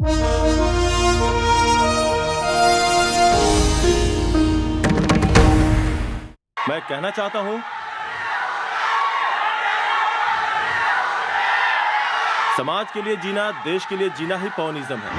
मैं कहना चाहता हूं, समाज के लिए जीना, देश के लिए जीना ही पवनिज्म है।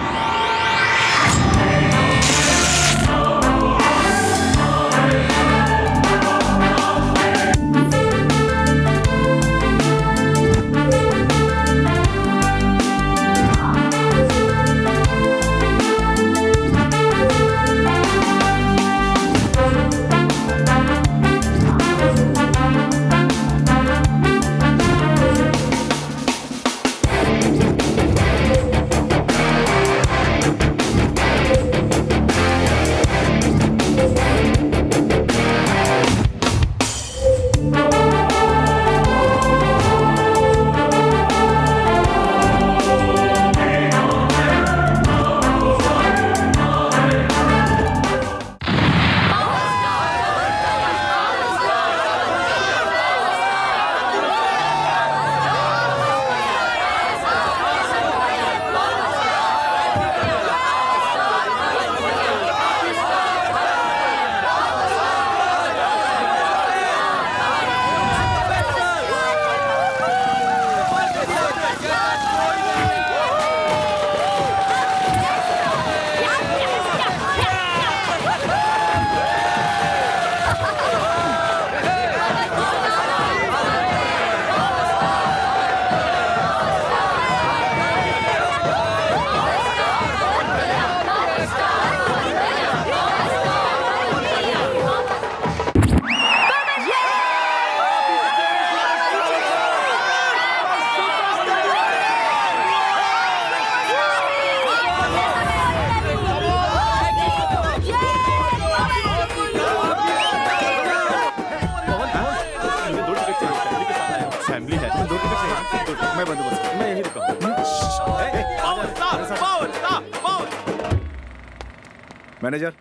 मैनेजर,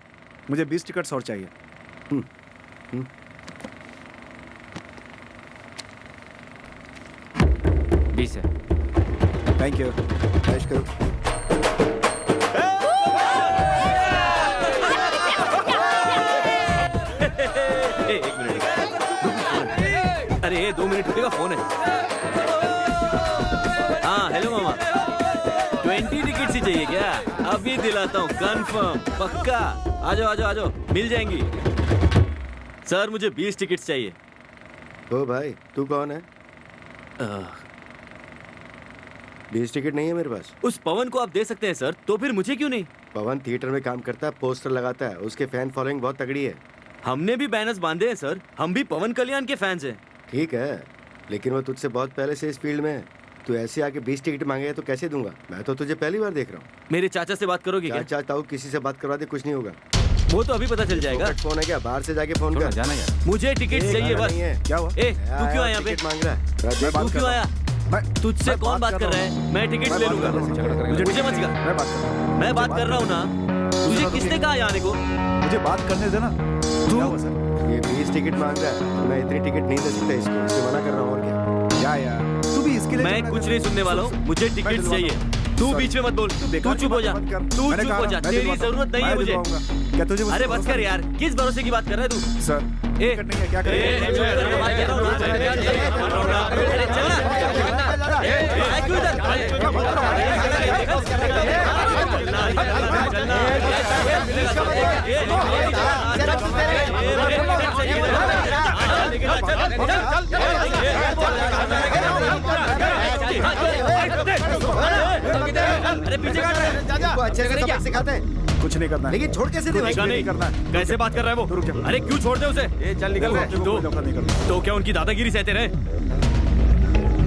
मुझे 20 टिकट्स और चाहिए। 20 है। Thank you. ऐश करो। एक मिनट। अरे 2 मिनट रुकेगा, फोन है। हाँ हेलो मामा, 20 टिकट ही चाहिए क्या? अभी दिलाता हूँ, कंफर्म, पक्का। आ जाओ आ जाओ आ जाओ, मिल जाएंगी। सर मुझे 20 टिकट्स चाहिए। ओ भाई, तू कौन है? 20 टिकट नहीं है मेरे पास। उस पवन को आप दे सकते हैं सर, तो फिर मुझे क्यों नहीं? पवन थिएटर में काम करता है, पोस्टर लगाता है, उसके फैन फॉलोइंग बहुत तगड़ी है। हमने भी बैनर्स बांधे हैं सर, हम भी पवन कल्याण के फैंस हैं। ठीक है, लेकिन वो तुझसे बहुत पहले से इस फील्ड में है। तू ऐसे आके 20 टिकट मांगे तो कैसे दूंगा? मैं तो तुझे पहली बार देख रहा हूँ। मेरे चाचा से बात करोगे क्या? चाहता हूँ किसी से बात करवा दे, कुछ नहीं होगा। वो तो अभी पता चल जाएगा। फोन है क्या? बाहर से जाके फोन कर। जाना यार। मुझे टिकट चाहिए बस। क्या हुआ? ए, तू क्यों आया यहाँ पे? टिकट मांग रहा है। तू क्यों आया? तुझसे कौन बात कर रहा है? मैं टिकट ले लूंगा, मुझे मत सिखा। मैं बात कर रहा हूँ ना। तुझे किसने कहा यहाँ आने को? मुझे बात करने देना। तू ये 20 टिकट मांग रहा है, मैं इतनी टिकट नहीं दे सकता इसको, इससे मना कर रहा हूँ। और क्या यार, तू भी इसके लिए मैं कुछ नहीं सुनने वाला हूँ, मुझे टिकट चाहिए। तू बीच में मत बोल, तू चुप हो जा, तू चुप हो जा, तेरी जरूरत नहीं है मुझे। क्या तुझे? अरे बस कर यार, किस भरोसे की बात कर रहा है तू? सर, टिकट नहीं है, क्या करें? अरे पीछे काट रहा है। अच्छे से सबक सिखाते हैं। कुछ नहीं करना है। लेकिन छोड़ कैसे दे भाई? नहीं करना है। कैसे बात कर रहा है वो? रुक जा। अरे क्यों छोड़ दे उसे? चल निकल रहे। तो क्या उनकी दादागिरी सहते रहे?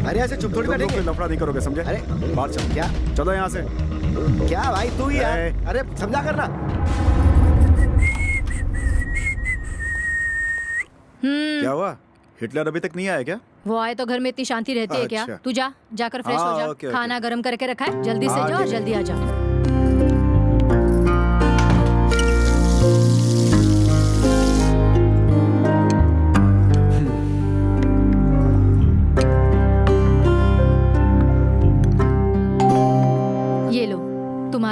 अरे ऐसे चुप थोड़ी बैठेंगे। लफड़ा नहीं करोगे, समझे? अरे बाहर चल। क्या? चलो यहाँ से। क्या भाई तू ही यार? अरे समझा करना। क्या हुआ? हिटलर अभी तक नहीं आया क्या? वो आए तो घर में इतनी शांति रहती है क्या? अच्छा। तू जाकर फ्रेश हो जा। ओके, खाना गरम करके रखा है, जल्दी से जाओ और जल्दी आ जाओ। ये लो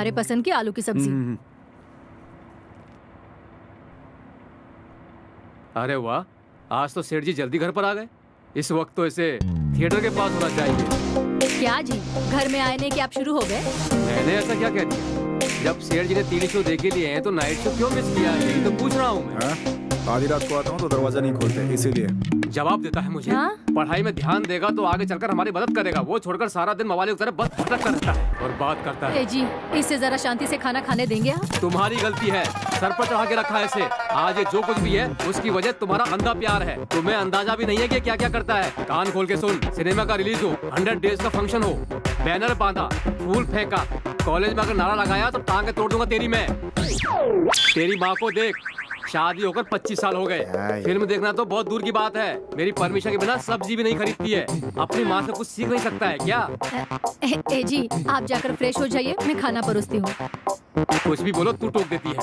तुम्हारे पसंद की आलू की सब्जी। अरे वाह, आज तो सेठ जी जल्दी घर पर आ गए। इस वक्त तो इसे थिएटर के पास होना चाहिए। क्या जी, घर में आने के आप शुरू हो गए? मैंने ऐसा क्या कह दिया? जब सेठ जी ने 3 शो देखे लिए हैं तो नाइट शो क्यों मिस किया? यही तो पूछ रहा हूँ मैं। हाँ? आधी रात को आता हूँ तो दरवाजा नहीं खोलते, इसीलिए। जवाब देता है मुझे। हाँ? पढ़ाई में ध्यान देगा तो आगे चलकर हमारी मदद करेगा। वो छोड़कर सारा दिन मवाली की तरह बस भटकता रहता है और बात करता है। ए जी, इससे जरा शांति से खाना खाने देंगे आप? तुम्हारी गलती है, सर पर चढ़ा के रखा है इसे। आज ये जो कुछ भी है उसकी वजह तुम्हारा अंधा प्यार है। तुम्हें अंदाजा भी नहीं है कि क्या क्या करता है। कान खोल के सुन, सिनेमा का रिलीज हो, 100 डेज का फंक्शन हो, बैनर बांधा, फूल फेंका, कॉलेज में अगर नारा लगाया तो टांगे तोड़ दूंगा तेरी मैं। तेरी माँ को देख, शादी होकर 25 साल हो गए। फिल्म देखना तो बहुत दूर की बात है। मेरी परमिशन के बिना सब्जी भी नहीं खरीदती है। अपनी माँ से कुछ सीख नहीं सकता है क्या? ए जी, आप जाकर फ्रेश हो जाइए, मैं खाना परोसती हूँ। कुछ भी बोलो तू टोक देती है।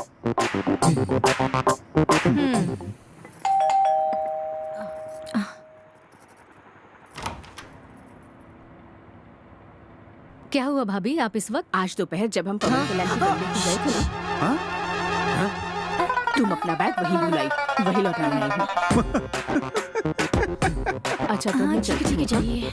क्या हुआ भाभी, आप इस वक्त? आज दोपहर जब हम पवन कल्याण की फिल्म देखने गए थे ना, हाँ? तुम अपना बैग वही भुलाई, वही लौटाने आई हूँ। अच्छा तो हाँ, ठीक है जाइए।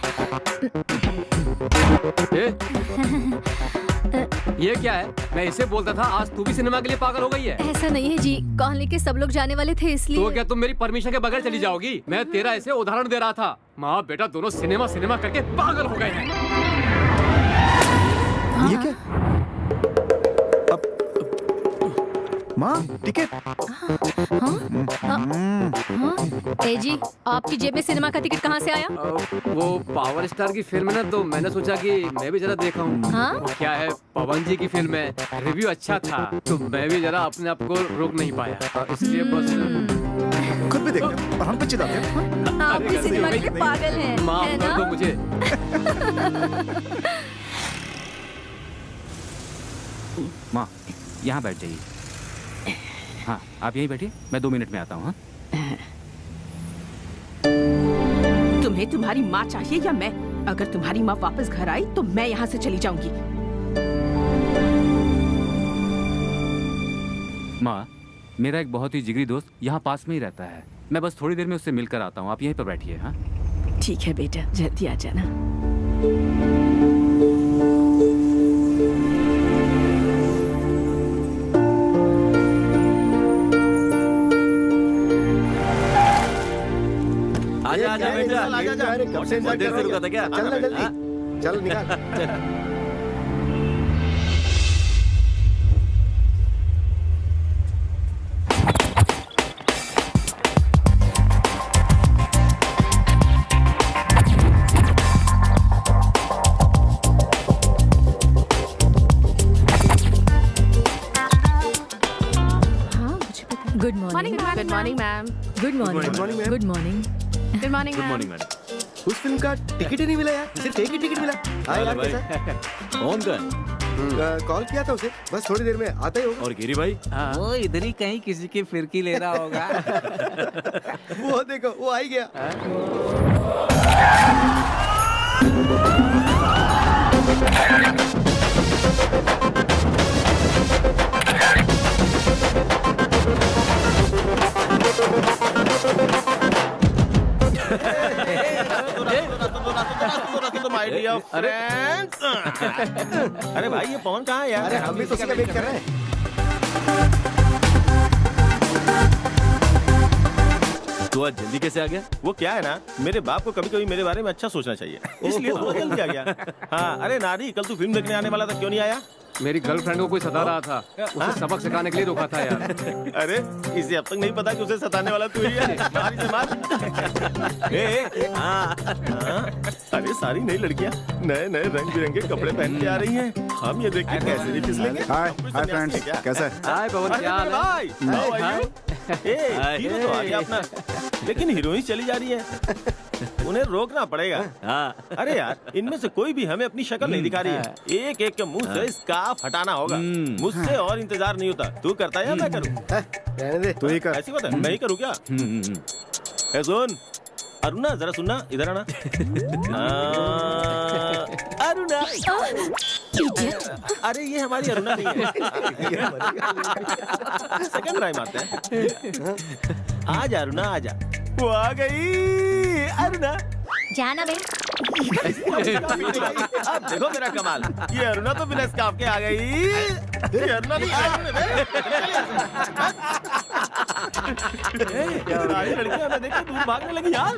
ये क्या है? मैं इसे बोलता था आज तू भी सिनेमा के लिए पागल हो गई है। ऐसा नहीं है जी, कॉलोनी के सब लोग जाने वाले थे इसलिए। तो क्या तुम मेरी परमिशन के बगैर चली जाओगी? मैं तेरा ऐसे उदाहरण दे रहा था। माँ बेटा दोनों सिनेमा सिनेमा करके पागल हो गए हैं। ये क्या? अब माँ टिकट। ए जी, आपकी जेब में सिनेमा का टिकट कहाँ से आया? वो पावर स्टार की फिल्म है ना, तो मैंने सोचा कि मैं भी जरा देखा हूँ। हाँ? वो क्या है, पवन जी की फिल्म है, रिव्यू अच्छा था तो मैं भी जरा अपने आप को रोक नहीं पाया, इसलिए बस। खुद भी देखते हैं और हम पे चिल्लाते हैं। आप भी सिनेमा के लिए पागल हैं, माफ है कर ना? दो मुझे। माँ यहाँ बैठ जाइए। हाँ आप यहीं बैठिए, मैं 2 मिनट में आता हूँ। हाँ तुम्हें तुम्हारी माँ चाहिए या मैं? अगर तुम्हारी माँ वापस घर आई तो मैं यहाँ से चली जाऊंगी। माँ, मेरा एक बहुत ही जिगरी दोस्त यहाँ पास में ही रहता है। मैं बस थोड़ी देर में उससे मिलकर आता हूँ, आप यहीं पर बैठिए। हाँ ठीक है बेटा, जल्दी आ जाना। आजा आजा बेटा। अरे कब से बहुत देर से रुका था क्या? चल ना जल्दी, हाँ? चल निकाल। हाँ मुझे पता है। Good morning. Good morning ma'am. Good morning. morning, ma'am. Good morning. Good morning good ma'am. Morning madam. उस फिल्म का टिकट ही नहीं मिला यार, सिर्फ एक ही टिकट मिला। हाँ यार भाई कैसा? कौन कर? कॉल किया था उसे, बस थोड़ी देर में आता ही होगा। और गिरी भाई? वो इधर ही कहीं किसी की फिरकी ले रहा होगा। वो देखो वो आ ही गया। अरे भाई ये पवन कहाँ है यार? अरे हम भी तो उसका वेट कर रहे हैं। तू आज जल्दी कैसे आ गया? वो क्या है ना, मेरे बाप को कभी कभी मेरे बारे में अच्छा सोचना चाहिए, इसलिए थोड़ा जल्दी आ गया। हाँ, अरे नारी, कल तू फिल्म देखने आने वाला था, क्यों नहीं आया? मेरी गर्लफ्रेंड को कोई सता रहा था, उसे सबक सिखाने के लिए रोका था यार। अरे इसे अब तक नहीं पता कि उसे सताने वाला तू ही है। मार इसे, मार। हाँ, अरे सारी नई लड़कियां नए नए रंग बिरंगे कपड़े पहन के आ रही हैं। हम ये देख के कैसे नहीं फिसलेंगे? हाय हम कोई हाय सन्यासी फ्रेंड्स, हैं क्या? कैसा है? हाय पवन, अरे क्या हाल है? भाई, how are hi. you? Hero तो आ गया अपना, लेकिन हीरोइन चली जा रही है। उन्हें रोकना पड़ेगा। हाँ। अरे यार, इनमें से कोई भी हमें अपनी शक्ल नहीं दिखा रही है। एक एक के मुंह से स्कार्फ हटाना होगा। मुझसे और इंतजार नहीं होता। तू करता है या मैं करूँ? रहने दे। तू ही कर। ऐसी बात है, मैं ही करूँ क्या? ए सुन अरुणा, जरा सुनना, इधर आना। अरुणा, Idiot. अरे ये हमारी अरुणा नहीं है। सेकंड ट्राई मारते हैं। आजा अरुणा आजा। वो आ गई अरुणा। जाना बे। अब देखो मेरा कमाल, ये अरुणा तो बिना स्कार्फ के आ गई। ये अरुणा नहीं सारी लड़कियां हमें देख के दूर भागने लगी यार।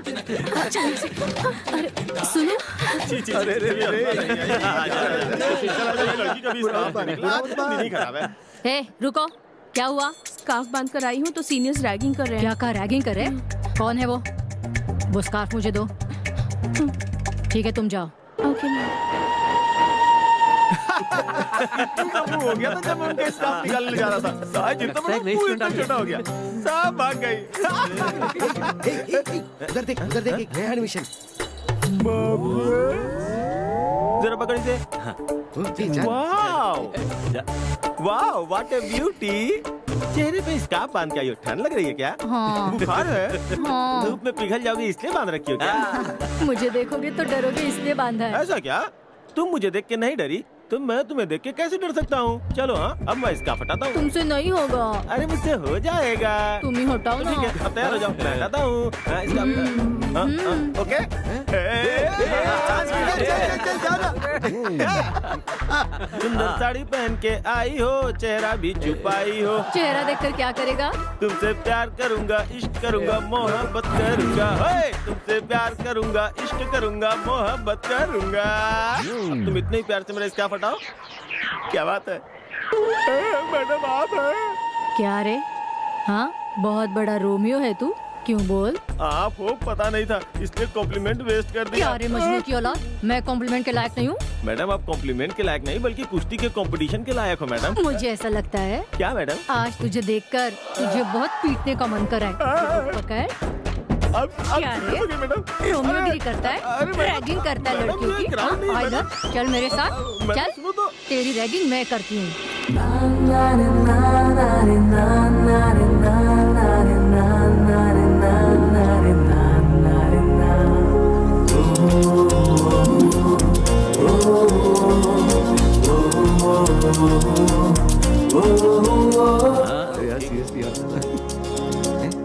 अरे सुनो, लड़की कभी स्कार्फ नहीं निकला, नहीं खराब है। हे रुको, क्या हुआ? स्कार्फ बांध कर आई हूँ तो सीनियर्स रैगिंग कर रहे हैं। क्या कहा रैगिंग कर रहे? कौन है वो? वो स्कार्फ मुझे दो। ठीक है तुम जाओ। Okay ma'am. वो हो गया था जब उनके स्कार्फ निकालने जा रहा था। साहब जितना बड़ा वो इतना छोटा हो गया। सब भाग गई। उधर देख एक नया एडमिशन। जरा पकड़ी से। Wow wow what a beauty. चेहरे पे स्कार्फ बांध के आई हो, ठंड लग रही है क्या? हाँ। बुखार है? हाँ। धूप में पिघल जाओगी इसलिए बांध रखी हो क्या? मुझे देखोगे तो डरोगे इसलिए बांधा है। ऐसा क्या? तुम मुझे देख के नहीं डरी तो मैं तुम्हें देख के कैसे डर सकता हूँ? चलो हाँ, अब मैं इसका हटाता हूँ। तुमसे नहीं होगा। अरे मुझसे हो जाएगा। तुम ही हटाओ ना। ठीक है, अब तैयार हो जाओ, मैं हटाता हूँ। हाँ, इसका ओके। सुंदर साड़ी पहन के आई हो, चेहरा भी छुपाई हो। चेहरा देखकर क्या करेगा? तुमसे प्यार करूंगा, इश्क करूंगा, मोहब्बत करूंगा। हे, तुमसे प्यार करूंगा, इश्क करूंगा, मोहब्बत करूंगा। तुम इतने ही प्यार से मेरा स्कार्फ हटाओ। क्या बात है मैडम, आप है क्या रे? हाँ, बहुत बड़ा रोमियो है तू। क्यों बोल? आप हो पता नहीं था इसलिए कॉम्प्लीमेंट वेस्ट कर दिया। क्या रे मजनू की औलाद, मैं कॉम्प्लीमेंट के लायक नहीं हूँ? मैडम आप कॉम्प्लीमेंट के लायक नहीं बल्कि कुश्ती के कंपटीशन के लायक हो मैडम। मुझे ऐसा लगता है क्या मैडम? आज तुझे देखकर तुझे बहुत पीटने का मन कर रहा है। पकड़। अब क्या रे? मैडम रोमियोगिरी करता है, रैगिंग करता है लड़कियों की। हाँ, आ इधर, चल मेरे साथ चल। सुनो तो। तेरी रैगिंग मैं करती हूँ।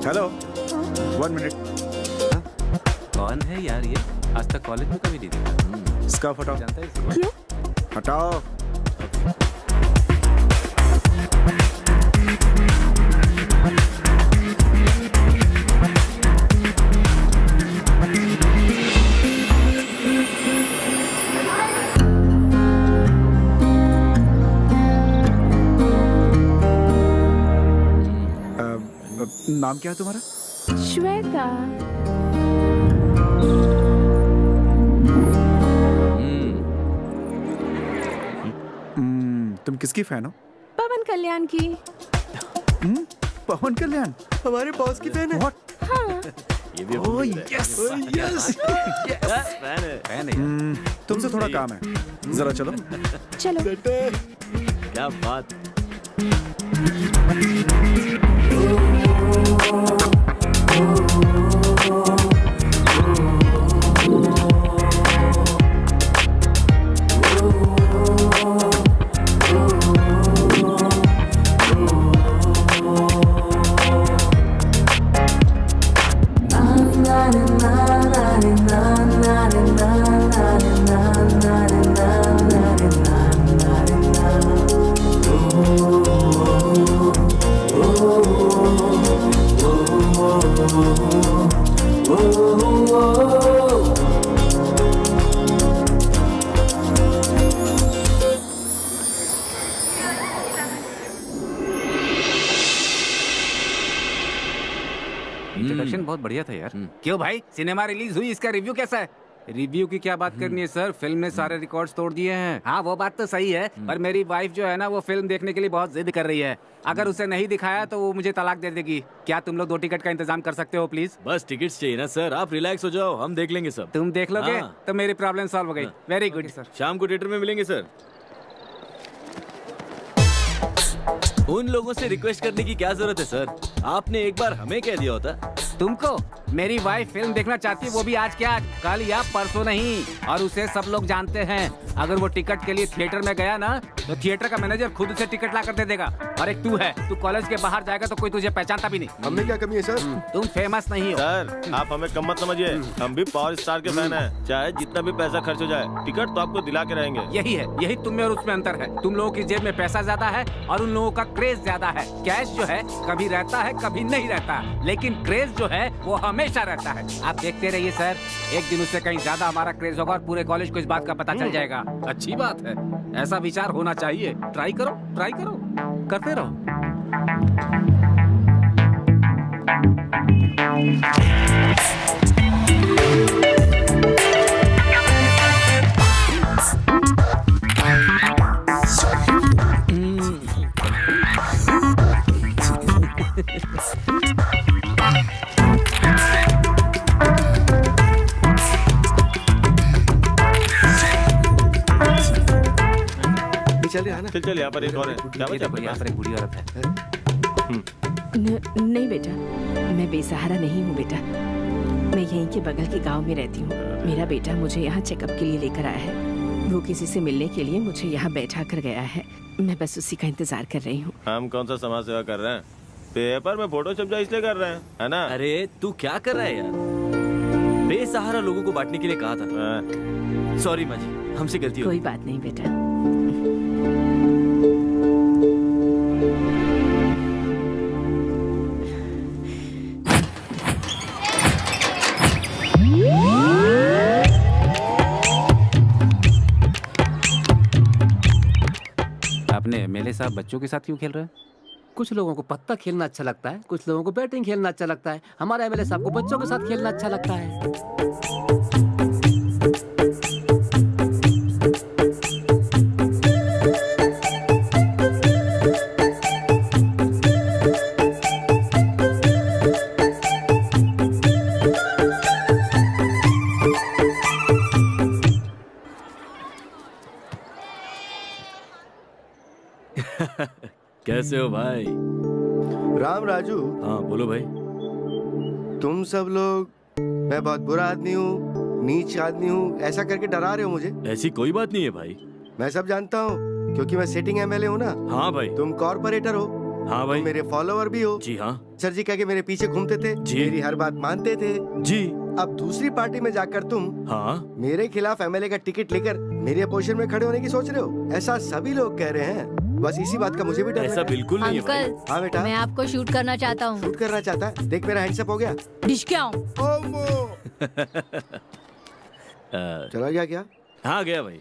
Hello 1 minute. कौन है यार ये? आज तक कॉलेज में कभी नहीं देखा। स्कार्फ हटाओ। जानता है इसे? हटाओ। नाम क्या है तुम्हारा? श्वेता। तुम किसकी फैन हो? पवन कल्याण की। पवन कल्याण हमारे बॉस की फैन है। What? हाँ। ये भी Oh, yes. फैन है। तुमसे थोड़ा काम है, जरा चलो। चलो। क्या बात। इंट्रोडक्शन बहुत बढ़िया था यार। क्यों भाई, सिनेमा रिलीज हुई, इसका रिव्यू कैसा है? रिव्यू की क्या बात करनी है सर, फिल्म ने सारे रिकॉर्ड्स तोड़ दिए हैं। हाँ वो बात तो सही है, पर मेरी वाइफ जो है ना वो फिल्म देखने के लिए बहुत जिद कर रही है। अगर उसे नहीं दिखाया तो वो मुझे तलाक दे देगी। क्या तुम लोग 2 टिकट का इंतजाम कर सकते हो प्लीज? बस टिकट्स चाहिए ना सर, आप रिलैक्स हो जाओ, हम देख लेंगे सब। तुम देख लोगे हाँ। तो मेरी प्रॉब्लम सॉल्व हो गई। Very good sir. शाम को थिएटर में मिलेंगे सर। उन लोगों से रिक्वेस्ट करने की क्या जरूरत है सर, आपने एक बार हमें कह दिया होता। तुमको मेरी वाइफ फिल्म देखना चाहती है, वो भी आज क्या, कल या परसों नहीं। और उसे सब लोग जानते हैं। अगर वो टिकट के लिए थिएटर में गया ना, तो थिएटर का मैनेजर खुद उसे टिकट ला कर दे देगा। और एक तू है, तू कॉलेज के बाहर जाएगा तो कोई तुझे पहचानता भी नहीं। हमें क्या कमी है सर? तुम फेमस नहीं हो। सर आप हमें कम मत समझिए, हम भी पावर स्टार के फैन हैं। चाहे जितना भी पैसा खर्च हो जाए, टिकट तो आपको दिला के रहेंगे। यही तुम में और उसमें अंतर है। तुम लोगों की जेब में पैसा ज्यादा है और उन लोगों का क्रेज ज्यादा है। कैश जो है कभी रहता है कभी नहीं रहता, लेकिन क्रेज जो है वो हमेशा रहता है। आप देखते रहिए सर, एक दिन उससे कहीं ज्यादा हमारा क्रेज होगा और पूरे कॉलेज को इस बात का पता चल जाएगा। अच्छी बात है, ऐसा विचार होना चाहिए। ट्राई करो, करते रहो। चल रहा है ना? चल यहाँ पर एक और है। क्या बचा अपने यहाँ पास? पर एक बूढ़ी औरत है। नहीं बेटा, मैं बेसहारा नहीं हूँ बेटा। मैं यहीं के बगल के गांव में रहती हूँ। मेरा बेटा मुझे यहाँ चेकअप के लिए लेकर आया है। वो किसी से मिलने के लिए मुझे यहाँ बैठा कर गया है। मैं बस उसी का इंतजार कर रही हूँ। हम कौन सा समाज सेवा कर रहे हैं? पेपर में फोटो छप जाए इसलिए कर रहे हैं, है ना? अरे तू क्या कर रहा है यार? बेसहारा लोगों को बांटने के लिए कहा था। हाँ। सॉरी माँ जी, हमसे गलती हो कोई गई। बात नहीं बेटा। अपने एमएलए साहब बच्चों के साथ क्यों खेल रहे हैं? कुछ लोगों को पत्ता खेलना अच्छा लगता है, कुछ लोगों को बैटिंग खेलना अच्छा लगता है। हमारे एमएलए साहब को बच्चों के साथ खेलना अच्छा लगता है। कैसे हो भाई? राम राजू, हाँ बोलो भाई। तुम सब लोग मैं बहुत बुरा आदमी हूँ, नीच आदमी हूँ, ऐसा करके डरा रहे हो मुझे। ऐसी कोई बात नहीं है भाई। मैं सब जानता हूँ, क्योंकि मैं सिटिंग एमएलए हूँ ना। हाँ भाई। तुम कॉर्पोरेटर हो, हाँ भाई। तुम मेरे फॉलोवर भी हो। जी हाँ। सर जी कह के मेरे पीछे घूमते थे, जी। मेरी हर बात मानते थे। जी अब दूसरी पार्टी में जाकर तुम हाँ। मेरे खिलाफ एमएलए का टिकट लेकर मेरी अपोजिशन में खड़े होने की सोच रहे हो। ऐसा सभी लोग कह रहे हैं। बस इसी बात का मुझे भी डर ऐसा लगा है। बिल्कुल नहीं है भाई। अंकल हाँ बेटा, मैं आपको शूट करना चाहता हूँ। शूट करना चाहता है? देख मेरा हैंडसअप हो गया। डिश क्या हूँ? चला गया क्या? हाँ गया भाई।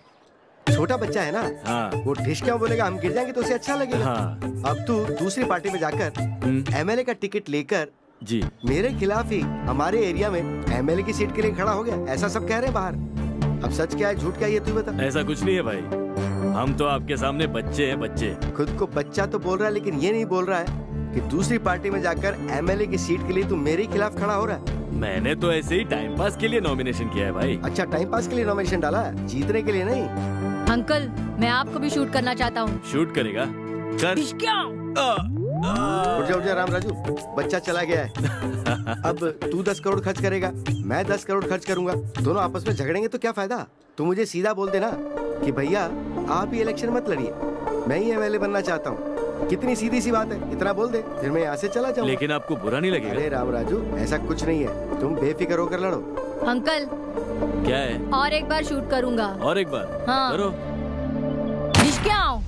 छोटा बच्चा है ना, हाँ वो ठिश क्या बोलेगा, हम गिर जाएंगे तो उसे अच्छा लगेगा। हाँ। अब तू दूसरी पार्टी में जाकर एमएलए का टिकट लेकर जी मेरे खिलाफ ही हमारे एरिया में एमएलए की सीट के लिए खड़ा हो गया, ऐसा सब कह रहे हैं बाहर। अब सच क्या है झूठ क्या है ये तू बता। ऐसा कुछ नहीं है भाई, हम तो आपके सामने बच्चे हैं, बच्चे। खुद को बच्चा तो बोल रहा है, लेकिन ये नहीं बोल रहा है कि दूसरी पार्टी में जाकर एमएलए की सीट के लिए तू मेरे खिलाफ खड़ा हो रहा है। मैंने तो ऐसे ही टाइम पास के लिए नॉमिनेशन किया है भाई। अच्छा, टाइम पास के लिए नॉमिनेशन डाला है, जीतने के लिए नहीं। अंकल मैं आपको भी शूट करना चाहता हूँ। शूट करेगा? कर। डिश क्या हूँ? उठ जा राम राजू, बच्चा चला गया है। अब तू 10 करोड़ खर्च करेगा, मैं 10 करोड़ खर्च करूंगा, दोनों आपस में झगड़ेंगे तो क्या फायदा। तू मुझे सीधा बोल देना कि भैया आप ही इलेक्शन मत लड़िए, मैं ही एमएलए बनना चाहता हूँ। कितनी सीधी सी बात है, इतना बोल दे, फिर मैं यहाँ से चला जाऊँ। लेकिन आपको बुरा नहीं लगेगा? अरे राम राजू, ऐसा कुछ नहीं है, तुम बेफिक्र होकर लड़ो। अंकल क्या है? और एक बार शूट करूंगा। और एक बार? हाँ। करो। डिश क्या हूँ?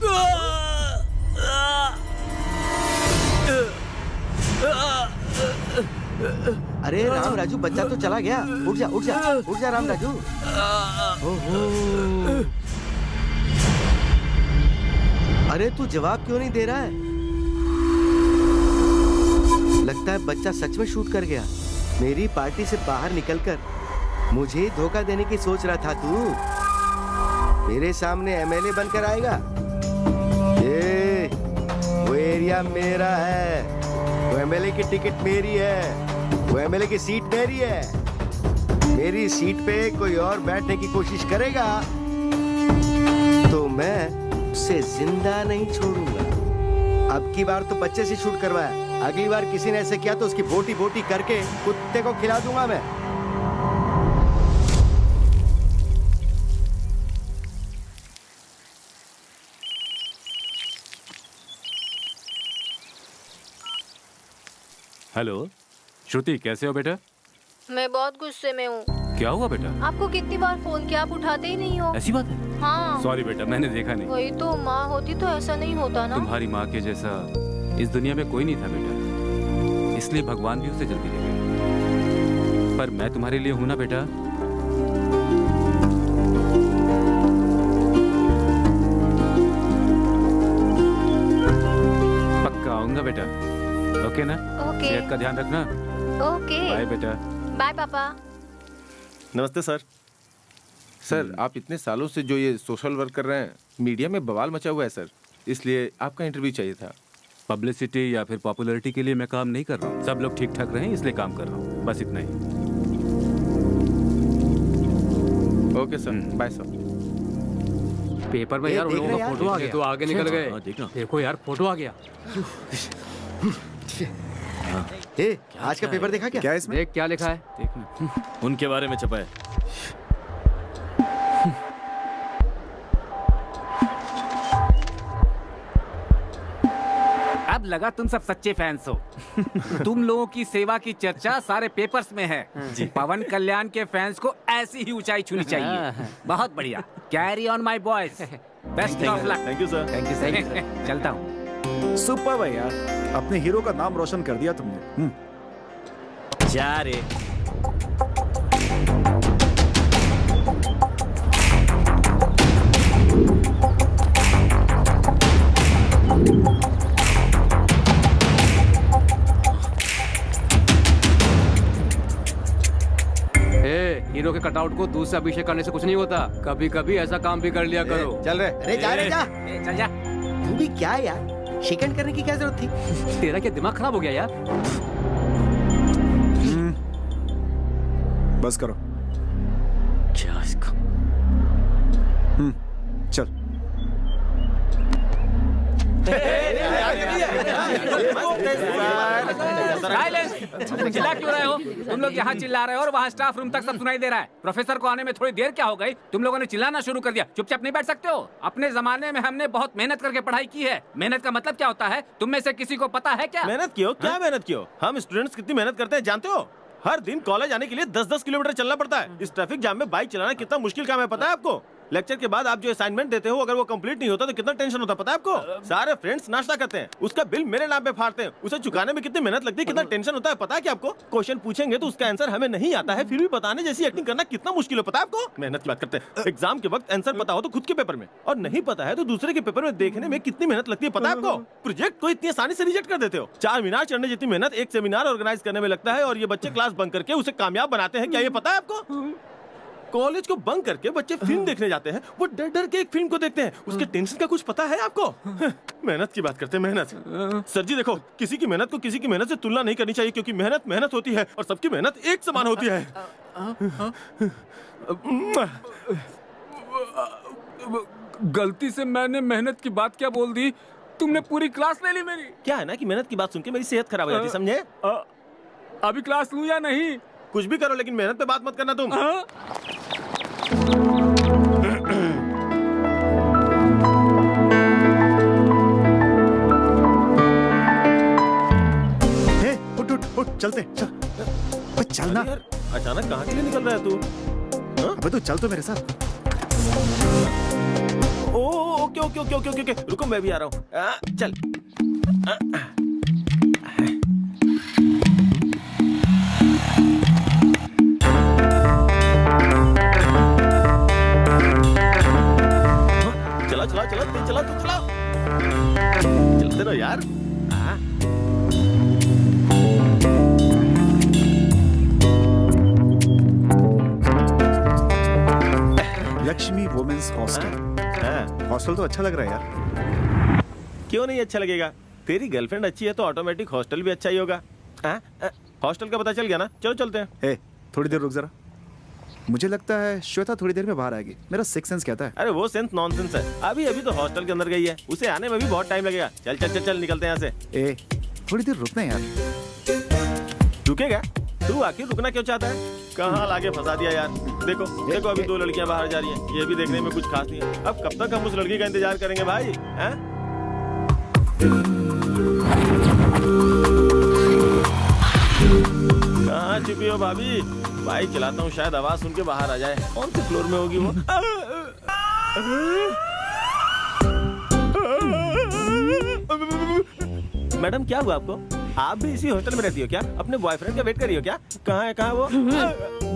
अरे राम राजू, बच्चा तो चला गया, उठ जा उठ जा उठ जा राम राजू। ओहो। अरे तू जवाब क्यों नहीं दे रहा है? लगता है बच्चा सच में शूट कर गया। मेरी पार्टी से बाहर निकलकर मुझे धोखा देने की सोच रहा था तू। मेरे सामने एमएलए बनकर आएगा। ये वो एरिया मेरा है, वो एमएलए की टिकट मेरी है, वो एमएलए की सीट मेरी है। मेरी सीट पे कोई और बैठने की कोशिश करेगा तो मैं उसे जिंदा नहीं छोड़ूंगा। अब की बार तो बच्चे से शूट करवाया, अगली बार किसी ने ऐसे किया तो उसकी बोटी बोटी करके कुत्ते को खिला दूंगा मैं। हेलो श्रुति, कैसे हो बेटा? मैं बहुत गुस्से में हूँ। क्या हुआ बेटा? आपको कितनी बार फोन किया, आप उठाते ही नहीं हो। ऐसी बात है? हाँ। सॉरी बेटा, मैंने देखा नहीं। वही तो, माँ होती तो ऐसा नहीं होता ना। तुम्हारी माँ के जैसा इस दुनिया में कोई नहीं था बेटा, इसलिए भगवान भी उसे जल्दी ले गए। पर मैं तुम्हारे लिए हूं ना बेटा। पक्का आऊंगा बेटा। ओके ना? ओके। सेहत का ध्यान रखना। ओके। बाय बेटा। बाय पापा। नमस्ते सर। सर आप इतने सालों से जो ये सोशल वर्क कर रहे हैं, मीडिया में बवाल मचा हुआ है सर, इसलिए आपका इंटरव्यू चाहिए था। पब्लिसिटी या फिर पॉपुलैरिटी के लिए मैं काम नहीं कर रहा हूँ। सब लोग ठीक ठाक रहें इसलिए काम कर रहा हूँ, बस इतना ही। Okay sir, bye sir. Paper में ये यार उन देख लोगों रहे का यार? फोटो आ गया, तो आगे निकल गए। हाँ, देखना। देखो यार, फोटो आ गया। ए, आज का पेपर देखा क्या? क्या है इसमें? देख क्या लिखा है। देखना, उनके बारे में छपा है। अब लगा तुम सब सच्चे फैंस हो। तुम लोगों की सेवा की चर्चा सारे पेपर्स में है। पवन कल्याण के फैंस को ऐसी ही ऊंचाई छूनी चाहिए। बहुत बढ़िया। Carry on my boys. Best of luck. Thank you sir. Thank you sir. चलता हूँ। सुपर भाई यार, अपने हीरो का नाम रोशन कर दिया तुमने। जा रे। हीरो के कटआउट को दूध से अभिषेक करने से कुछ नहीं होता। कभी कभी ऐसा काम भी कर लिया करो। चल रहे। अरे जा रे जा। चल जा। तू भी क्या यार, शिकन करने की क्या जरूरत थी? तेरा क्या दिमाग खराब हो गया यार? बस करो। क्या इसको? चल। चिल्ला क्यों रहे हो? तुम लोग यहाँ चिल्ला रहे हो और वहाँ स्टाफ रूम तक सब सुनाई दे रहा है। प्रोफेसर को आने में थोड़ी देर क्या हो गई? तुम लोगों ने चिल्लाना शुरू कर दिया। चुपचाप नहीं बैठ सकते हो? अपने जमाने में हमने बहुत मेहनत करके पढ़ाई की है। मेहनत का मतलब क्या होता है? तुम में से किसी को पता है क्या? मेहनत क्यों? क्या मेहनत क्यों? हम स्टूडेंट्स कितनी मेहनत करते हैं जानते हो? हर दिन कॉलेज आने के लिए 10-10 किलोमीटर चलना पड़ता है। इस ट्रैफिक जाम में बाइक चलाना कितना मुश्किल काम है पता है आपको? लेक्चर के बाद आप जो असाइनमेंट देते हो अगर वो कंप्लीट नहीं होता तो कितना टेंशन होता है पता है आपको? सारे फ्रेंड्स नाश्ता करते हैं, उसका बिल मेरे नाम पे फाड़ते हैं, उसे चुकाने में कितनी मेहनत लगती है, कितना टेंशन होता है पता है क्या आपको? क्वेश्चन पूछेंगे तो उसका आंसर हमें नहीं आता है, फिर भी बताने जैसी एक्टिंग करना कितना मुश्किल है पता है आपको? मेहनत की बात करते हैं। एग्जाम के वक्त आंसर पता हो तो खुद के पेपर में, और नहीं पता है तो दूसरे के पेपर में देखने में कितनी मेहनत लगती है पता है आपको? प्रोजेक्ट को इतनी आसानी से रिजेक्ट कर देते हो। 4 मीनार चढ़ने जितनी मेहनत एक सेमिनार ऑर्गेनाइज करने में लगता है, और ये बच्चे क्लास बंक करके उसे कामयाब बनाते हैं। क्या ये पता है आपको? कॉलेज को बंक करके बच्चे फिल्म देखने जाते हैं, वो डर डर के एक फिल्म को देखते हैं, उसके टेंशन का कुछ पता है आपको? मेहनत की बात करते हैं, मेहनत। सर जी देखो, किसी की मेहनत को किसी की मेहनत से तुलना नहीं करनी चाहिए, क्योंकि मेहनत मेहनत होती है और सबकी मेहनत एक समान होती है। गलती से मैंने मेहनत की बात क्या बोल दी? तुमने पूरी क्लास ले ली मेरी। क्या है ना कि मेहनत की बात सुन के मेरी सेहत खराब हो जाती है, समझे? अभी क्लास लूं या नहीं? कुछ भी करो लेकिन मेहनत पे बात मत करना तुम। हे, उठ उठ उठ, चलते चल। अबे चल ना। यार अचानक कहाँ के लिए निकल रहा है तू? अबे तू चल तो मेरे साथ। Oh okay okay okay okay okay, रुको मैं भी आ रहा हूँ। चल। चला चला चला चला तू चला, चलते रहो यार। Lakshmi women's hostel. हॉस्टल तो अच्छा लग रहा है यार। क्यों नहीं अच्छा लगेगा? तेरी गर्लफ्रेंड अच्छी है तो ऑटोमेटिक हॉस्टल भी अच्छा ही होगा। हॉस्टल का पता चल गया ना? चलो चलते हैं। हे, थोड़ी देर रुक जरा। मुझे लगता है श्वेता थोड़ी देर में बाहर आएगी, मेरा सिक्स सेंस कहता है। अरे वो सेंस नॉनसेंस है, अभी अभी तो हॉस्टल के अंदर गई है, उसे आने में भी बहुत टाइम लगेगा। चल चल चल चल निकलते हैं यहाँ से। ए, थोड़ी देर रुकना यार। रुकेगा? तू आखिर रुकना क्यों चाहता है? कहाँ लाके फंसा दिया यार। देखो देखो अभी 2 लड़कियां बाहर जा रही हैं। ये भी देखने में कुछ खास नहीं है। अब कब तक हम उस लड़की का इंतजार करेंगे भाई? हैं? कहाँ छुपी हो भाभी? बाइक चलाता हूँ, शायद आवाज सुन के बाहर आ जाए। कौन से फ्लोर में होगी वो? मैडम क्या हुआ आपको? आप भी इसी हॉस्टल में रहती हो क्या? अपने बॉयफ्रेंड का वेट कर रही हो क्या? कहाँ है वो?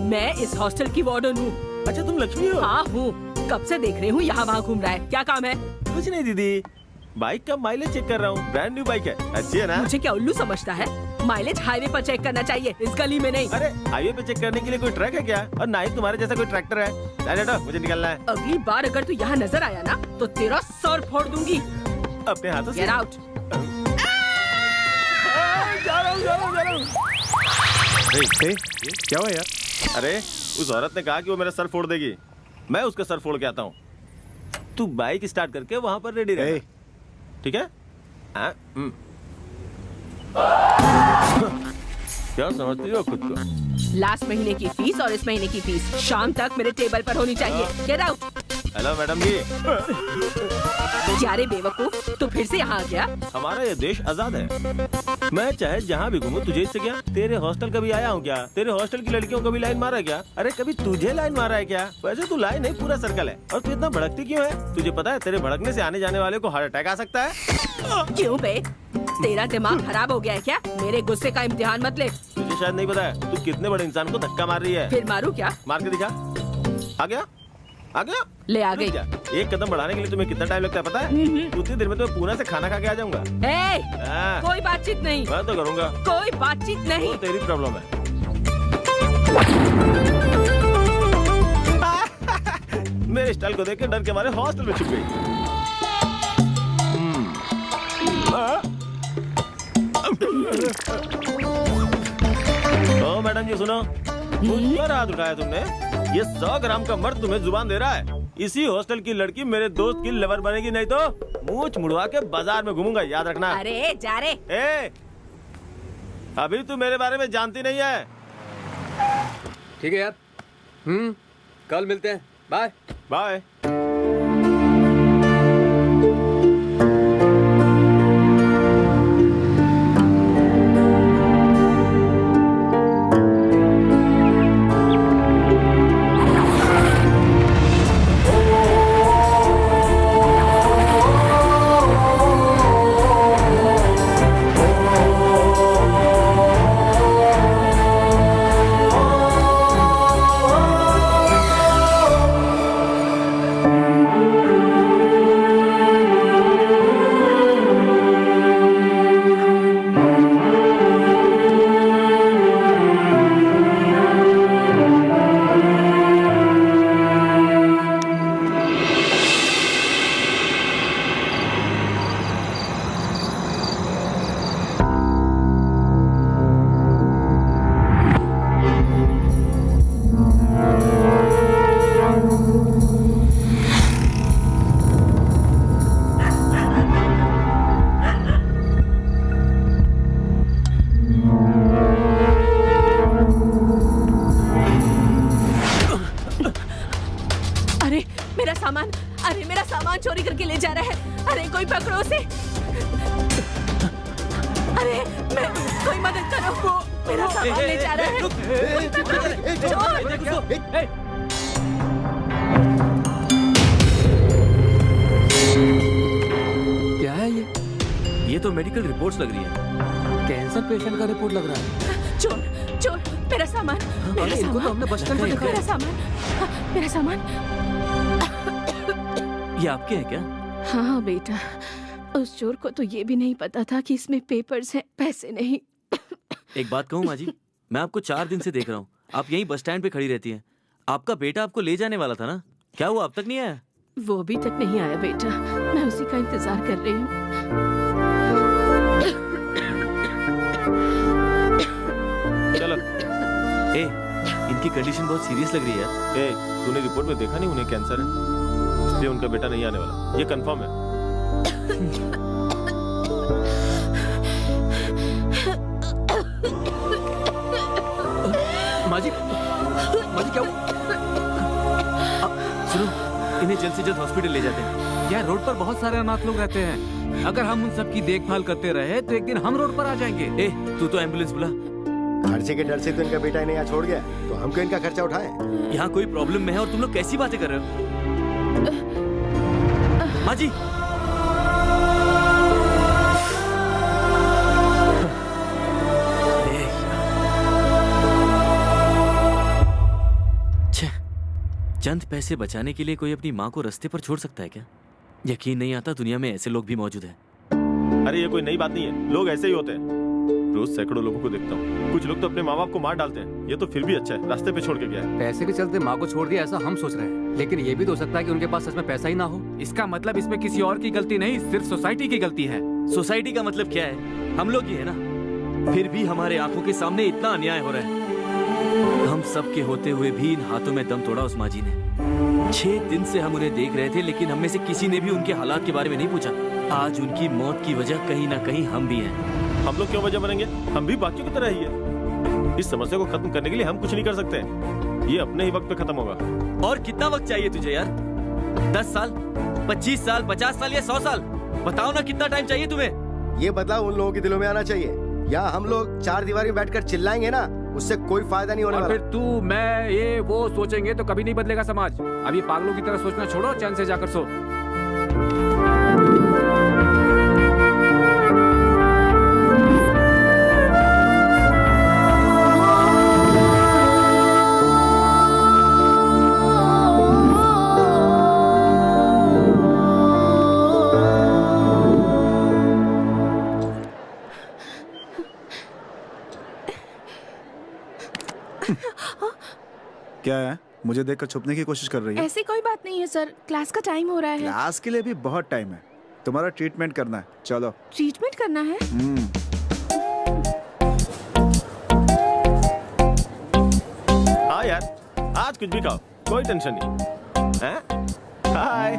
मैं इस हॉस्टल की वार्डन हूँ। अच्छा तुम लक्ष्मी हो? हाँ हूँ। कब से देख रही हूँ यहाँ वहाँ घूम रहा है। क्या काम है? कुछ नहीं दीदी, बाइक का माइलेज चेक कर रहा हूँ। ब्रांड न्यू बाइक है, अच्छी है ना? मुझे क्या उल्लू समझता है? माइलेज हाईवे पर चेक करना चाहिए, इस गली में नहीं। अरे हाईवे पे चेक करने के लिए कोई ट्रक है क्या? और ना ही तुम्हारे जैसा कोई ट्रैक्टर है। मुझे निकलना है। अगली बार अगर तू यहाँ नजर आया ना तो तेरा सर फोड़ दूंगी। अपने हाथों से। Get out। जा रहा हूँ। क्या हुआ यार? अरे उस औरत ने कहा कि वो मेरा सर फोड़ देगी। मैं उसका सर फोड़ के आता हूँ। तू बाइक स्टार्ट करके वहाँ पर रेडी रह, ठीक है? हाँ? क्या समझती हो खुद को? लास्ट महीने की फीस और इस महीने की फीस शाम तक मेरे टेबल पर होनी चाहिए। Get out। हेलो मैडम जी। क्या रे बेवकूफ, तू फिर से यहाँ आ गया? हमारा ये देश आजाद है। मैं चाहे जहाँ भी घूमूं तुझे इससे क्या? तेरे हॉस्टल कभी आया हूँ क्या? तेरे हॉस्टल की लड़कियों को भी लाइन मारा है क्या? अरे कभी तुझे लाइन मारा है क्या? वैसे तू लाइन नहीं, पूरा सर्कल है। और तू इतना भड़कती क्यों है? तुझे पता है तेरे भड़कने से आने जाने वाले को हार्ट अटैक आ सकता है। क्यों बे? तेरा दिमाग खराब हो गया है क्या? मेरे गुस्से का इम्तिहान मत ले। तुझे शायद नहीं पता है तू कितने बड़े इंसान को धक्का मार रही है। फिर मारू क्या? मार के दिखा। आ गया? आ गया? ले आ गई। रुक जा। एक कदम बढ़ाने के लिए तुम्हें कितना टाइम लगता है पता है? उतनी देर में तो मैं पूना से खाना खा के आ जाऊंगा। हाँ। कोई बातचीत नहीं। मैं तो करूंगा। कोई बातचीत नहीं। वो तेरी प्रॉब्लम है। मेरे स्टाइल को देख के डर के मारे हॉस्टल में छुप गई। ओ मैडम जी सुनो, मुझ पर हाथ उठाया तुमने। ये 100 ग्राम का मर्द तुम्हें जुबान दे रहा है। इसी हॉस्टल की लड़की मेरे दोस्त की लवर बनेगी, नहीं तो मूंछ मुड़वा के बाजार में घूमूंगा, याद रखना। अरे जा रे। ए, अभी तू मेरे बारे में जानती नहीं है। ठीक है यार। कल मिलते हैं। Bye bye. अरे मेरा सामान चोरी करके ले जा रहा है। अरे कोई पकड़ो उसे। अरे कोई मदद करो, वो मेरा सामान ले जा रहा है। क्या है ये तो मेडिकल रिपोर्ट्स लग रही है। कैंसर पेशेंट का रिपोर्ट लग रहा है। चोर चोर, मेरा सामान, मेरा इनको तो हमने बस स्टैंड पर देखा है। मेरा सामान, मेरा सामान। ये आपके हैं क्या? हाँ बेटा, उस चोर को तो ये भी नहीं पता था कि इसमें पेपर्स हैं, पैसे नहीं। एक बात कहूँ माँ जी, मैं आपको 4 दिन से देख रहा हूँ, आप यहीं बस स्टैंड पे खड़ी रहती हैं। आपका बेटा आपको ले जाने वाला था ना, क्या वो अब तक नहीं आया? वो अभी तक नहीं आया बेटा, मैं उसी का इंतजार कर रही हूँ। चलो। ए, इनकी कंडीशन बहुत सीरियस लग रही है। ए, तूने रिपोर्ट में देखा नहीं उन्हें कैंसर है, इसलिए उनका बेटा नहीं आने वाला, ये कंफर्म है। माजी क्या हुआ? सुनो, इन्हें जल्द से जल्द हॉस्पिटल ले जाते हैं। यार रोड पर बहुत सारे अनाथ लोग रहते हैं, अगर हम उन सब की देखभाल करते रहे तो एक दिन हम रोड पर आ जाएंगे। ए, तू तो एम्बुलेंस बुला। खर्चे के डर से तो इनका बेटा इन्हें यहाँ छोड़ गया, तो हम क्यों इनका खर्चा उठाएं? यहाँ कोई प्रॉब्लम में है और तुम लोग कैसी बातें कर रहे हो? माँ जी, चंद पैसे बचाने के लिए कोई अपनी माँ को रास्ते पर छोड़ सकता है क्या? यकीन नहीं आता दुनिया में ऐसे लोग भी मौजूद हैं। अरे ये कोई नई बात नहीं है, लोग ऐसे ही होते हैं। रोज सैकड़ों लोगों को देखता हूँ, कुछ लोग तो अपने माँ बाप को मार डालते हैं। ये तो फिर भी अच्छा है, रास्ते पे छोड़ के गया है। पैसे के चलते माँ को छोड़ दिया ऐसा हम सोच रहे हैं, लेकिन ये भी तो हो सकता है कि उनके पास सच में पैसा ही ना हो। इसका मतलब इसमें किसी और की गलती नहीं, सिर्फ सोसाइटी की गलती है। सोसाइटी का मतलब क्या है? हम लोग ही है ना। फिर भी हमारे आंखों के सामने इतना अन्याय हो रहा है। हम सब के होते हुए भी इन हाथों में दम तोड़ा उस माँ जी ने। 6 दिन से हम उन्हें देख रहे थे, लेकिन हम में से किसी ने भी उनके हालात के बारे में नहीं पूछा। आज उनकी मौत की वजह कहीं ना कहीं हम भी हैं। हम लोग क्यों वजह बनेंगे? हम भी बाकियों की तरह ही है। इस समस्या को खत्म करने के लिए हम कुछ नहीं कर सकते। ये अपने ही वक्त पे खत्म होगा। और कितना वक्त चाहिए तुझे यार? 10 साल, 25 साल, 50 साल या 100 साल? बताओ ना, कितना टाइम चाहिए तुम्हें? ये बदलाव उन लोगों के दिलों में आना चाहिए। या हम लोग 4 दीवारी में बैठकर चिल्लाएंगे ना, उससे कोई फायदा नहीं होने और वाला। फिर तू, मैं, ये वो सोचेंगे तो कभी नहीं बदलेगा समाज। अभी पागलों की तरह सोचना छोड़ो, चैन से जाकर सो। क्या है? मुझे देखकर छुपने की कोशिश कर रही है? ऐसी कोई बात नहीं है सर, क्लास का टाइम हो रहा है। क्लास के लिए भी बहुत टाइम है। तुम्हारा ट्रीटमेंट करना है, चलो। ट्रीटमेंट करना है? हाँ यार, आज कुछ भी खाओ, कोई टेंशन नहीं। हैं? हाय।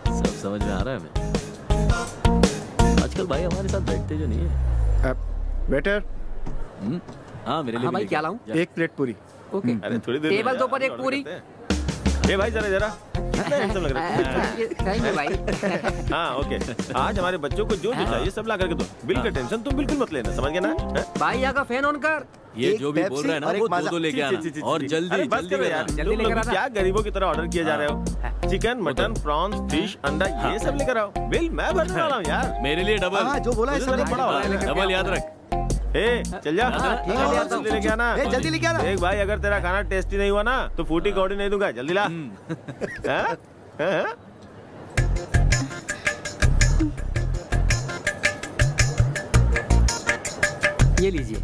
सब समझ में आ रहा है हमें। आजकल भाई हमारे साथ बैठते जो नहीं है। वेटर, हाँ मेरे लिए हाँ भी भाई, लेके क्या आ। लाऊं? एक प्लेट पूरी। ओके। अरे थोड़ी देर टेबल दो पर एक पूरी। ए भाई जरा कितना हैंडसम लग रहा है। थैंक यू भाई। हाँ ओके, आज हमारे बच्चों को जो चाहिए सब ला करके दो। बिल का टेंशन तुम बिल्कुल मत लेना, समझ गए ना? हाँ? भाई यहाँ का फैन ऑन कर। ये एक जो भी बोल पेप्सी रहा है ना और एक वो माजा। दो लेके आना और जल्दी अरे बस जल्दी करो यार, करना। तुम लेकर लोग आना। क्या गरीबों की तरह ऑर्डर किए जा रहे हो? चिकन, मटन, प्रॉन्स, फिश, अंडा ये सब लेकर आओ। बिल मैं भरने वाला हूँ यार। मेरे लिए डबल। हाँ, जो बोला है सब बड़ा वाला है। डबल याद रख। ए चल जा, ठीक है, ले आता हूँ। जल्दी लेके आना। ए, जल्दी लेके आना। देख भाई, अगर तेरा खाना टेस्टी नहीं हुआ ना तो फूटी कौड़ी नहीं दूंगा। जल्दी ला। हाँ? हाँ? ये लीजिए।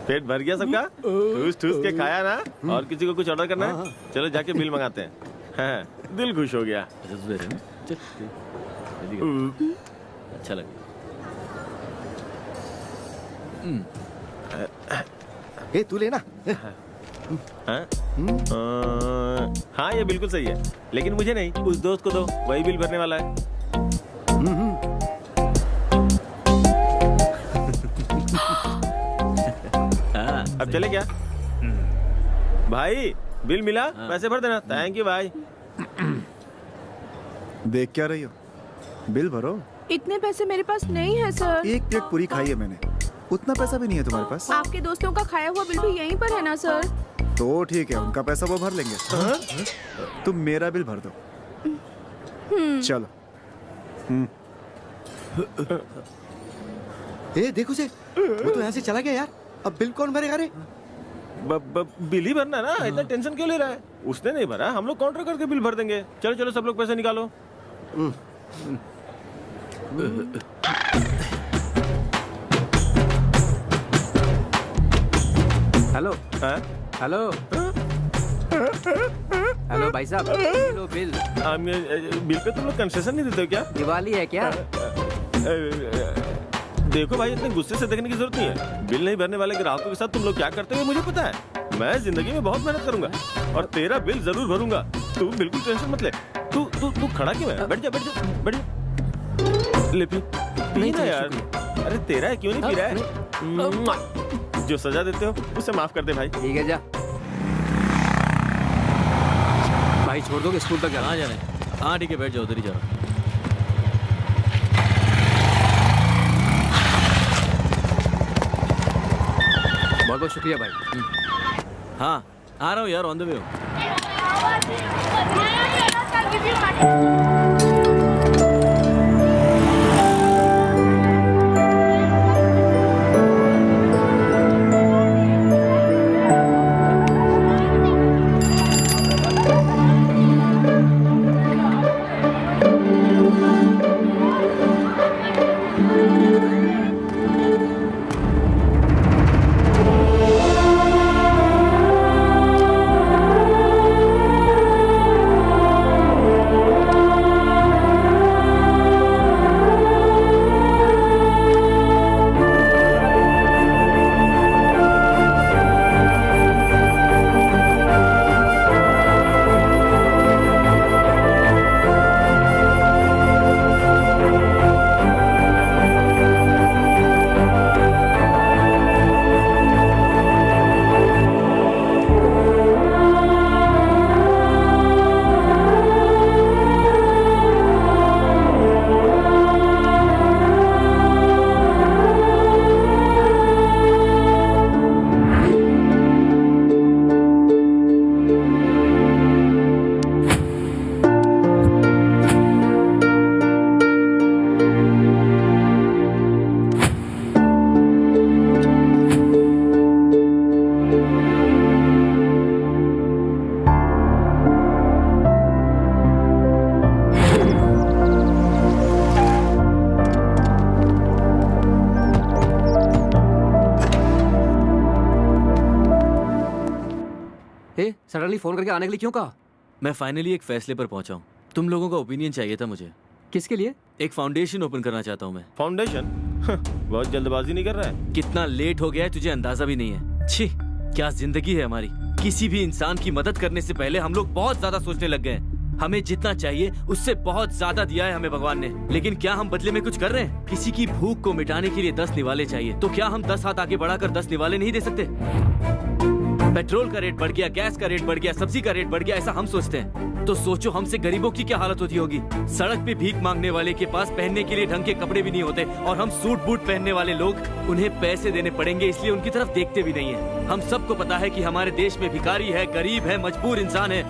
पेट भर गया सबका? ठूस ठूस के खाया ना? और किसी को कुछ ऑर्डर करना है? चलो जाके बिल मंगाते हैं। हाँ, दिल खुश हो गया। चल, जल्दी कर। अच्छा लगा। ए तू लेना। हाँ? हाँ ये बिल्कुल सही है, लेकिन मुझे नहीं, उस दोस्त को दो, वही बिल भरने वाला है। अब चले क्या? भाई बिल मिला, पैसे भर देना। थैंक यू भाई। देख क्या रही हो? बिल भरो। इतने पैसे मेरे पास नहीं है सर। एक प्लेट पूरी खाई है मैंने, उतना पैसा भी नहीं है तुम्हारे पास। आपके दोस्तों का खाया हुआ बिल भी यहीं पर है ना सर? तो ठीक है, उनका पैसा वो भर लेंगे। तुम मेरा बिल भर दो। चलो। ए देखो से, वो तो यहाँ से चला गया यार। अब बिल कौन भरेगा रे? बिल ही भरना ना, इतना टेंशन क्यों ले रहा है? उसने नहीं भरा, हम लोग काउंटर करके बिल भर देंगे। चलो चलो सब लोग पैसे निकालो। हेलो हाँ? हेलो, हेलो भाई साहब, हेलो बिल। बिल पे तुम लोग कंसेशन नहीं देते हो क्या? दिवाली है क्या? देखो भाई, इतने गुस्से से देखने की जरूरत नहीं है। बिल नहीं भरने वाले ग्राहकों के साथ तुम लोग क्या करते हो मुझे पता है। मैं जिंदगी में बहुत मेहनत करूंगा और तेरा बिल जरूर भरूंगा। तू बिल्कुल टेंशन मत ले। तू खड़ा क्यों है? बैठ जा। ले पी ना यार। अरे तेरा है, क्यों नहीं पी रहा है? जो सजा देते हो उसे माफ कर दे भाई। ठीक है जा भाई, छोड़ दोगे स्कूल तक कहाँ जाना है? हाँ ठीक है, बैठ जाओ, उधर ही जाओ। बहुत बहुत शुक्रिया भाई। हाँ आ रहा हूँ यार, ऑन द वे हूँ। सडनली फोन करके आने के लिए क्यों कहा? मैं फाइनली एक फैसले पर पहुंचा हूँ। तुम लोगों का ओपिनियन चाहिए था मुझे। किसके लिए? एक फाउंडेशन ओपन करना चाहता हूँ मैं। फाउंडेशन? बहुत जल्दबाजी नहीं कर रहा है? कितना लेट हो गया है तुझे अंदाजा भी नहीं है। छी, क्या जिंदगी है हमारी। किसी भी इंसान की मदद करने से पहले हम लोग बहुत ज्यादा सोचने लग गए हैं। हमें जितना चाहिए उससे बहुत ज्यादा दिया है हमें भगवान ने, लेकिन क्या हम बदले में कुछ कर रहे हैं? किसी की भूख को मिटाने के लिए 10 निवाले चाहिए, तो क्या हम 10 हाथ आगे बढ़ाकर 10 निवाले नहीं दे सकते? पेट्रोल का रेट बढ़ गया, गैस का रेट बढ़ गया, सब्जी का रेट बढ़ गया, ऐसा हम सोचते हैं। तो सोचो हमसे गरीबों की क्या हालत होती होगी। सड़क पे भीख मांगने वाले के पास पहनने के लिए ढंग के कपड़े भी नहीं होते, और हम सूट बूट पहनने वाले लोग, उन्हें पैसे देने पड़ेंगे इसलिए उनकी तरफ देखते भी नहीं है। हम सबको पता है कि हमारे देश में भिखारी है, गरीब है, मजबूर इंसान है,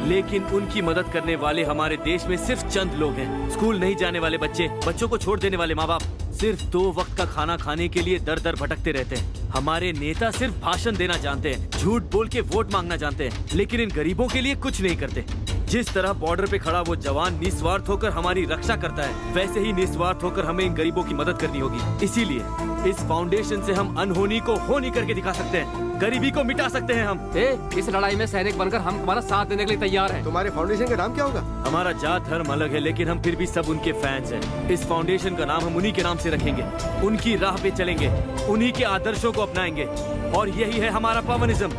लेकिन उनकी मदद करने वाले हमारे देश में सिर्फ चंद लोग हैं। स्कूल नहीं जाने वाले बच्चे, बच्चों को छोड़ देने वाले माँ बाप, सिर्फ 2 वक्त का खाना खाने के लिए दर दर भटकते रहते हैं। हमारे नेता सिर्फ भाषण देना जानते हैं, झूठ बोल के वोट मांगना जानते हैं, लेकिन इन गरीबों के लिए कुछ नहीं करते। जिस तरह बॉर्डर पे खड़ा वो जवान निस्वार्थ होकर हमारी रक्षा करता है, वैसे ही निस्वार्थ होकर हमें इन गरीबों की मदद करनी होगी। इसीलिए इस फाउंडेशन से हम अनहोनी को होनी करके दिखा सकते हैं, गरीबी को मिटा सकते हैं हम। इस लड़ाई में सैनिक बनकर हम तुम्हारा साथ देने के लिए तैयार हैं। तुम्हारे फाउंडेशन का नाम क्या होगा? हमारा जात धर्म अलग है, लेकिन हम फिर भी सब उनके फैंस हैं। इस फाउंडेशन का नाम हम उन्हीं के नाम से रखेंगे, उनकी राह पे चलेंगे, उन्हीं के आदर्शों को अपनाएंगे, और यही है हमारा पवनिज्म।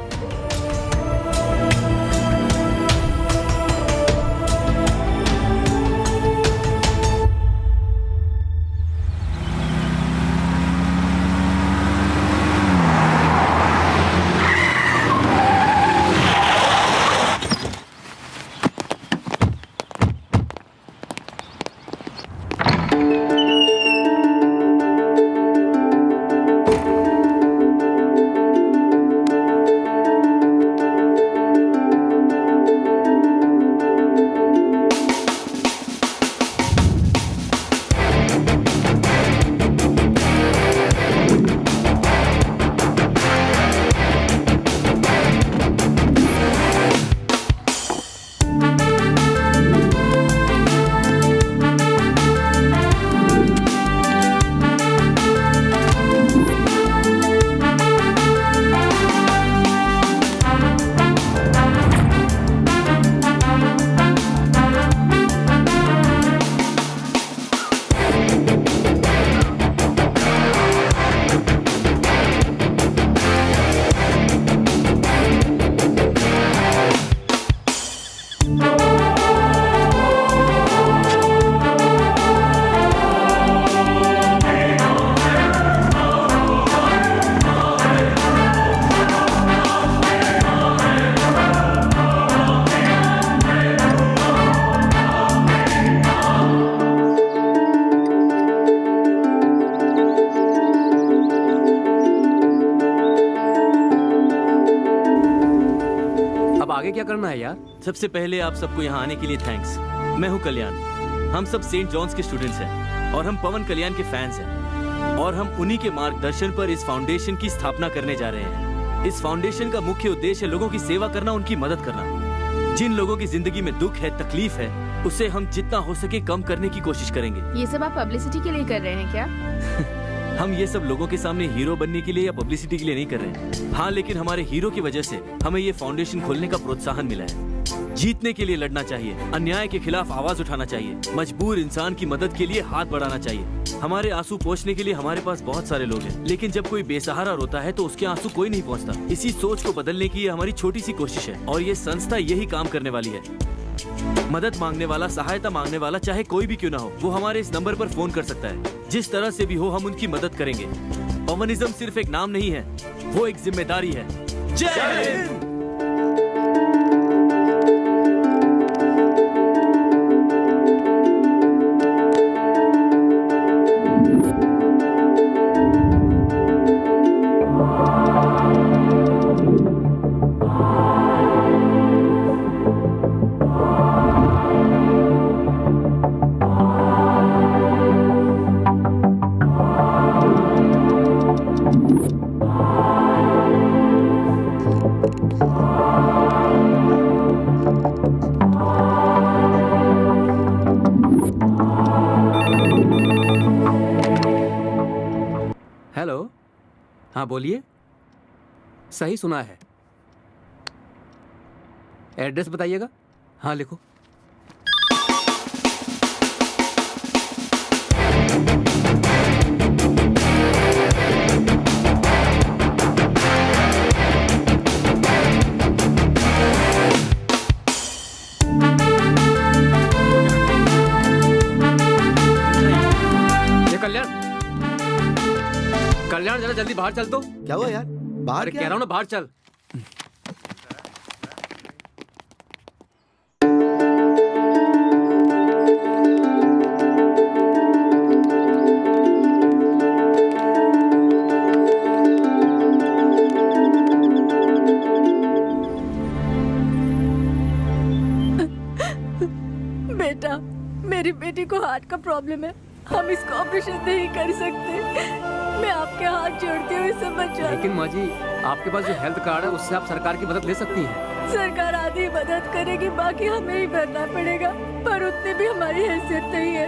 आगे क्या करना है यार? सबसे पहले आप सबको यहाँ आने के लिए थैंक्स। मैं हूँ कल्याण। हम सब सेंट जॉन्स के स्टूडेंट्स हैं और हम पवन कल्याण के फैंस हैं और हम उन्हीं के मार्गदर्शन पर इस फाउंडेशन की स्थापना करने जा रहे हैं। इस फाउंडेशन का मुख्य उद्देश्य है लोगों की सेवा करना, उनकी मदद करना। जिन लोगों की जिंदगी में दुख है, तकलीफ है, उसे हम जितना हो सके कम करने की कोशिश करेंगे। ये सब आप पब्लिसिटी के लिए कर रहे हैं क्या? हम ये सब लोगों के सामने हीरो बनने के लिए या पब्लिसिटी के लिए नहीं कर रहे हैं। हाँ, लेकिन हमारे हीरो की वजह से हमें ये फाउंडेशन खोलने का प्रोत्साहन मिला है। जीतने के लिए लड़ना चाहिए, अन्याय के खिलाफ आवाज उठाना चाहिए, मजबूर इंसान की मदद के लिए हाथ बढ़ाना चाहिए। हमारे आंसू पोंछने के लिए हमारे पास बहुत सारे लोग हैं, लेकिन जब कोई बेसहारा रोता है तो उसके आंसू कोई नहीं पहुंचता। इसी सोच को बदलने की ये हमारी छोटी सी कोशिश है और ये संस्था यही काम करने वाली है। मदद मांगने वाला, सहायता मांगने वाला, चाहे कोई भी क्यों ना हो, वो हमारे इस नंबर पर फोन कर सकता है। जिस तरह से भी हो हम उनकी मदद करेंगे। पवनिज्म सिर्फ एक नाम नहीं है, वो एक जिम्मेदारी है। जय हिंद। हेलो, हाँ बोलिए। सही सुना है। एड्रेस बताइएगा। हाँ लिखो। ये कल्याण, कल्याण जरा जल्दी बाहर चल तो। क्या हुआ यार? बाहर अरे क्या? कह रहा हूँ ना, बाहर चल। बेटा, मेरी बेटी को हार्ट का प्रॉब्लम है, हम इसको ऑपरेशन नहीं कर सकते। मैं आपके हाथ जोड़ती हूँ, इसे बचा। लेकिन माँ जी, आपके पास जो हेल्थ कार्ड है उससे आप सरकार की मदद ले सकती हैं। सरकार आधी मदद करेगी, बाकी हमें ही भरना पड़ेगा, पर उतनी भी हमारी हैसियत नहीं है।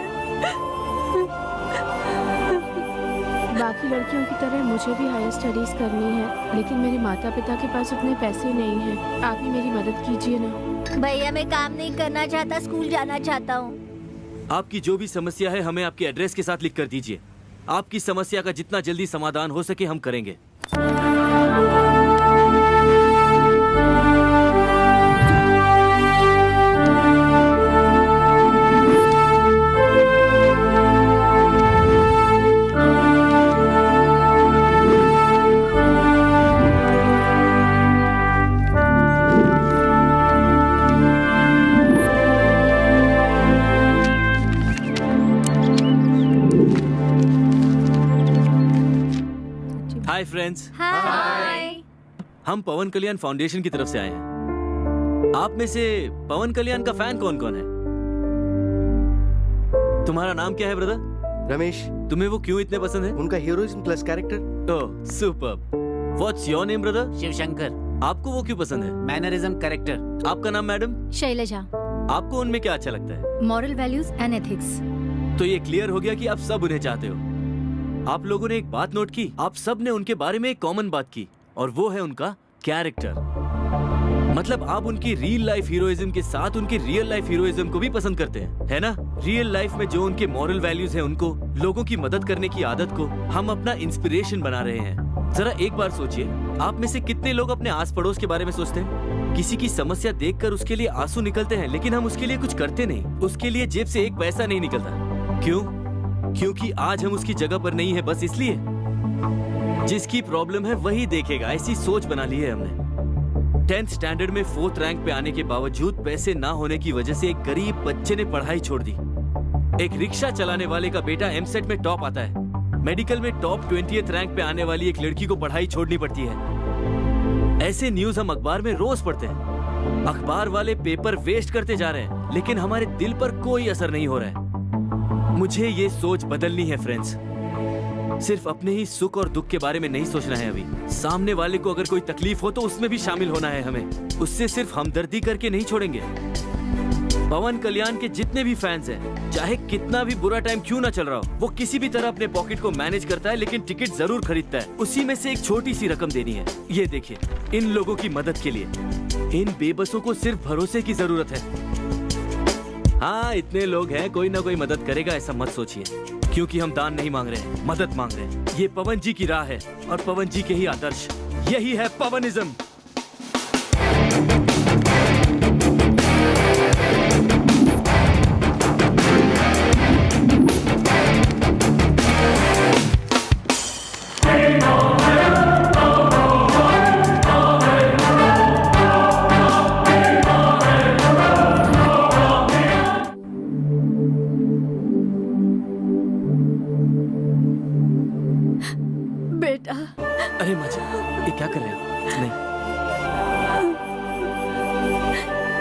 बाकी लड़कियों की तरह मुझे भी हायर स्टडीज करनी है, लेकिन मेरे माता पिता के पास उतने पैसे नहीं हैं। आप ही मेरी मदद कीजिए ना। भैया मैं काम नहीं करना चाहता, स्कूल जाना चाहता हूँ। आपकी जो भी समस्या है हमें आपके एड्रेस के साथ लिख कर दीजिए। आपकी समस्या का जितना जल्दी समाधान हो सके हम करेंगे। हाय फ्रेंड्स, हाय। हम पवन कल्याण फाउंडेशन की तरफ से आए हैं। आप में से पवन कल्याण का फैन कौन कौन है? तुम्हारा नाम क्या है ब्रदर? रमेश। तुम्हें वो क्यों इतने पसंद है? उनका heroism plus character. Oh superb. What's your name brother? Shivshankar. आपको वो क्यों पसंद है? Mannerism character. आपका नाम मैडम? शैलजा। आपको उनमें क्या अच्छा लगता है? Moral values and ethics. तो ये क्लियर हो गया कि आप सब उन्हें चाहते हो। आप लोगों ने एक बात नोट की, आप सब ने उनके बारे में एक कॉमन बात की, और वो है उनका कैरेक्टर। मतलब आप उनकी रियल लाइफ हीरोइज्म के साथ उनके रियल लाइफ हीरोइज्म को भी पसंद करते हैं, है ना? रियल लाइफ में जो उनके मॉरल वैल्यूज हैं, उनको, लोगों की मदद करने की आदत को हम अपना इंस्पिरेशन बना रहे हैं। जरा एक बार सोचिए, आप में से कितने लोग अपने आस पड़ोस के बारे में सोचते हैं? किसी की समस्या देखकर उसके लिए आंसू निकलते हैं, लेकिन हम उसके लिए कुछ करते नहीं। उसके लिए जेब से एक पैसा नहीं निकलता। क्यों? क्योंकि आज हम उसकी जगह पर नहीं है, बस इसलिए। जिसकी प्रॉब्लम है वही देखेगा, ऐसी सोच बना ली है हमने। 10th स्टैंडर्ड में 4th रैंक पे आने के बावजूद पैसे ना होने की वजह से एक गरीब बच्चे ने पढ़ाई छोड़ दी। एक रिक्शा चलाने वाले का बेटा एमसेट में टॉप आता है। मेडिकल में टॉप 20th रैंक पे आने वाली एक लड़की को पढ़ाई छोड़नी पड़ती है। ऐसे न्यूज हम अखबार में रोज पढ़ते हैं। अखबार वाले पेपर वेस्ट करते जा रहे हैं, लेकिन हमारे दिल पर कोई असर नहीं हो रहा है। मुझे ये सोच बदलनी है फ्रेंड्स। सिर्फ अपने ही सुख और दुख के बारे में नहीं सोचना है अभी। सामने वाले को अगर कोई तकलीफ हो तो उसमें भी शामिल होना है हमें। उससे सिर्फ हमदर्दी करके नहीं छोड़ेंगे। पवन कल्याण के जितने भी फैंस हैं, चाहे कितना भी बुरा टाइम क्यों ना चल रहा हो, वो किसी भी तरह अपने पॉकेट को मैनेज करता है, लेकिन टिकट जरूर खरीदता है। उसी में से एक छोटी सी रकम देनी है। ये देखिए, इन लोगों की मदद के लिए। इन बेबसों को सिर्फ भरोसे की जरूरत है। हाँ, इतने लोग हैं, कोई ना कोई मदद करेगा, ऐसा मत सोचिए। क्योंकि हम दान नहीं मांग रहे हैं, मदद मांग रहे हैं। ये पवन जी की राह है और पवन जी के ही आदर्श। यही है पवनिज्म। बेटा, अरे माँ जी, ये क्या कर रहे हो? नहीं,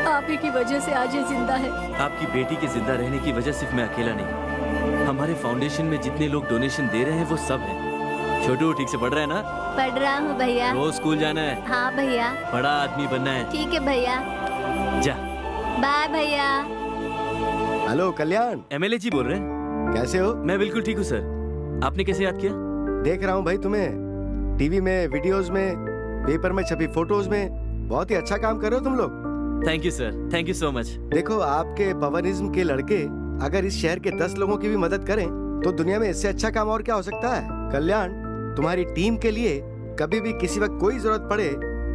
आप ही की वजह से आज ये जिंदा है। आपकी बेटी के जिंदा रहने की वजह सिर्फ मैं अकेला नहीं, हमारे फाउंडेशन में जितने लोग डोनेशन दे रहे हैं वो सब हैं। छोटू ठीक से पढ़ रहा है ना? पढ़ रहा हूँ भैया। रोज स्कूल जाना है, हाँ भैया। बड़ा आदमी बनना है। ठीक है भैया। जा। बाय भैया। हेलो कल्याण, एमएलए जी बोल रहे हैं? कैसे हो? मैं बिल्कुल ठीक हूँ सर। आपने कैसे याद किया? देख रहा हूँ भाई तुम्हें टीवी में, वीडियोस में, पेपर में छपी फोटोज में। बहुत ही अच्छा काम कर रहे हो तुम लोग। Thank you sir, thank you so much. देखो, आपके पवनिज्म के लड़के अगर इस शहर के 10 लोगों की भी मदद करें तो दुनिया में इससे अच्छा काम और क्या हो सकता है। कल्याण, तुम्हारी टीम के लिए कभी भी किसी वक्त कोई जरूरत पड़े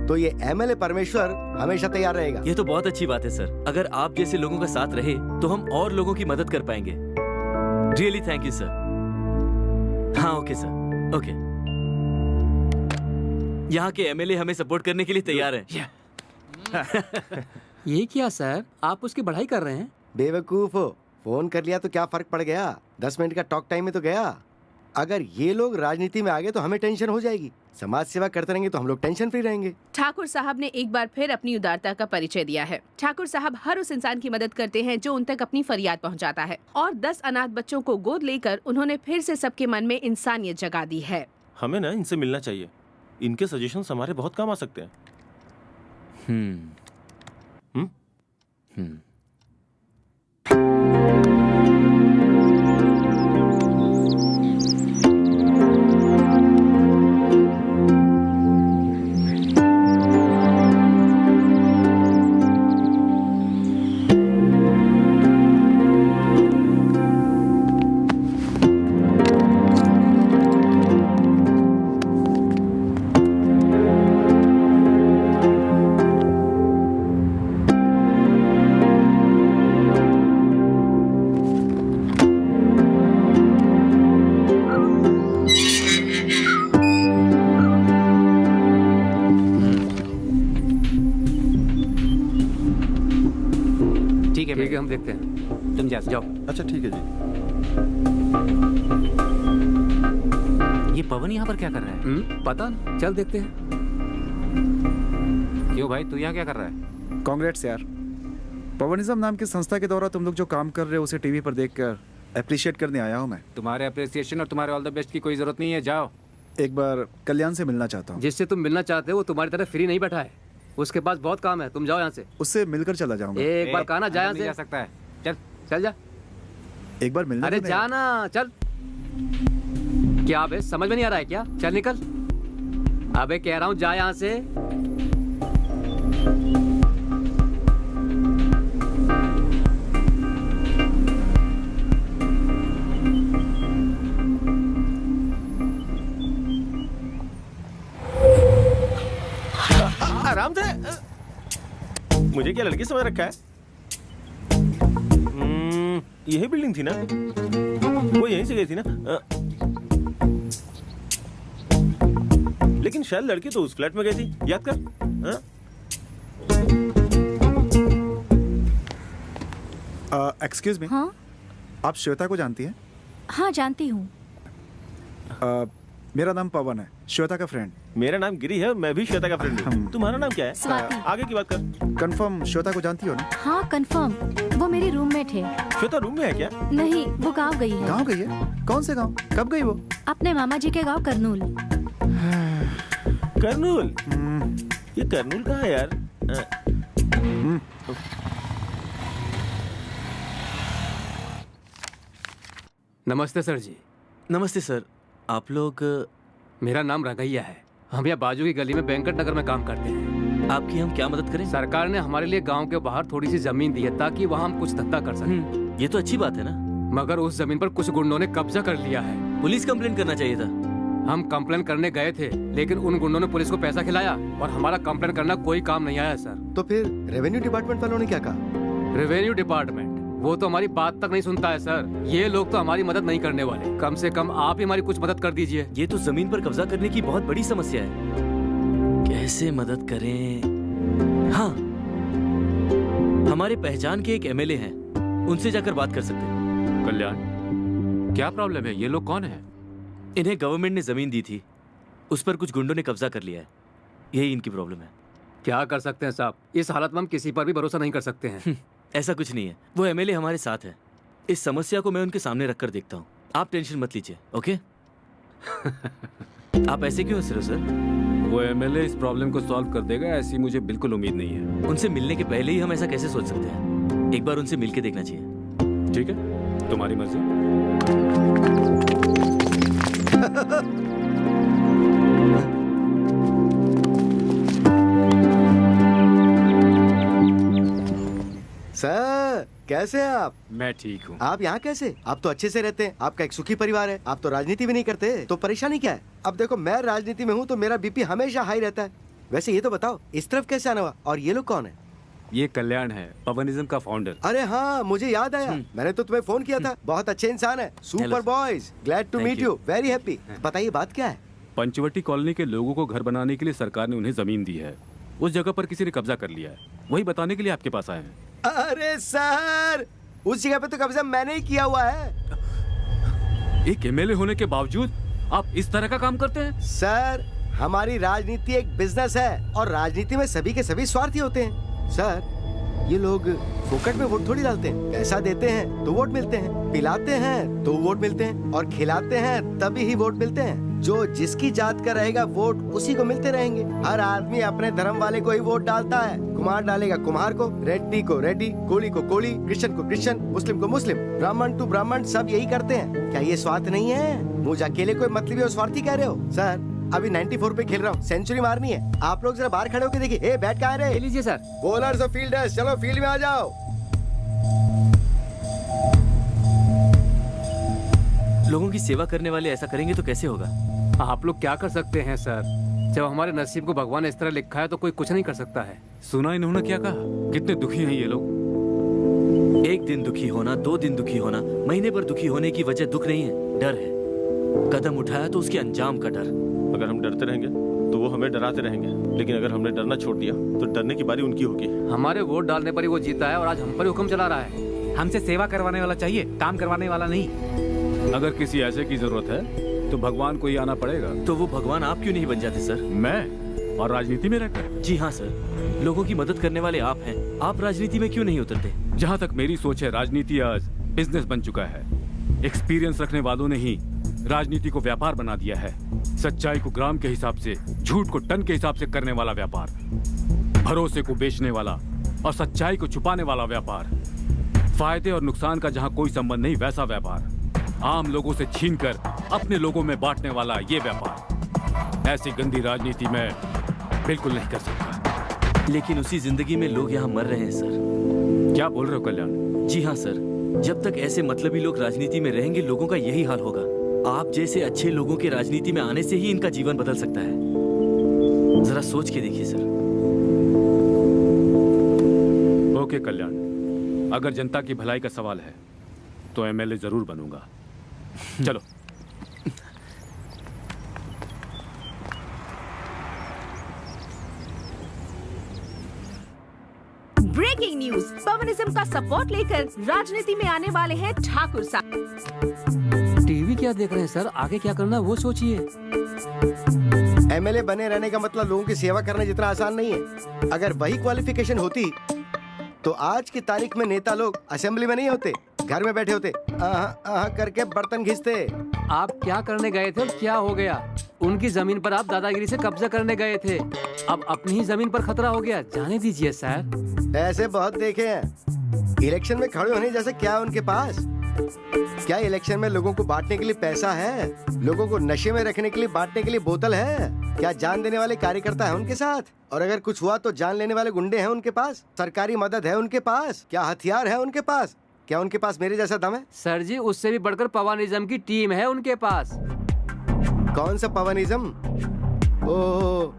तो ये एमएलए परमेश्वर हमेशा तैयार रहेगा। ये तो बहुत अच्छी बात है सर। अगर आप जैसे लोगों का साथ रहे तो हम और लोगों की मदद कर पाएंगे। Really thank you sir. हाँ ओके सर, ओके। यहाँ के एमएलए हमें सपोर्ट करने के लिए तैयार हैं। ये क्या सर, आप उसकी बढ़ाई कर रहे हैं? बेवकूफ हो, फोन कर लिया तो क्या फर्क पड़ गया? 10 मिनट का टॉक टाइम में तो गया। अगर ये लोग राजनीति में आ गए तो हमें टेंशन हो जाएगी। समाज सेवा करते रहेंगे तो हम लोग टेंशन फ्री रहेंगे। ठाकुर साहब ने एक बार फिर अपनी उदारता का परिचय दिया है। ठाकुर साहब हर उस इंसान की मदद करते हैं जो उन तक अपनी फरियाद पहुंचाता है, और 10 अनाथ बच्चों को गोद लेकर उन्होंने फिर से सबके मन में इंसानियत जगा दी है। हमें ना इनसे मिलना चाहिए। इनके सजेशंस हमारे बहुत काम आ सकते हैं। ठीक है, हम देखते हैं। तुम जाओ। अच्छा ठीक है जी। ये पवन यहाँ पर क्या कर रहा है? पता नहीं, चल देखते हैं। क्यों भाई, तू यहाँ क्या कर रहा है? कांग्रेट्स यार। पवनिज्म नाम की संस्था के द्वारा तुम लोग जो काम कर रहे हो उसे टीवी पर देखकर अप्रिशिएट करने आया हूँ मैं। तुम्हारे अप्रिसिएशन और तुम्हारे ऑल द बेस्ट की कोई जरूरत नहीं है, जाओ। एक बार कल्याण से मिलना चाहता हूँ। जिससे तुम मिलना चाहते हो वो तुम्हारी तरह फ्री नहीं बैठा है। उसके पास बहुत काम है, तुम जाओ यहाँ से। उससे मिलकर चला जाऊंगा। एक बार कहा ना, जा यहाँ नहीं जा से। सकता है, चल। चल जा। एक बार मिलना अरे तो नहीं। जाना, चल। क्या बे, समझ में नहीं आ रहा है क्या? चल निकल। अबे कह रहा हूँ जा यहाँ से। आराम से। मुझे क्या लड़की समझ रखा है? यही बिल्डिंग थी ना? वो यहीं से गई थी ना? लेकिन शायद लड़की तो उस फ्लैट में गई थी, याद कर। एक्सक्यूज मी, हाँ आप श्वेता को जानती हैं? हाँ जानती हूँ। मेरा नाम पवन है, श्वेता का फ्रेंड। मेरा नाम गिरी है, मैं भी श्वेता का फ्रेंड हूँ। तुम्हारा नाम क्या है? स्वाति। आगे की बात कर। कंफर्म श्वेता को जानती हो ना? हाँ कंफर्म, वो मेरी रूममेट है। श्वेता रूम में है क्या? नहीं, वो गांव गई है। गाँव गई है? कौन से गाँव? कब गई वो? अपने मामा जी के गांव करनूल। करनूल? ये करनूल कहाँ है यार? नमस्ते सर जी। नमस्ते सर। आप लोग मेरा नाम रंगैया है। हम यहाँ बाजू की गली में बैंकट नगर में काम करते हैं। आपकी हम क्या मदद करें? सरकार ने हमारे लिए गांव के बाहर थोड़ी सी जमीन दी है ताकि वहाँ हम कुछ धंधा कर सकें। ये तो अच्छी बात है ना। मगर उस जमीन पर कुछ गुंडों ने कब्जा कर लिया है। पुलिस कंप्लेंट करना चाहिए था। हम कंप्लेन करने गए थे, लेकिन उन गुंडों ने पुलिस को पैसा खिलाया और हमारा कंप्लेन करना कोई काम नहीं आया सर। तो फिर रेवेन्यू डिपार्टमेंट वालों ने क्या कहा? रेवेन्यू डिपार्टमेंट वो तो हमारी बात तक नहीं सुनता है सर। ये लोग तो हमारी मदद नहीं करने वाले। कम से कम आप ही हमारी कुछ मदद कर दीजिए। ये तो जमीन पर कब्जा करने की बहुत बड़ी समस्या है। कैसे मदद करें? हाँ, हमारे पहचान के एक एमएलए हैं, उनसे जाकर बात कर सकते हैं। कल्याण, क्या प्रॉब्लम है? ये लोग कौन है? इन्हें गवर्नमेंट ने जमीन दी थी, उस पर कुछ गुंडों ने कब्जा कर लिया है। यही इनकी प्रॉब्लम है। क्या कर सकते हैं साहब? इस हालत में हम किसी पर भी भरोसा नहीं कर सकते हैं। ऐसा कुछ नहीं है, वो एमएलए हमारे साथ है। इस समस्या को मैं उनके सामने रखकर देखता हूँ। आप टेंशन मत लीजिए, ओके? आप ऐसे क्यों हंस रहे हो सर? वो एमएलए इस प्रॉब्लम को सॉल्व कर देगा ऐसी मुझे बिल्कुल उम्मीद नहीं है। उनसे मिलने के पहले ही हम ऐसा कैसे सोच सकते हैं? एक बार उनसे मिलके देखना चाहिए। ठीक है, तुम्हारी मर्जी। सर कैसे हैं आप? मैं ठीक हूँ। आप यहाँ कैसे? आप तो अच्छे से रहते हैं, आपका एक सुखी परिवार है, आप तो राजनीति भी नहीं करते, तो परेशानी क्या है? अब देखो मैं राजनीति में हूँ तो मेरा बीपी हमेशा हाई रहता है। वैसे ये तो बताओ इस तरफ कैसे आना हुआ, और ये लोग कौन है? ये कल्याण है, पवनिज्म का फाउंडर। अरे हाँ, मुझे याद आया, मैंने तो तुम्हें फोन किया था। बहुत अच्छे इंसान है, super boys, glad to meet you, very happy. बताइए बात क्या है? पंचवटी कॉलोनी के लोगों को घर बनाने के लिए सरकार ने उन्हें जमीन दी है। उस जगह पर किसी ने कब्जा कर लिया है, वही बताने के लिए आपके पास आए हैं। अरे सर, उस जगह पे तो कब्जा मैंने ही किया हुआ है। एक एमएलए होने के बावजूद आप इस तरह का काम करते हैं? सर, हमारी राजनीति एक बिजनेस है और राजनीति में सभी के सभी स्वार्थी होते हैं। सर, ये लोग फोकट में वोट थोड़ी डालते हैं। पैसा देते हैं तो वोट मिलते हैं, पिलाते हैं तो वोट मिलते हैं, और खिलाते हैं तभी ही वोट मिलते हैं। जो जिसकी जात का रहेगा वोट उसी को मिलते रहेंगे। हर आदमी अपने धर्म वाले को ही वोट डालता है। कुम्हार डालेगा कुम्हार को, रेड्डी, कोली को कोली, क्रिश्चियन को क्रिश्चियन, मुस्लिम को मुस्लिम, ब्राह्मण टू ब्राह्मण, सब यही करते हैं। क्या ये स्वार्थ नहीं है? मुझे अकेले कोई मतलबी और स्वार्थी कह रहे हो? सर, अभी 94 पे खेल रहा हूँ, सेंचुरी मारनी है। आप लोग जरा बाहर खड़े होकर देखिए। ए, बैट कहाँ है रे? लीजिए सर। बॉलर्स और फील्डर्स, चलो फील्ड में आ जाओ। लोगों की सेवा करने वाले ऐसा करेंगे तो कैसे होगा? आप लोग क्या कर सकते हैं सर? जब हमारे नसीब को भगवान ने इस तरह लिखा है तो कोई कुछ नहीं कर सकता है। सुना इन्होंने क्या कहा? कितने दुखी हैं ये लोग। एक दिन दुखी होना, 2 दिन दुखी होना, महीने भर दुखी होने की वजह दुख नहीं है, डर है। कदम उठाया तो उसके अंजाम का डर। अगर हम डरते रहेंगे तो वो हमें डराते रहेंगे, लेकिन अगर हमने डरना छोड़ दिया तो डरने की बारी उनकी होगी। हमारे वोट डालने पर ही वो जीता है और आज हम पर ही हुक्म चला रहा है। हमसे सेवा करवाने वाला चाहिए, काम करवाने वाला नहीं। अगर किसी ऐसे की जरूरत है तो भगवान को ही आना पड़ेगा। तो वो भगवान आप क्यों नहीं बन जाते सर? मैं? और राजनीति में रहकर? जी हाँ सर, लोगों की मदद करने वाले आप हैं, आप राजनीति में क्यों नहीं उतरते? जहाँ तक मेरी सोच है, राजनीति आज बिजनेस बन चुका है। एक्सपीरियंस रखने वालों ने ही राजनीति को व्यापार बना दिया है। सच्चाई को ग्राम के हिसाब से, झूठ को टन के हिसाब से करने वाला व्यापार, भरोसे को बेचने वाला और सच्चाई को छुपाने वाला व्यापार, फायदे और नुकसान का जहाँ कोई संबंध नहीं वैसा व्यापार, आम लोगों से छीनकर अपने लोगों में बांटने वाला ये व्यापार। ऐसी गंदी राजनीति में बिल्कुल नहीं कर सकता। लेकिन उसी जिंदगी में लोग यहाँ मर रहे हैं सर। क्या बोल रहे हो कल्याण? जी हाँ सर, जब तक ऐसे मतलबी लोग राजनीति में रहेंगे लोगों का यही हाल होगा। आप जैसे अच्छे लोगों के राजनीति में आने से ही इनका जीवन बदल सकता है। जरा सोच के देखिए सर। ओके कल्याण, अगर जनता की भलाई का सवाल है तो एमएलए जरूर बनूंगा। चलो। ब्रेकिंग न्यूज, पवनिज्म का सपोर्ट लेकर राजनीति में आने वाले हैं ठाकुर साहब। टीवी क्या देख रहे हैं सर? आगे क्या करना वो सोचिए। एमएलए बने रहने का मतलब लोगों की सेवा करना जितना आसान नहीं है। अगर वही क्वालिफिकेशन होती तो आज की तारीख में नेता लोग असेंबली में नहीं होते, घर में बैठे होते, आहा करके बर्तन घिसते। आप क्या करने गए थे और क्या हो गया? उनकी जमीन पर आप दादागिरी से कब्जा करने गए थे, अब अपनी ही जमीन पर खतरा हो गया। जाने दीजिए सर। ऐसे बहुत देखे हैं। इलेक्शन में खड़े होने जैसे क्या उनके पास? क्या इलेक्शन में लोगों को बांटने के लिए पैसा है? लोगों को नशे में रखने के लिए बांटने के लिए बोतल है? क्या जान देने वाले कार्यकर्ता है उनके साथ? और अगर कुछ हुआ तो जान लेने वाले गुंडे हैं उनके पास? सरकारी मदद है उनके पास? क्या हथियार है उनके पास? क्या उनके पास मेरे जैसा दम है? सर जी, उससे भी बढ़कर पवानिज्म की टीम है उनके पास। कौन सा पवनिज्म? ओह,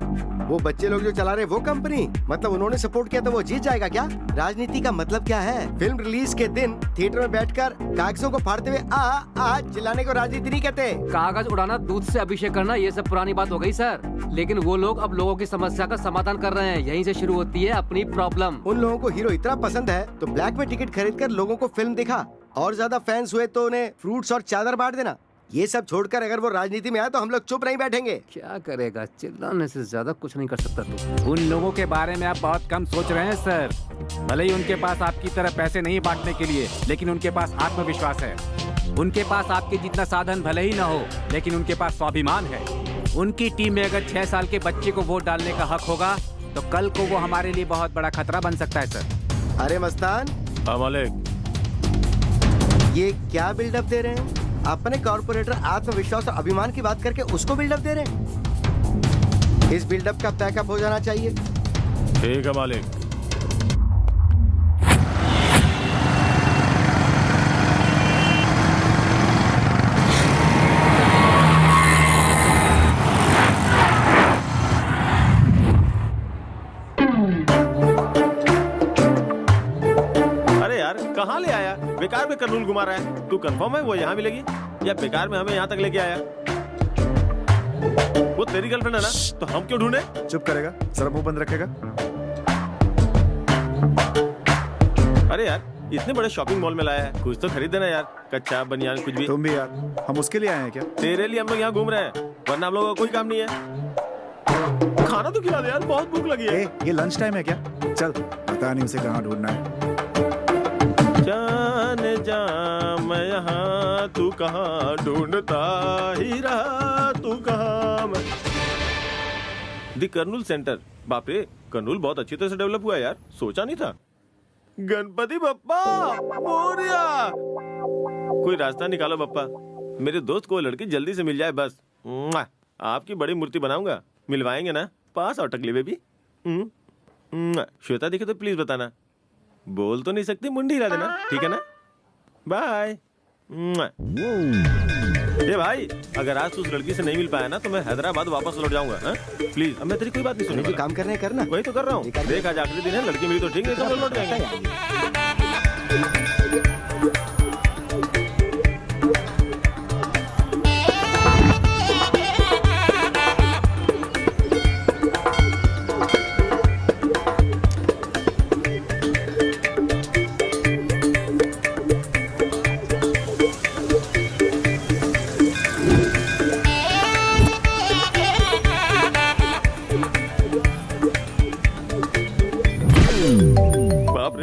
वो बच्चे लोग जो चला रहे वो कंपनी, मतलब उन्होंने सपोर्ट किया तो वो जीत जाएगा क्या? राजनीति का मतलब क्या है? फिल्म रिलीज के दिन थिएटर में बैठकर कागजों को फाड़ते हुए आ चिल्लाने को राजनीति नहीं कहते। कागज उड़ाना, दूध से अभिषेक करना, ये सब पुरानी बात हो गई सर। लेकिन वो लोग अब लोगों की समस्या का समाधान कर रहे हैं। यहीं से शुरू होती है अपनी प्रॉब्लम। उन लोगों को हीरो इतना पसंद है तो ब्लैक में टिकट खरीद कर लोगों को फिल्म दिखा, और ज्यादा फैंस हुए तो उन्हें फ्रूट्स और चादर बांट देना। ये सब छोड़कर अगर वो राजनीति में आए तो हम लोग चुप नहीं बैठेंगे। क्या करेगा, चिल्लाने से ज्यादा कुछ नहीं कर सकता तू। उन लोगों के बारे में आप बहुत कम सोच रहे हैं सर। भले ही उनके पास आपकी तरह पैसे नहीं बांटने के लिए, लेकिन उनके पास आत्मविश्वास है। उनके पास आपके जितना साधन भले ही ना हो, लेकिन उनके पास स्वाभिमान है। उनकी टीम में अगर 6 साल के बच्चे को वोट डालने का हक होगा तो कल को वो हमारे लिए बहुत बड़ा खतरा बन सकता है सर। अरे मस्तान, ये क्या बिल्डअप दे रहे हैं? अपने कॉर्पोरेटर आत्मविश्वास और अभिमान की बात करके उसको बिल्डअप दे रहे हैं। इस बिल्डअप का पैकअप हो जाना चाहिए। ठीक है मालिक। अरे यार, कहाँ ले आया? बेकार में कर्नूल घुमा रहा है। तू कंफर्म है वो यहाँ मिलेगी, या बेकार में हमें यहाँ तक लेके आया? वो तेरी गर्लफ्रेंड है ना, तो हम क्यों ढूंढे? चुप करेगा? सर मुंह बंद रखेगा? अरे यार, इतने बड़े शॉपिंग मॉल में लाया है, कुछ तो खरीद देना यार। कच्चा बनियान कुछ भी। तुम भी यार, हम उसके लिए आए हैं क्या? तेरे लिए हम लोग यहाँ घूम रहे हैं, वरना हम लोगों का कोई काम नहीं है। खाना तो खिला दे यार, बहुत भूख लगी है। ये लंच टाइम है क्या? चल, पता नहीं उसे कहाँ ढूंढना है। जाने जा मैं यहाँ, तू कहाँ ढूंढता ही रहा, तू कहाँ मैं। दी कर्नूल सेंटर। बाप रे, कर्नूल बहुत अच्छी तरह से डेवलप हुआ है यार, सोचा नहीं था। गणपति बप्पा मोरिया। कोई रास्ता निकालो बप्पा, मेरे दोस्त को लड़की जल्दी से मिल जाए बस। आपकी बड़ी मूर्ति बनाऊंगा, मिलवाएंगे ना? पास और टकली बेबी। श्वेता दिखे तो प्लीज बताना। बोल तो नहीं सकती, मुंडी हिला देना, ठीक है ना? बाय। ये भाई, अगर आज तू उस लड़की से नहीं मिल पाया ना तो मैं हैदराबाद वापस लौट जाऊंगा। प्लीज, अब मैं तेरी कोई बात नहीं सुनूंगा। जो काम करने करना। वही तो कर रहा हूँ। देख, आज आखिरी दिन है, लड़की मिली तो ठीक, नहीं तो लौट जाएंगे।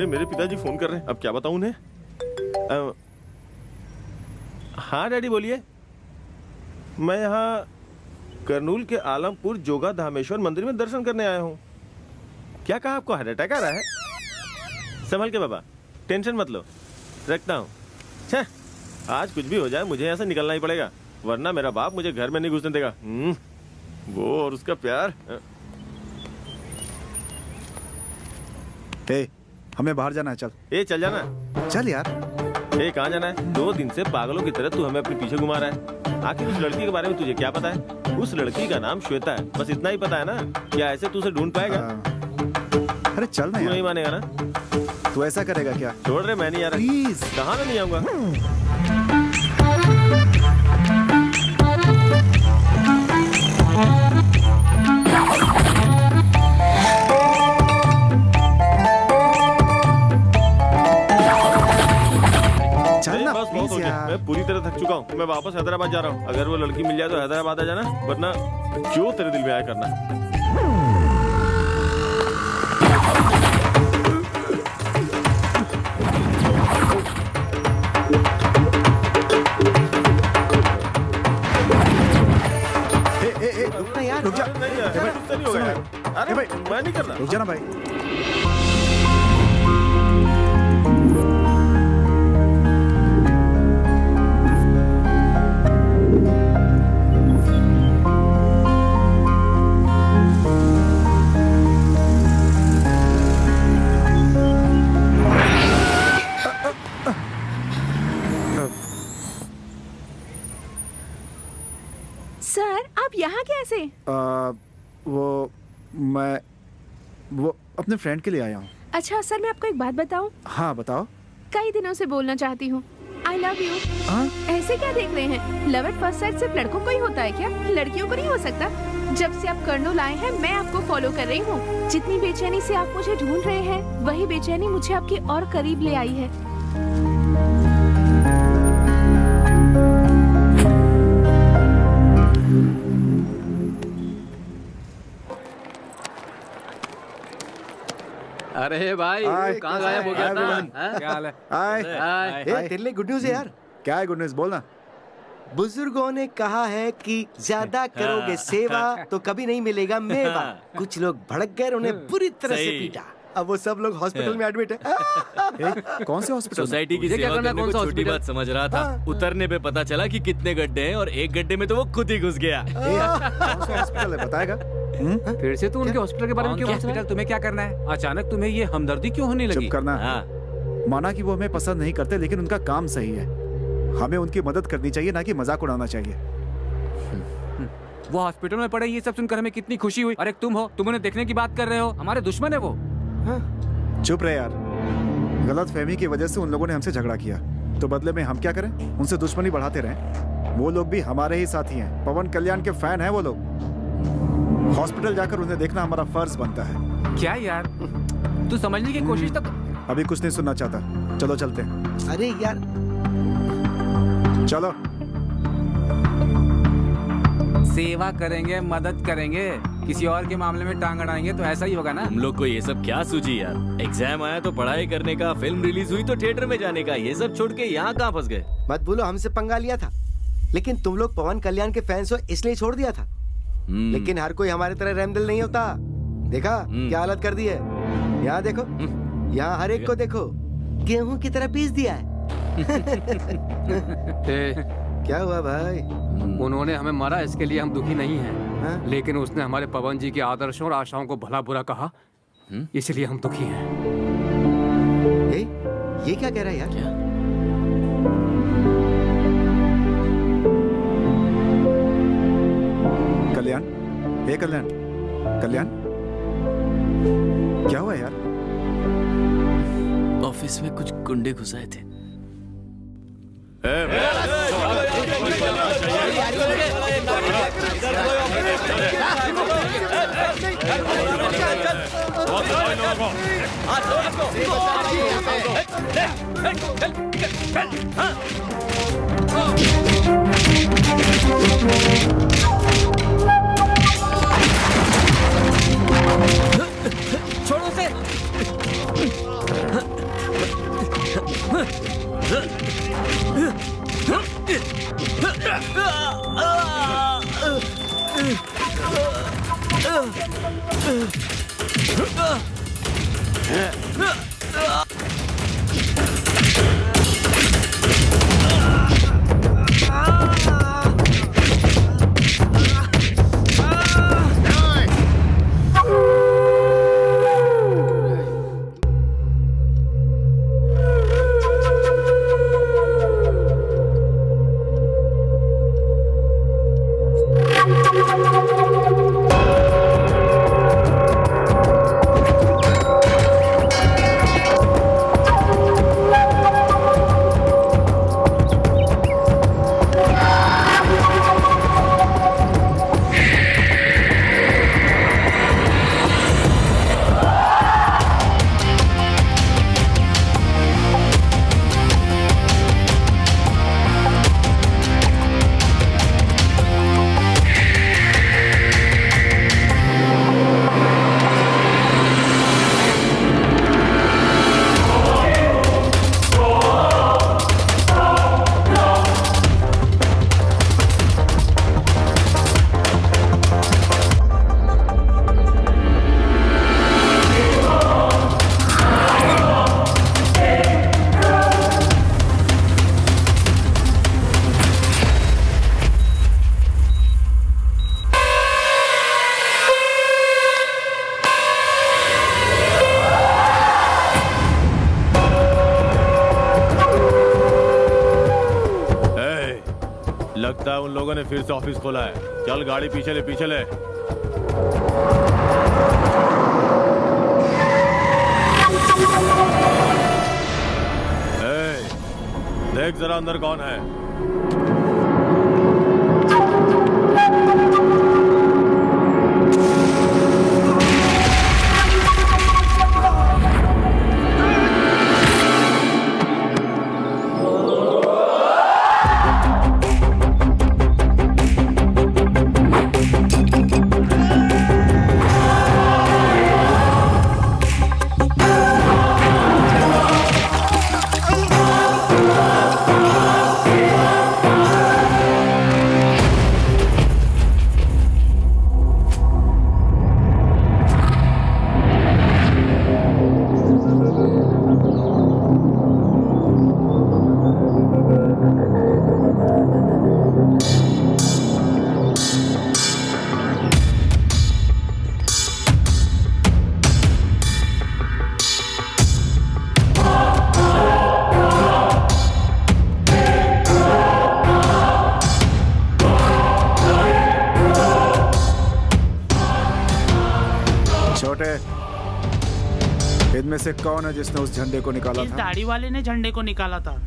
मेरे पिताजी फोन कर रहे हैं, अब क्या बताऊं उन्हें? हाँ डैडी बोलिए। मैं यहाँ कर्नूल के आलमपुर जोगा धामेश्वर मंदिर में दर्शन करने आया हूँ। क्या कहा आपको? हार्ट अटैक आ रहा है? संभल के बाबा, टेंशन मत लो, रखता हूँ। आज कुछ भी हो जाए मुझे यहाँ से निकलना ही पड़ेगा, वरना मेरा बाप मुझे घर में नहीं घुसने देगा। वो और उसका प्यार। हमें बाहर जाना है, चल। चल जाना। चल यार। कहाँ जाना है? 2 दिन से पागलों की तरह तू हमें अपने पीछे घुमा रहा है। आखिर उस लड़की के बारे में तुझे क्या पता है? उस लड़की का नाम श्वेता है, बस इतना ही पता है ना? क्या ऐसे तू उसे ढूंढ पाएगा? अरे चल ना। तू नहीं मानेगा ना? तू ऐसा करेगा क्या? छोड़ रहे, मैं नहीं आ रहा। प्लीज। कहाँ मैं नहीं आऊंगा? चल ना, बस बहुत हो गया, मैं पूरी तरह थक चुका हूँ। मैं वापस हैदराबाद जा रहा हूँ। अगर वो लड़की मिल जाए तो हैदराबाद आ जाना, वरना जो तेरे दिल में आया करना। रुक ना यार, रुक जा। नहीं यार, गुस्सा नहीं होगा यार। अरे भाई मैं नहीं कर रहा। रुक जाना भाई। सर आप यहाँ कैसे? वो अपने फ्रेंड के लिए आया हूँ। अच्छा सर, मैं आपको एक बात बताऊं? हाँ बताओ। कई दिनों से बोलना चाहती हूँ, आई लव यू। हाँ? ऐसे क्या देख रहे हैं? लव एट फर्स्ट साइट सिर्फ लड़कों को ही होता है क्या? लड़कियों को नहीं हो सकता? जब से आप कर्नूल आए हैं मैं आपको फॉलो कर रही हूँ। जितनी बेचैनी से आप मुझे ढूंढ रहे हैं, वही बेचैनी मुझे आपके और करीब ले आई है। अरे भाई हाय, कहाँ गायब हो गया हाय, था? विलन। हाँ? क्या हाल है? हाय। हाय। ए, तेरे लिए गुड न्यूज है यार। क्या है गुड न्यूज़, बोलना। बुजुर्गों ने कहा है कि ज्यादा करोगे सेवा तो कभी नहीं मिलेगा मेवा। कुछ लोग भड़क गए, उन्हें बुरी तरह से सही। पीटा। अब वो सब लोग हॉस्पिटल में एडमिट है। कौन से हॉस्पिटल? सोसाइटी की मुझे क्या सेवा करना, करने कौन को सा छोटी हॉस्पिटल? बात समझ रहा था। उतरने पे पता चला कि कितने गड्ढे हैं और एक गड्ढे में तो वो खुद ही घुस गया। कौन सा हॉस्पिटल है बताएगा? फिर से तू उनके हॉस्पिटल के बारे में क्यों पूछ रहा हॉस्पिटल है? तुम्हें क्या करना है? अचानक तुम्हें ये हमदर्दी क्यों होने लगी? चुप करना। हाँ, माना कि वो हमें पसंद नहीं करते, लेकिन उनका काम सही है। हमें उनकी मदद करनी चाहिए, ना कि मजाक उड़ाना चाहिए। वो हॉस्पिटल में पड़े, ये सब सुनकर हमें कितनी खुशी हुई। और एक तुम हो, तुम उन्हें देखने की बात कर रहे हो। हमारे दुश्मन है वो। चुप रहे यार। गलत फहमी की वजह से उन लोगों ने हमसे झगड़ा किया, तो बदले में हम क्या करें? उनसे दुश्मनी बढ़ाते रहें? वो लोग भी हमारे ही साथी हैं। पवन कल्याण के फैन हैं वो लोग। हॉस्पिटल जाकर उन्हें देखना हमारा फर्ज बनता है। क्या यार, तू समझने की कोशिश तक। अभी कुछ नहीं सुनना चाहता, चलो चलते हैं। अरे यार, चलो। सेवा करेंगे, मदद करेंगे, किसी और के मामले में टांग अड़ाएंगे तो ऐसा ही होगा ना। हम लोग को ये सब क्या सूझी यार? एग्जाम आया तो पढ़ाई करने का, फिल्म रिलीज हुई तो थिएटर में जाने का, ये सब छोड़ के यहाँ कहाँ फंस गए? मत बोलो हमसे पंगा लिया था, लेकिन तुम लोग पवन कल्याण के फैंस हो इसलिए छोड़ दिया था। लेकिन हर कोई हमारे तरह रहमदिल नहीं होता। देखा क्या हालत कर दी है? यहाँ देखो, यहाँ हर एक को देखो, गेहूं की तरह पीस दिया है। क्या हुआ भाई? उन्होंने हमें मारा, इसके लिए हम दुखी नहीं हैं। हाँ? लेकिन उसने हमारे पवन जी के आदर्शों और आशाओं को भला बुरा कहा, इसलिए हम दुखी हैं। ये क्या कह रहा है यार? क्या? कल्याण, हे कल्याण, कल्याण, क्या हुआ यार? ऑफिस में कुछ गुंडे घुसाए थे। छोड़ो उसे। लोगों ने फिर से ऑफिस खोला है। चल गाड़ी पीछे ले, पीछे ले। देख जरा अंदर कौन है। इनमें से कौन है जिसने उस झंडे को निकाला इस था? दाढ़ी वाले ने झंडे को निकाला था।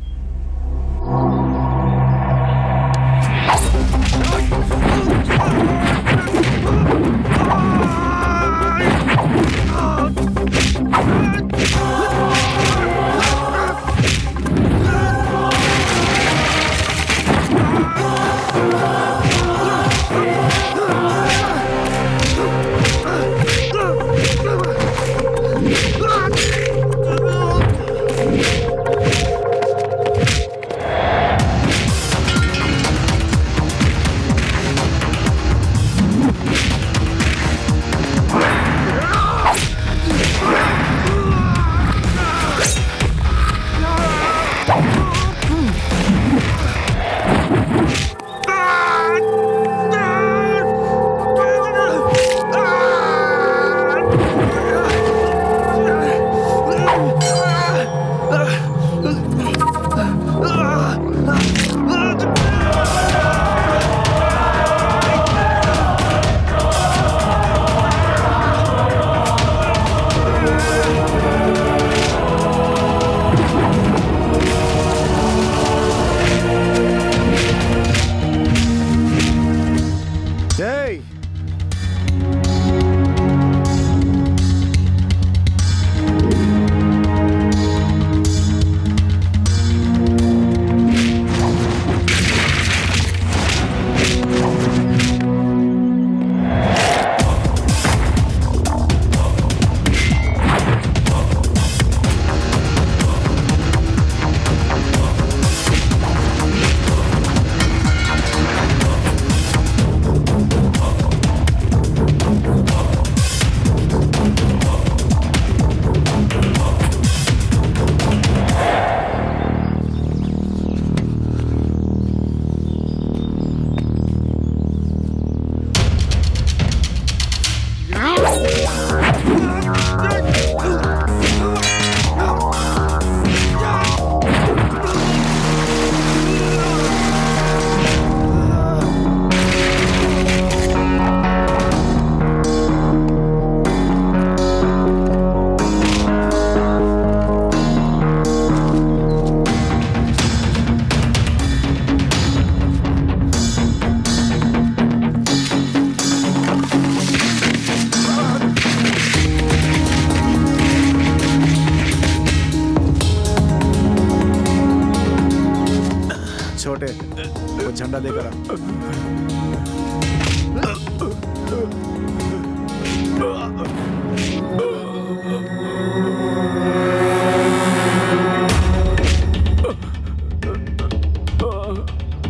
छोटे वो झंडा लेकर आ।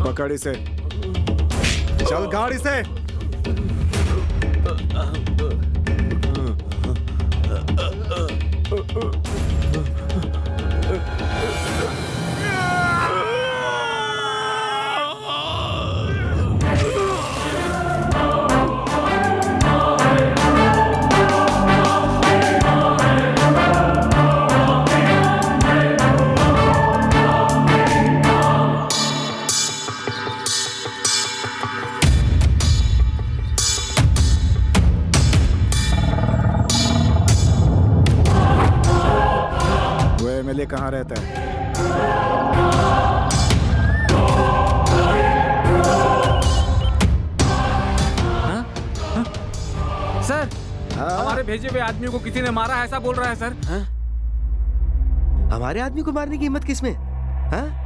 पकड़ इसे, चल गाड़ी से। एमएलए कहाँ रहता है? सर हमारे भेजे हुए आदमी को किसी ने मारा है, ऐसा बोल रहा है सर। हमारे आदमी को मारने की हिम्मत किसमें? हाँ?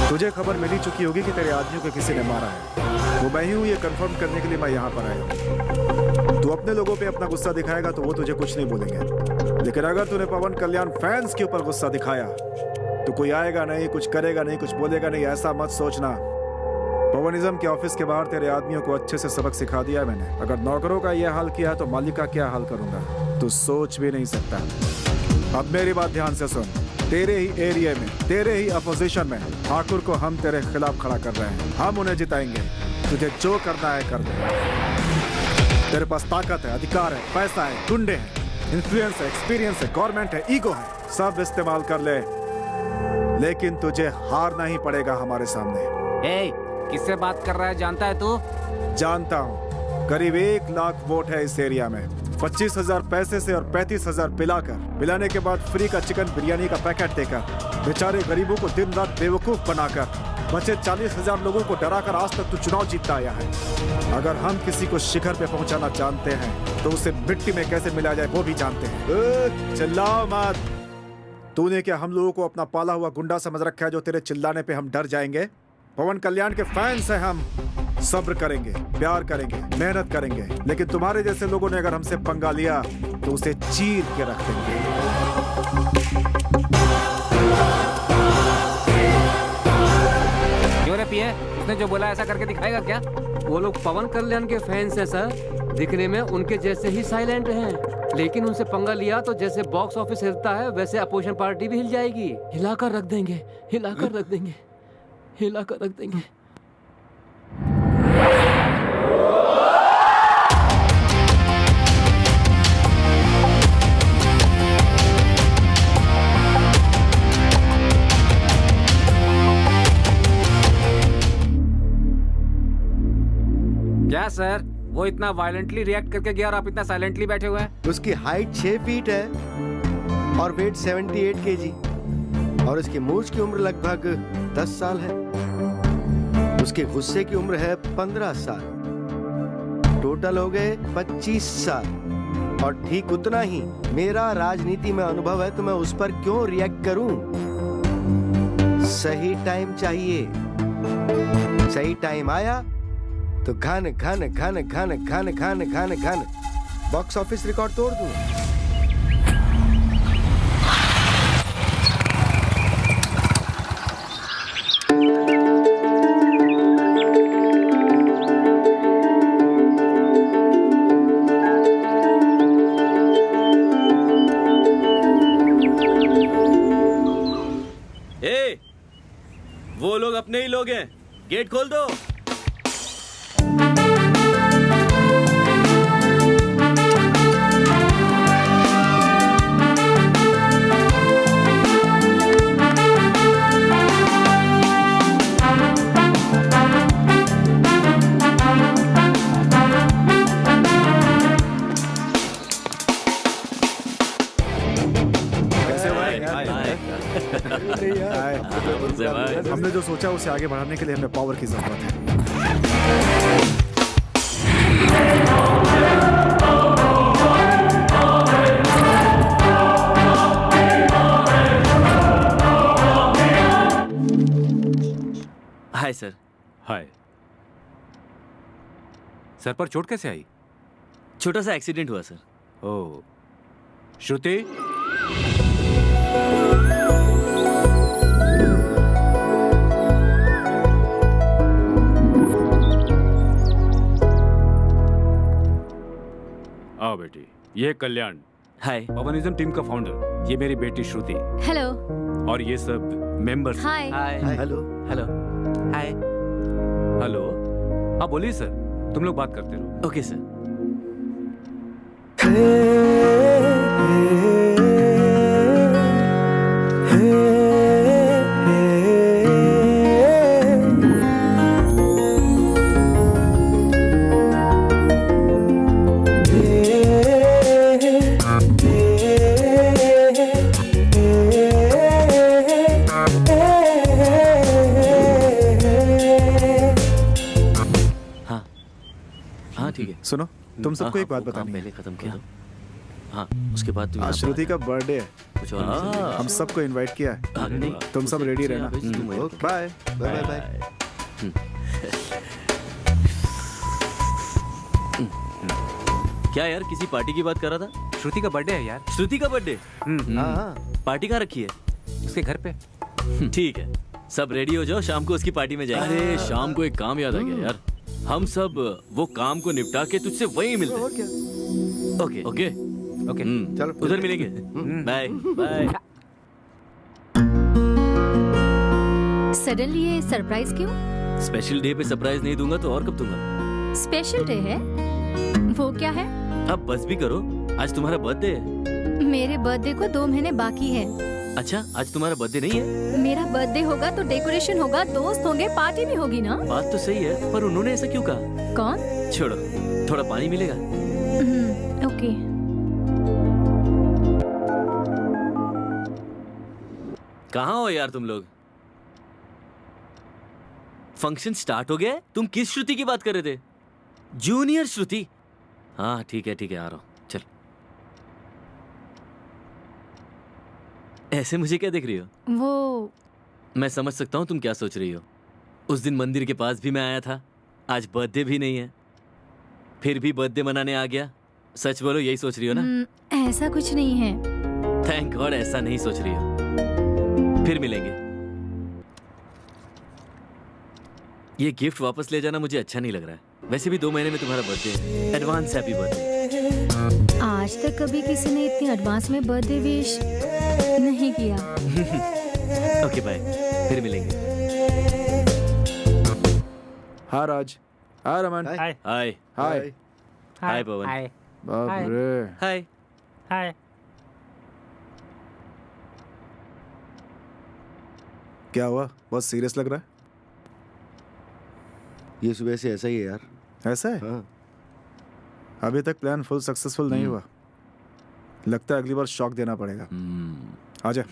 तुझे खबर मिल ही चुकी होगी कि तेरे आदमियों को किसी ने मारा है। वो मैं ही हूँ, ये कंफर्म करने के लिए मैं यहाँ पर आया हूँ। तू अपने लोगों पे अपना गुस्सा दिखाएगा तो वो तुझे कुछ नहीं बोलेंगे, लेकिन अगर तूने पवन कल्याण फैंस के ऊपर गुस्सा दिखाया तो कोई आएगा नहीं, कुछ करेगा नहीं, कुछ बोलेगा नहीं, ऐसा मत सोचना। पवनिज्म के ऑफिस के बाहर तेरे आदमियों को अच्छे से सबक सिखा दिया मैंने। अगर नौकरों का यह हाल किया तो मालिक का क्या हाल करूंगा तू सोच भी नहीं सकता। अब मेरी बात ध्यान से सुन। तेरे ही एरिया में, तेरे ही अपोजिशन में ठाकुर को हम तेरे खिलाफ खड़ा कर रहे हैं। हम उन्हें जिताएंगे, तुझे जो करना है कर दे। तेरे पास ताकत है, अधिकार है, पैसा है, गुंडे हैं, इन्फ्लुएंस है, एक्सपीरियंस है, गवर्नमेंट है, ईगो है, सब इस्तेमाल कर ले, लेकिन तुझे हारना ही पड़ेगा हमारे सामने। ए, किससे बात कर रहा है जानता है तू? जानता हूँ। करीब 1 लाख वोट है इस एरिया में। 25,000 पैसे से और 35,000 पिलाने के बाद फ्री का चिकन बिरयानी का पैकेट देकर बेचारे गरीबों को दिन रात बेवकूफ बनाकर बचे 40,000 लोगों को डराकर आज तक तू चुनाव जीतता आया है। अगर हम किसी को शिखर पे पहुंचाना जानते हैं तो उसे मिट्टी में कैसे मिलाया जाए वो भी जानते हैं। चिल्लाओ मत। तूने क्या हम लोगों को अपना पाला हुआ गुंडा समझ रखा है जो तेरे चिल्लाने पे हम डर जाएंगे? पवन कल्याण के फैंस हैं हम, सब्र करेंगे, प्यार करेंगे, मेहनत करेंगे, लेकिन तुम्हारे जैसे लोगों ने अगर हमसे पंगा लिया तो उसे चीर के रख देंगे। क्यों रे पिए? उसने जो बोला ऐसा करके दिखाएगा क्या? वो लोग पवन कल्याण के फैंस हैं सर। दिखने में उनके जैसे ही साइलेंट हैं, लेकिन उनसे पंगा लिया तो जैसे बॉक्स ऑफिस हिलता है वैसे अपोजिशन पार्टी भी हिल जाएगी। हिलाकर रख देंगे, हिलाकर रख देंगे, हिलाकर रख देंगे। क्या सर, वो इतना वायलेंटली रिएक्ट करके गया और आप इतना साइलेंटली बैठे हुए हैं? उसकी हाइट 6 फीट है और वेट 78 kg और उसकी मूछ की उम्र लगभग 10 साल है। उसके गुस्से की उम्र है 15 साल। टोटल हो गए 25 साल। और ठीक उतना ही मेरा राजनीति में अनुभव है तो मैं उस पर क्यों रिएक्ट करूं? सही टाइम चाहिए। सही टाइम आया तो घन घन घन घन घन घन घन घन बॉक्स ऑफिस रिकॉर्ड तोड़ दूंगा। ए, वो लोग अपने ही लोग हैं, गेट खोल दो। हमने जो सोचा उसे आगे बढ़ाने के लिए हमें पावर की जरूरत है। Hi sir. हाय। सर पर चोट कैसे आई? छोटा सा एक्सीडेंट हुआ सर। ओह, श्रुति? आओ बेटी, ये कल्याण। हाय। पवनिज्म टीम का फाउंडर। ये मेरी बेटी श्रुति। हेलो। और ये सब मेंबर्स। हाय। हेलो। हेलो। हाय। हेलो। हाँ बोलिए सर, तुम लोग बात करते रहो। Okay sir. हे सुनो, तुम सबको एक बात वो काम बतानी है। पहले खत्म कर दो। हाँ, उसके बाद तुम आज श्रुति का बर्थडे है, कुछ और नहीं हम सबको इनवाइट किया है। हाँ, नहीं तुम सब रेडी रहना। Okay. Bye. Bye bye bye. क्या यार, किसी पार्टी की बात कर रहा था? श्रुति का बर्थडे है यार। श्रुति का बर्थडे? हाँ पार्टी कहाँ रखी है? उसके घर पे। ठीक है, सब रेडी हो जाओ, शाम को उसकी पार्टी में जाएंगे। अरे शाम को एक काम याद आ गया यार, हम सब वो काम को निपटा के तुझसे वहीं मिलते हैं। और क्या? ओके ओके ओके चलो, उधर मिलेंगे। Bye bye. सडनली ये सरप्राइज क्यों? स्पेशल डे पे सरप्राइज नहीं दूंगा तो और कब दूंगा? स्पेशल डे है? वो क्या है? अब बस भी करो, आज तुम्हारा बर्थडे है। मेरे बर्थडे को 2 महीने बाकी है। अच्छा, आज तुम्हारा बर्थडे नहीं है? मेरा बर्थडे होगा तो डेकोरेशन होगा, दोस्त होंगे, पार्टी भी होगी ना। बात तो सही है, पर उन्होंने ऐसा क्यों कहा? कौन? छोड़ो, थोड़ा पानी मिलेगा? ओके। कहाँ हो यार तुम लोग? फंक्शन स्टार्ट हो गया है? तुम किस श्रुति की बात कर रहे थे? जूनियर श्रुति? हाँ ठीक है आ रहा हूँ, चल। ऐसे मुझे क्या देख रही हो? वो मैं समझ सकता हूँ तुम क्या सोच रही हो। उस दिन मंदिर के पास भी मैं आया था, आज बर्थडे भी नहीं है, फिर भी बर्थडे मनाने आ गया। सच बोलो, यही सोच रही हो ना? ऐसा कुछ नहीं है। थैंक गॉड ऐसा नहीं सोच रही हो। फिर मिलेंगे। ये गिफ्ट वापस ले जाना मुझे अच्छा नहीं लग रहा है। वैसे भी 2 महीने में तुम्हारा बर्थडे है। Advance happy birthday. आज तक कभी किसी ने इतनी एडवांस में बर्थडे विश नहीं किया। ओके बाय, फिर मिलेंगे। हाँ राज, हाँ रमन, हाय हाय हाय। हाय पवन। हाय बाप हाय। रे, हाय। हाय। क्या हुआ? बहुत सीरियस लग रहा है। ये सुबह से ऐसा ही है यार। ऐसा है? हाँ। अभी तक प्लान फुल सक्सेसफुल नहीं हुआ, लगता है अगली बार शॉक देना पड़ेगा। आजा।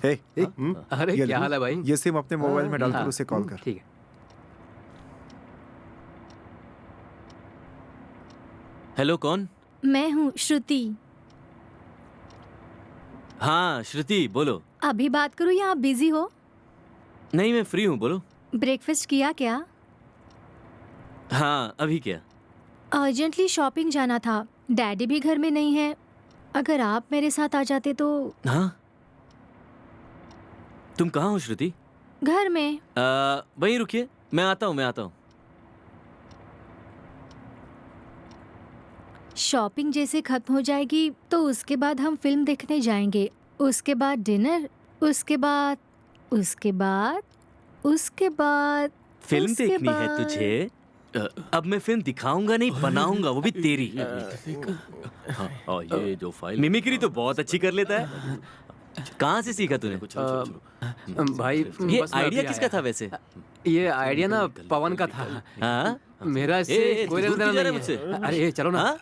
हे, अरे ये क्या लो। हाल है भाई? ये सिम अपने मोबाइल में डालकर हाँ। उसे कॉल कर। ठीक है। हेलो, कौन? मैं हूँ श्रुति। हाँ श्रुति, बोलो। अभी बात करूँ या आप बिजी हो? नहीं, मैं फ्री हूँ, बोलो। ब्रेकफास्ट किया क्या? हाँ, अभी क्या? अर्जेंटली शॉपिंग जाना था, डैडी भी घर में नहीं है। अगर आप मेरे साथ आ जाते तो। हाँ, तुम कहाँ हो श्रुति? घर में। वहीं रुकिए, मैं आता हूँ। शॉपिंग जैसे खत्म हो जाएगी तो उसके बाद हम फिल्म देखने जाएंगे, उसके बाद डिनर, उसके बाद फिल्म उसके देखनी है बाद- तुझे? अब मैं फिल्म दिखाऊंगा नहीं, बनाऊंगा, वो भी तेरी। हाँ, ये जो फाइल मिमिक्री तो बहुत अच्छी कर लेता है। कहाँ से सीखा तूने? भाई ये बस मैं आइडिया अभी किसका आया। था वैसे? ये आइडिया ना पवन का था। हाँ, मेरा इससे ए, कोई तू दूर लेना क्यों जा रहा नहीं है मुझसे? है। अरे चलो ना।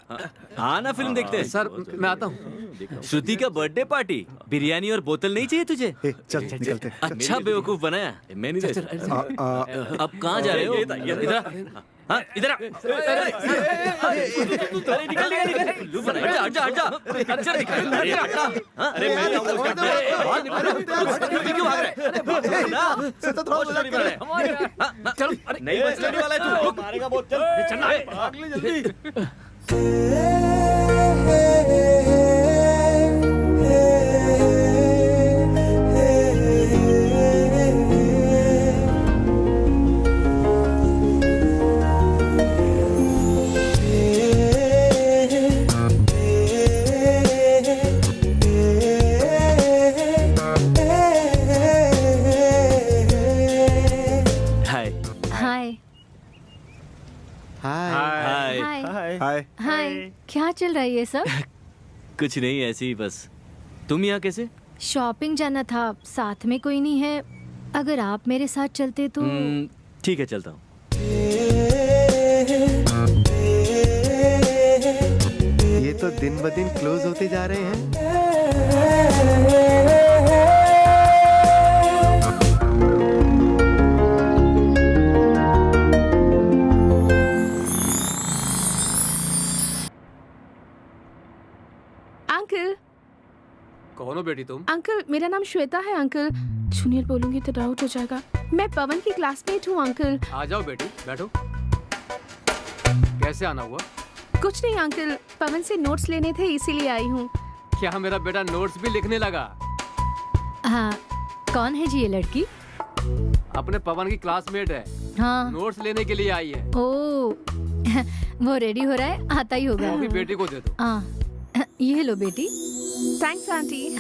हाँ ना, फिल्म देखते हैं। सर मैं आता हूँ। श्रुति का बर्थडे पार्टी, बिरयानी और बोतल नहीं चाहिए तुझे? हे, चल निकलते हैं। अच्छा बेवकूफ बनाया। मैं नहीं रहता। अब कहाँ जा रहे हो? इधर आ। हाँ, इधर आ। अरे निकल। हट जा। अच्छा निकल। अरे हटा। हाँ, अरे मैं क्यों भाग रहा है? ना, बहुत स्टोरी बना रहा है। हाँ, चलो, नहीं बचने वाला है तू। मारेगा बहुत, चल चलना। भाग ले जल्दी। हाय हाय हाय। हाय। हाय हाय। हाय। क्या चल रहा है ये सब? कुछ नहीं, ऐसे ही बस। तुम यहाँ कैसे? शॉपिंग जाना था, साथ में कोई नहीं है। अगर आप मेरे साथ चलते तो। ठीक है, चलता हूँ। ये तो दिन ब दिन क्लोज होते जा रहे हैं। हो बेटी तुम? अंकल मेरा नाम श्वेता है अंकल। जूनियर बोलूंगी तो डाउट हो जाएगा। मैं पवन की क्लासमेट हूँ अंकल। आ जाओ बेटी, बैठो। कैसे आना हुआ? कुछ नहीं अंकल, पवन से नोट्स लेने थे इसीलिए आई हूँ। क्या मेरा बेटा नोट्स भी लिखने लगा? हाँ, कौन है जी ये लड़की? अपने पवन की क्लासमेट है, हाँ। नोट्स लेने के लिए आई है। ओ वो रेडी हो रहा है, आता ही होगा। कॉफी बेटी को दे दो। हाँ, ये लो बेटी। Thanks aunty.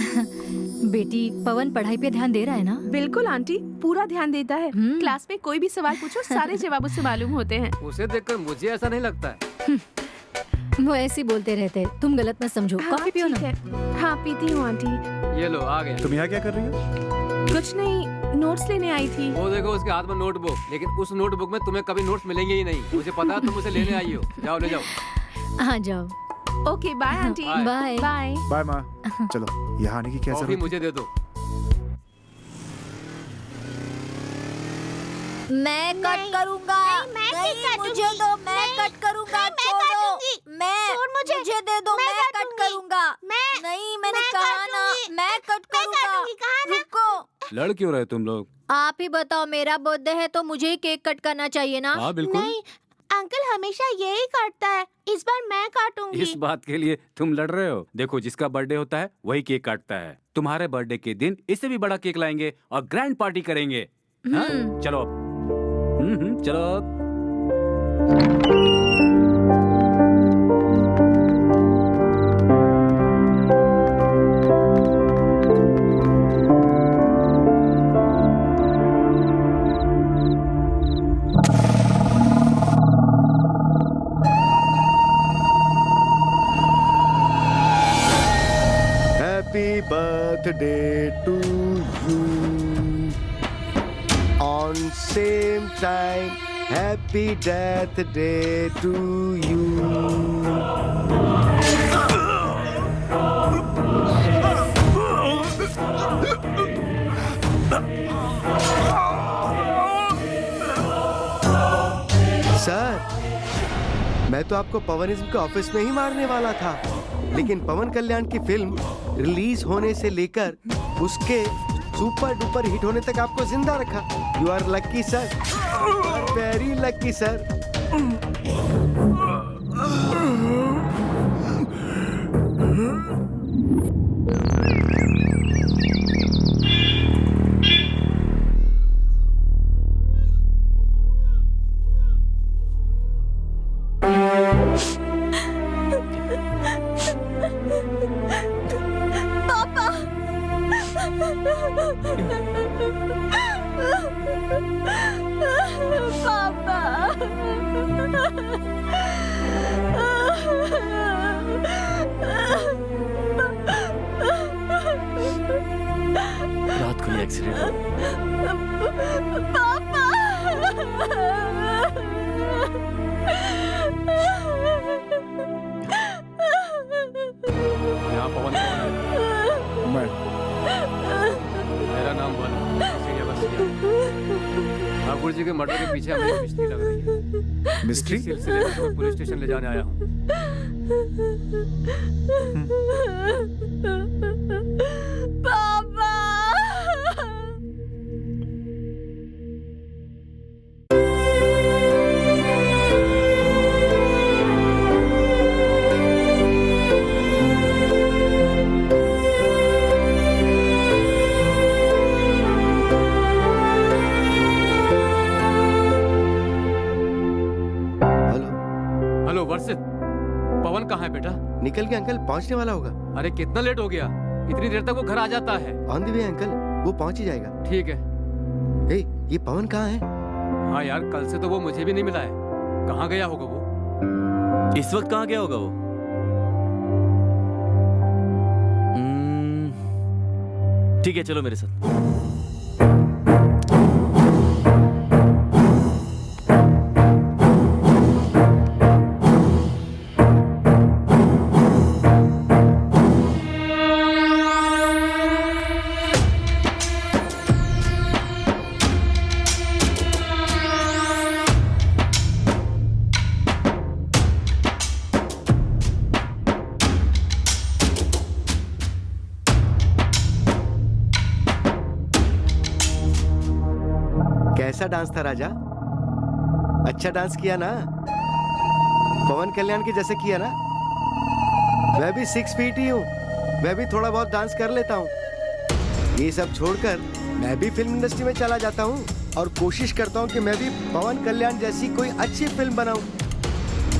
बेटी, पवन पढ़ाई पे ध्यान दे रहा है ना? बिल्कुल आंटी, पूरा ध्यान देता है। क्लास में कोई भी सवाल पूछो सारे जवाब उससे मालूम होते हैं। उसे देखकर मुझे ऐसा नहीं लगता है। वो ऐसे ही बोलते रहते हैं, तुम गलत मत समझो। कॉफी पियो ना। हाँ पीती हूँ आंटी। ये लो आ गए। तुम यहाँ क्या कर रही हो? कुछ नहीं, नोट्स लेने आई थी। वो देखो उसके हाथ में नोटबुक, लेकिन उस नोटबुक में तुम्हें कभी नोट्स मिलेंगे ही नहीं। मुझे पता है तुम उसे लेने आई हो। जाओ ले जाओ। हाँ जाओ। Okay bye aunty. Bye bye bye माँ। चलो, यहाँ आने की क्या कॉफी जरूरत? मुझे दे दो। मैं कट करूंगा। नहीं मुझे दो, मैं कट करूंगा। छोड़ो, मुझे दे दो, मैं कट करूंगा। नहीं मैंने कहा ना, मैं कट करूंगा। रुको। लड़ क्यों रहे तुम लोग? आप ही बताओ, मेरा बर्थडे है तो मुझे ही केक कट करना चाहिए ना? हाँ बिल्कुल। नहीं अंकल हमेशा यही काटता है, इस बार मैं काटूंगी। इस बात के लिए तुम लड़ रहे हो? देखो जिसका बर्थडे होता है वही केक काटता है। तुम्हारे बर्थडे के दिन इससे भी बड़ा केक लाएंगे और ग्रैंड पार्टी करेंगे। हाँ? चलो अब। चलो अब। Happy birthday to you. On same time, happy death day to you. Sir, मैं तो आपको पवनिज्म के ऑफिस में ही मारने वाला था, लेकिन पवन कल्याण की फिल्म रिलीज होने से लेकर उसके सुपर डुपर हिट होने तक आपको जिंदा रखा। You are lucky sir, very lucky sir. रात को ये एक्सीडेंट हुआ। यहाँ पवन कौन है? मैं। मेरा नाम बन ठाकुर जी के मर्डर के पीछे हमें मिस्ट्री लग रही है। मिस्ट्री? इसी सिलसिले में तुम्हें पुलिस स्टेशन ले जाने आया हूँ। हेलो वर्षित, पवन कहाँ है बेटा? निकल के अंकल, पहुंचने वाला होगा। अरे कितना लेट हो गया? इतनी देर तक वो घर आ जाता है। ऑन द वे अंकल, वो पहुंच ही जाएगा। ठीक है। ए, ये पवन कहाँ है? हाँ यार, कल से तो वो मुझे भी नहीं मिला है। कहाँ गया होगा वो? इस वक्त कहाँ गया होगा वो? ठीक है, चलो मेरे साथ। डांस था राजा, अच्छा डांस किया ना, पवन कल्याण के जैसे किया ना। मैं भी 6 फीट ही हूँ, मैं भी थोड़ा बहुत डांस कर लेता हूँ। ये सब छोड़कर मैं भी फिल्म इंडस्ट्री में चला जाता हूँ और कोशिश करता हूँ कि मैं भी पवन कल्याण जैसी कोई अच्छी फिल्म बनाऊं।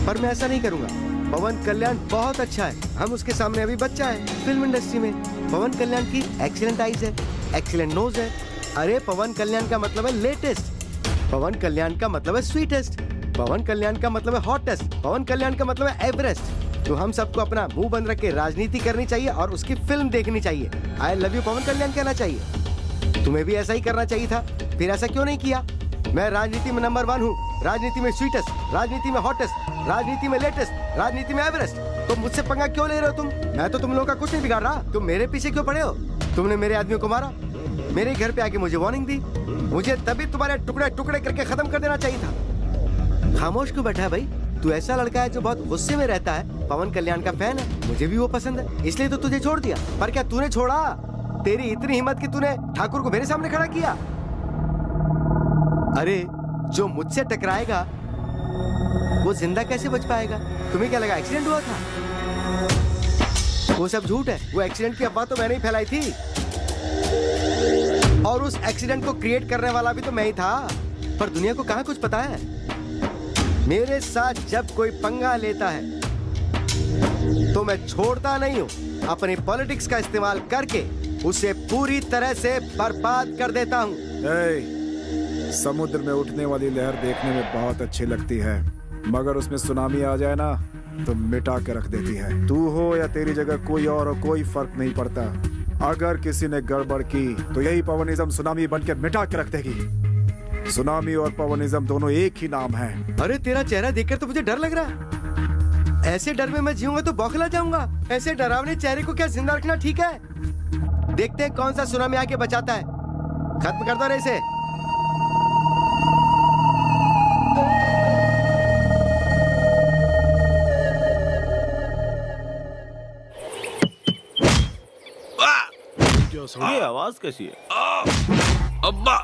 पर मैं ऐसा नहीं करूंगा। पवन कल्याण बहुत अच्छा है, हम उसके सामने अभी बच्चा है फिल्म इंडस्ट्री में। पवन कल्याण की एक्सीलेंट आईज है, एक्सीलेंट नोज है। अरे पवन कल्याण का मतलब है लेटेस्ट, पवन कल्याण का मतलब है स्वीटेस्ट, पवन कल्याण का मतलब है हॉटेस्ट, पवन कल्याण का मतलब है एवरेस्ट। तो हम सबको अपना मुंह बंद रख के राजनीति करनी चाहिए और उसकी फिल्म देखनी चाहिए। आई लव यू पवन कल्याण कहना चाहिए। तुम्हें भी ऐसा ही करना चाहिए था, फिर ऐसा क्यों नहीं किया? मैं राजनीति में नंबर 1 हूँ, राजनीति में स्वीटेस्ट, राजनीति में हॉटेस्ट, राजनीति में लेटेस्ट, राजनीति में एवरेस्ट। तो मुझसे पंगा क्यों ले रहे हो तुम? मैं तो तुम लोगों का कुछ नहीं बिगाड़ रहा, तुम मेरे पीछे क्यों पड़े हो? तुमने मेरे आदमियों को मारा, मेरे घर पे आके मुझे वार्निंग दी, मुझे तभी तुम्हारे टुकड़े टुकड़े करके खत्म कर देना चाहिए था। खामोश क्यों बैठा है भाई? तू ऐसा लड़का है जो बहुत गुस्से में रहता है, पवन कल्याण का फैन है, मुझे भी वो पसंद है, इसलिए तो तुझे छोड़ दिया। पर क्या तूने छोड़ा? तेरी इतनी हिम्मत कि तूने ठाकुर को मेरे सामने खड़ा किया। अरे जो मुझसे टकराएगा वो जिंदा कैसे बच पाएगा? तुम्हें क्या लगा एक्सीडेंट हुआ था? वो सब झूठ है, वो एक्सीडेंट की अफवाह तो मैंने ही फैलाई थी और उस एक्सीडेंट को क्रिएट करने वाला भी तो मैं ही था। पर दुनिया को कहाँ कुछ पता है। मेरे साथ जब कोई पंगा लेता है तो मैं छोड़ता नहीं हूँ, अपने पॉलिटिक्स का इस्तेमाल करके उसे पूरी तरह से बर्बाद कर देता हूँ। समुद्र में उठने वाली लहर देखने में बहुत अच्छी लगती है, मगर उसमें सुनामी आ जाए ना तो मिटा के रख देती है। तू हो या तेरी जगह कोई और हो, कोई फर्क नहीं पड़ता। अगर किसी ने गड़बड़ की तो यही पवनिज्म सुनामी बनकर मिटा के रख देगी। सुनामी और पवनिज्म दोनों एक ही नाम है। अरे तेरा चेहरा देखकर तो मुझे डर लग रहा है। ऐसे डर में मैं जीऊंगा तो बौखला जाऊंगा। ऐसे डरावने चेहरे को क्या जिंदा रखना ठीक है? देखते हैं कौन सा सुनामी आके बचाता है। खत्म कर दो रे इसे। ये आवाज कैसी है? अब्बा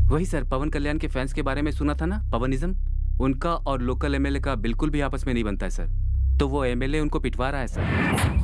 वही सर, पवन कल्याण के फैंस के बारे में सुना था ना, पवनिज्म। उनका और लोकल एमएलए का बिल्कुल भी आपस में नहीं बनता है सर, तो वो एमएलए उनको पिटवा रहा है सर।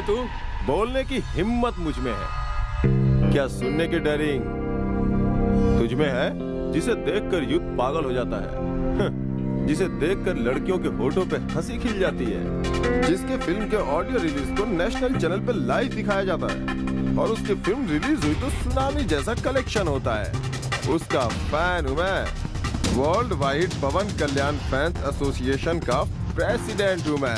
तू बोलने की हिम्मत मुझ में है, क्या सुनने की डरिंग तुझ में है? जिसे देखकर यूथ पागल हो जाता है, जिसे देखकर लड़कियों के होठों पे हंसी खिल जाती है, जिसके फिल्म के ऑडियो रिलीज को नेशनल चैनल पे लाइव दिखाया जाता है और उसकी फिल्म रिलीज हुई तो सुनामी जैसा कलेक्शन होता है, उसका फैन हूं मैं। वर्ल्ड वाइड पवन कल्याण फैंस एसोसिएशन का प्रेसिडेंट हूं मैं।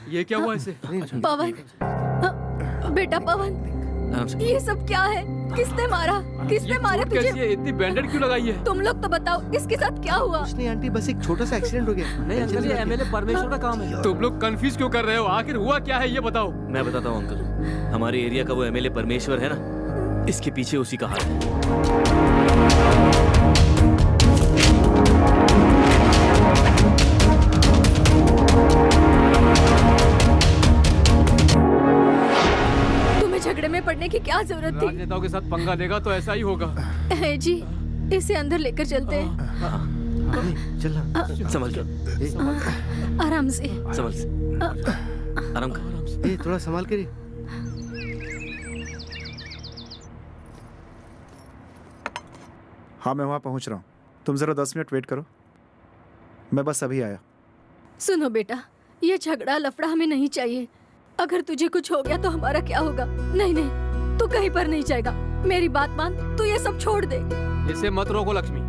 ये क्या हुआ इसे? पवन, बेटा पवन, ये सब क्या है? किसने मारा? किसने मारा चोट कैसी तुझे? है? इतनी बैंडेड क्यों लगाई है? तुम लोग तो बताओ, इसके साथ क्या हुआ? कुछ नहीं आंटी, बस एक छोटा सा एक्सीडेंट हो गया। नहीं अंकल, ये एमएलए परमेश्वर का काम है। तुम लोग कंफ्यूज क्यों कर रहे हो? आखिर हुआ क्या है ये बताओ। मैं बताता हूँ अंकल, हमारे एरिया का वो एमएलए परमेश्वर है ना, इसके पीछे उसी का हाथ है। तुम्हें झगड़े में पड़ने की क्या जरूरत थी? राजनेताओं के साथ पंगा लेगा तो ऐसा ही होगा। है जी, इसे अंदर लेकर चलते हैं। चल संभल के, आराम से। संभल से, आराम कर। ए, थोड़ा संभाल कर। हाँ मैं वहाँ पहुँच रहा हूँ, तुम ज़रा 10 मिनट वेट करो, मैं बस अभी आया। सुनो बेटा, ये झगड़ा लफड़ा हमें नहीं चाहिए। अगर तुझे कुछ हो गया तो हमारा क्या होगा? नहीं नहीं, तू कहीं पर नहीं जाएगा। मेरी बात मान, तू ये सब छोड़ दे। इसे मत रोको लक्ष्मी।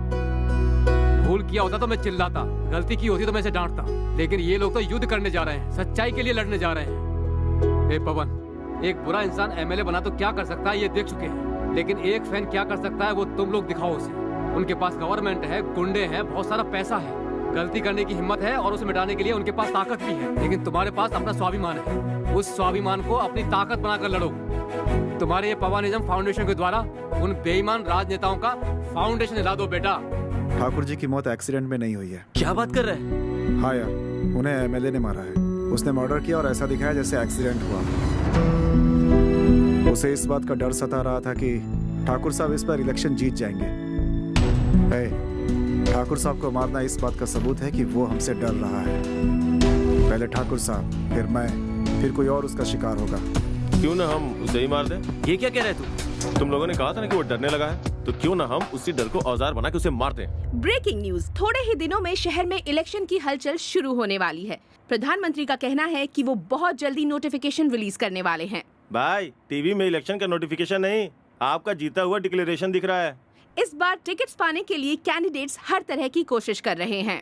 भूल किया होता तो मैं चिल्लाता, गलती की होती तो मैं इसे डांटता, लेकिन ये लोग तो युद्ध करने जा रहे हैं, सच्चाई के लिए लड़ने जा रहे हैं। ए पवन, एक बुरा इंसान एमएलए बना तो क्या कर सकता है ये देख चुके हैं, लेकिन एक फैन क्या कर सकता है वो तुम लोग दिखाओ उसे। उनके पास गवर्नमेंट है, गुंडे हैं, बहुत सारा पैसा है, गलती करने की हिम्मत है और उसे मिटाने के लिए उनके पास ताकत भी है, लेकिन तुम्हारे पास अपना स्वाभिमान है। उस स्वाभिमान को अपनी ताकत बनाकर लड़ो। तुम्हारे ये पवानिज्म फाउंडेशन के द्वारा उन बेईमान राजनेताओं का फाउंडेशन हिला दो बेटा। ठाकुर जी की मौत एक्सीडेंट में नहीं हुई है। क्या बात कर रहे हैं? हाँ यार, उन्हें एमएलए ने मारा है। उसने मर्डर किया और ऐसा दिखाया जैसे एक्सीडेंट हुआ। उसे इस बात का डर सता रहा था कि ठाकुर साहब इस बार इलेक्शन जीत जाएंगे। ठाकुर साहब को मारना इस बात का सबूत है कि वो हमसे डर रहा है। पहले ठाकुर साहब, फिर मैं, फिर कोई और उसका शिकार होगा। क्यों ना हम उसे ही मार दें? ये क्या कह रहे तू? तुम लोगों ने कहा था ना कि वो डरने लगा है, तो क्यों ना हम उसी डर को औजार बना के उसे मार दें। ब्रेकिंग न्यूज, थोड़े ही दिनों में शहर में इलेक्शन की हलचल शुरू होने वाली है। प्रधानमंत्री का कहना है कि वो बहुत जल्दी नोटिफिकेशन रिलीज करने वाले हैं। भाई, टीवी में इलेक्शन का नोटिफिकेशन नहीं, आपका जीता हुआ डिक्लेरेशन दिख रहा है। इस बार टिकट्स पाने के लिए कैंडिडेट्स हर तरह की कोशिश कर रहे हैं।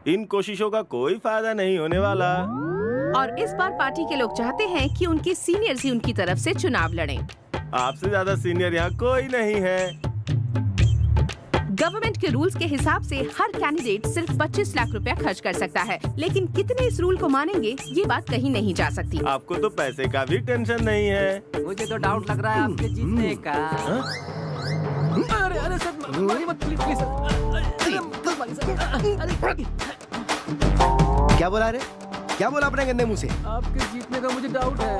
इन कोशिशों का कोई फायदा नहीं होने वाला। और इस बार पार्टी के लोग चाहते हैं कि उनके सीनियर्स ही उनकी तरफ से चुनाव लड़ें। आपसे ज्यादा सीनियर यहाँ कोई नहीं है। गवर्नमेंट के रूल्स के हिसाब से हर कैंडिडेट सिर्फ 25 लाख रुपया खर्च कर सकता है, लेकिन कितने इस रूल को मानेंगे ये बात कहीं नहीं जा सकती। आपको तो पैसे का भी टेंशन नहीं है। मुझे तो डाउट लग रहा है आपके जीतने का। अरे अरे सर, मारिए मत प्लीज प्लीज क्या बोला रे? क्या बोला अपने गंदे मुंह से? आपके जीतने का मुझे डाउट है।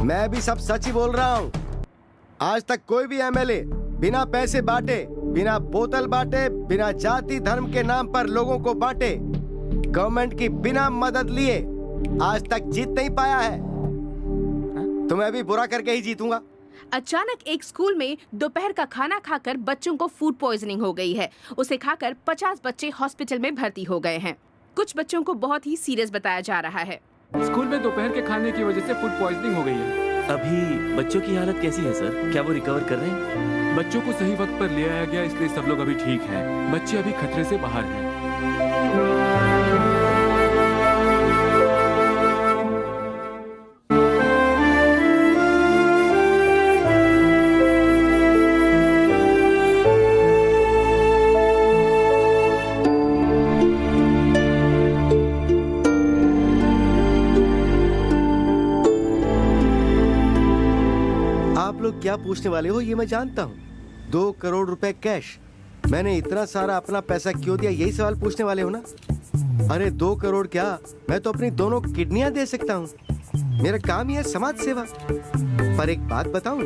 मैं भी सब सच ही बोल रहा हूँ। आज तक कोई भी एमएलए बिना पैसे बांटे, बिना बोतल बांटे, बिना जाति धर्म के नाम पर लोगों को बांटे, गवर्नमेंट की बिना मदद लिए आज तक जीत नहीं पाया है। तो मैं भी बुरा करके ही जीतूंगा। अचानक एक स्कूल में दोपहर का खाना खाकर बच्चों को फूड पॉइजनिंग हो गई है। उसे खाकर 50 बच्चे हॉस्पिटल में भर्ती हो गए हैं। कुछ बच्चों को बहुत ही सीरियस बताया जा रहा है। स्कूल में दोपहर के खाने की वजह से फूड पॉइजनिंग हो गई है। अभी बच्चों की हालत कैसी है सर? क्या वो रिकवर कर रहे हैं? बच्चों को सही वक्त पर ले आया गया, इसलिए सब लोग अभी ठीक हैं। बच्चे अभी खतरे से बाहर हैं। आप लोग क्या पूछने वाले हो ये मैं जानता हूँ। 2 करोड़ रुपए कैश, मैंने इतना सारा अपना पैसा क्यों दिया, यही सवाल पूछने वाले हो ना? अरे 2 करोड़ क्या, मैं तो अपनी दोनों किडनियां दे सकता हूँ। मेरा काम ही है समाज सेवा। पर एक बात बताऊं,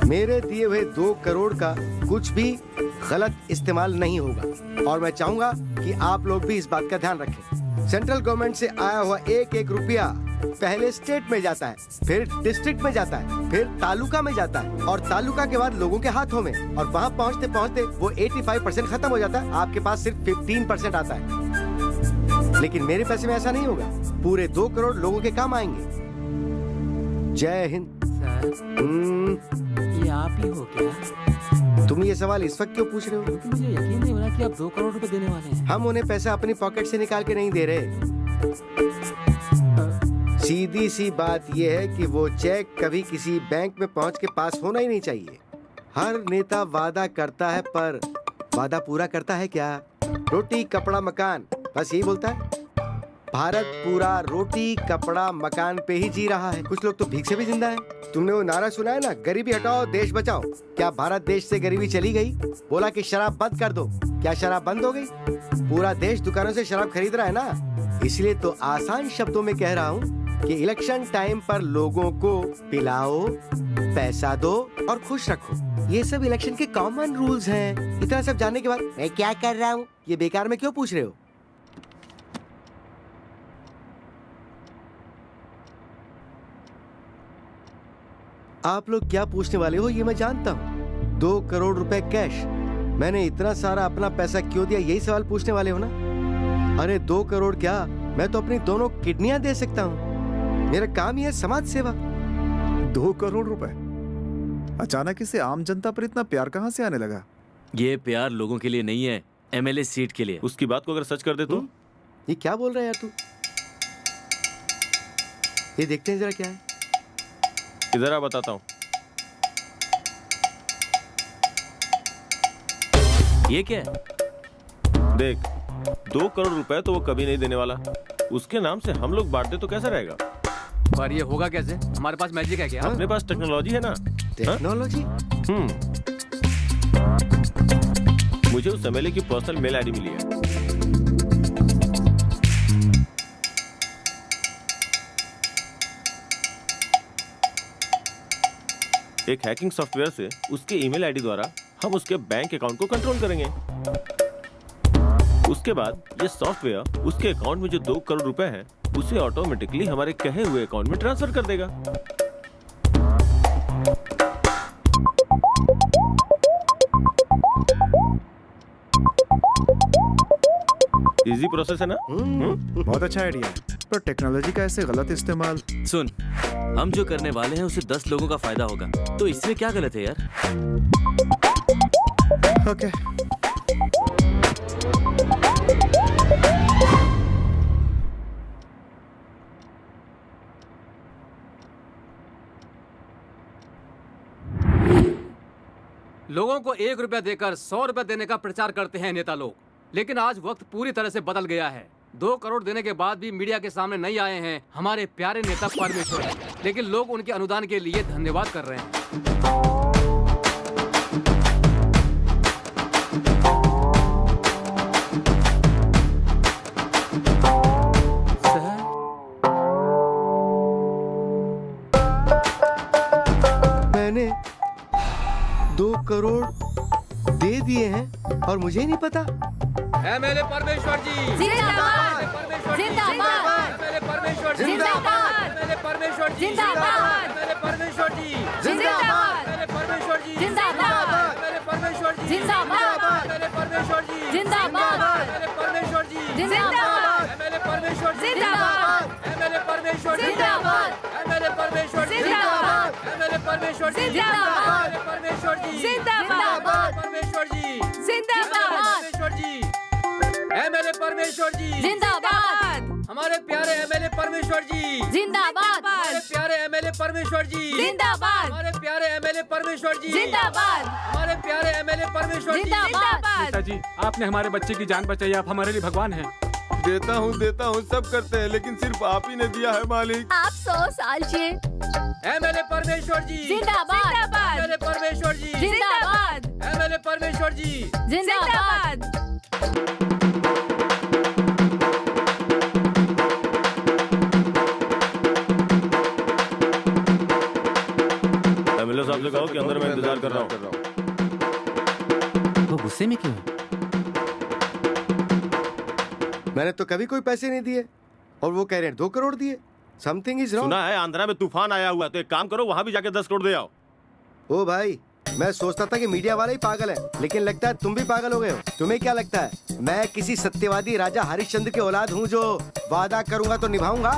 मेरे दिए हुए 2 करोड़ का कुछ भी गलत इस्तेमाल नहीं होगा। और मैं चाहूंगा कि आप लोग भी इस बात का ध्यान रखें। सेंट्रल गवर्नमेंट से आया हुआ एक एक रुपया पहले स्टेट में जाता है, फिर डिस्ट्रिक्ट में जाता है, फिर तालुका में जाता है, और तालुका के बाद लोगों के हाथों में, और वहाँ पहुँचते पहुँचते वो 85% खत्म हो जाता है। आपके पास सिर्फ 15% आता है। लेकिन मेरे पैसे में ऐसा नहीं होगा, पूरे 2 करोड़ लोगों के काम आएंगे। जय हिंद। ये आप ही हो क्या? तुम ये सवाल इस वक्त क्यों पूछ रहे हो? क्योंकि मुझे यकीन नहीं हो रहा कि आप 2 करोड़ रुपए देने वाले हैं। हम उन्हें पैसा अपनी पॉकेट से निकाल के नहीं दे रहे। सीधी सी बात यह है कि वो चेक कभी किसी बैंक में पहुंच के पास होना ही नहीं चाहिए। हर नेता वादा करता है, पर वादा पूरा करता है क्या? रोटी कपड़ा मकान, बस यही बोलता है। भारत पूरा रोटी कपड़ा मकान पे ही जी रहा है। कुछ लोग तो भीख से भी जिंदा है। तुमने वो नारा सुना है ना, गरीबी हटाओ देश बचाओ? क्या भारत देश से गरीबी चली गई? बोला कि शराब बंद कर दो, क्या शराब बंद हो गई? पूरा देश दुकानों से शराब खरीद रहा है ना। इसलिए तो आसान शब्दों में कह रहा हूँ कि इलेक्शन टाइम पर लोगों को पिलाओ, पैसा दो और खुश रखो। ये सब इलेक्शन के कॉमन रूल्स हैं। इतना सब जानने के बाद मैं क्या कर रहा हूँ, ये बेकार में क्यों पूछ रहे हो? आप लोग क्या पूछने वाले हो ये मैं जानता हूँ। 2 करोड़ रुपए कैश, मैंने इतना सारा अपना पैसा क्यों दिया, यही सवाल पूछने वाले हो ना? अरे 2 करोड़ क्या, मैं तो अपनी दोनों किडनियां दे सकता हूँ। मेरा काम ही है समाज सेवा। 2 करोड़ रुपए? अचानक इसे आम जनता पर इतना प्यार कहाँ से आने लगा? ये प्यार लोगों के लिए नहीं है, एमएलए सीट के लिए। उसकी बात को अगर सच कर दे तो? ये क्या बोल रहा है यार तू? ये देखते हैं जरा क्या है। इधर आ, बताता हूँ। ये क्या है? देख, 2 करोड़ रुपए तो वो कभी नहीं देने वाला। उसके नाम से हम लोग बांटते तो कैसा रहेगा? पर ये होगा कैसे? हमारे पास मैजिक है क्या? अपने पास टेक्नोलॉजी है ना। टेक्नोलॉजी? मुझे उस एमएलए की पर्सनल मेल आईडी मिली है। एक हैकिंग सॉफ्टवेयर से उसके ईमेल आईडी द्वारा हम उसके बैंक अकाउंट को कंट्रोल करेंगे। उसके बाद ये सॉफ्टवेयर उसके अकाउंट में जो 2 करोड़ रुपए हैं उसे ऑटोमेटिकली हमारे कहे हुए अकाउंट में ट्रांसफर कर देगा। इजी प्रोसेस है ना? बहुत अच्छा आइडिया है, पर टेक्नोलॉजी का ऐसे गलत इस्तेमाल। सुन, हम जो करने वाले हैं उसे 10 लोगों का फायदा होगा, तो इसमें क्या गलत है यार? ओके। लोगों को 1 रुपया देकर 100 रुपया देने का प्रचार करते हैं नेता लोग, लेकिन आज वक्त पूरी तरह से बदल गया है। 2 करोड़ देने के बाद भी मीडिया के सामने नहीं आए हैं हमारे प्यारे नेता परमेश्वर, लेकिन लोग उनके अनुदान के लिए धन्यवाद कर रहे हैं। मैंने 2 करोड़ दे दिए हैं और मुझे ही नहीं पता। एमएलए परमेश्वर जी जिंदाबाद, जिंदाबाद, एमएलए परमेश्वर जी जिंदाबाद, एमएलए परमेश्वर जी जिंदाबाद, एमएलए परमेश्वर जी जिंदाबाद, एमएलए परमेश्वर जी जिंदाबाद, एमएलए परमेश्वर जी जिंदाबाद, एमएलए परमेश्वर जी जिंदाबाद, एमएलए परमेश्वर जी जिंदाबाद, एमएलए परमेश्वर जी जिंदाबाद, एमएलए परमेश्वर जी जिंदाबाद, एमएलए परमेश्वर जी जिंदाबाद, एमएलए परमेश्वर जी जिंदाबाद, एमएलए परमेश्वर जी जिंदाबाद, परमेश्वर जी जिंदाबाद, परमेश्वर जी एमएलए परमेश्वर जी जिंदाबाद, हमारे प्यारे एमएलए परमेश्वर जी जिंदाबाद, हमारे प्यारे एमएलए परमेश्वर जी जिंदाबाद, हमारे प्यारे एमएलए परमेश्वर जी जिंदाबाद, हमारे प्यारे एमएलए परमेश्वर जी जिंदाबाद। पिताजी, आपने हमारे बच्चे की जान बचाई, आप हमारे लिए भगवान हैं। देता हूँ सब करते हैं, लेकिन सिर्फ आप ही ने दिया है मालिक। आप 100 साल जिए। एमएलए परमेश्वर जी जिंदाबाद, एमएलए परमेश्वर जी जिंदाबाद, एमएलए परमेश्वर जी जिंदाबाद। एमएलए साहब से कहो कि अंदर मैं इंतजार कर रहा हूँ। वो गुस्से में क्यों है? मैंने तो कभी कोई पैसे नहीं दिए और वो कह रहे हैं 2 करोड़ दिए। Something is wrong. सुना है आंध्रा में तूफान आया हुआ है, तो एक काम करो वहां भी जाके 10 करोड़ दे आओ। ओ भाई, मैं सोचता था कि मीडिया वाले ही पागल है, लेकिन लगता है तुम भी पागल हो गए हो। तुम्हें क्या लगता है मैं किसी सत्यवादी राजा हरिश्चंद्र की औलाद हूँ जो वादा करूंगा तो निभाऊंगा?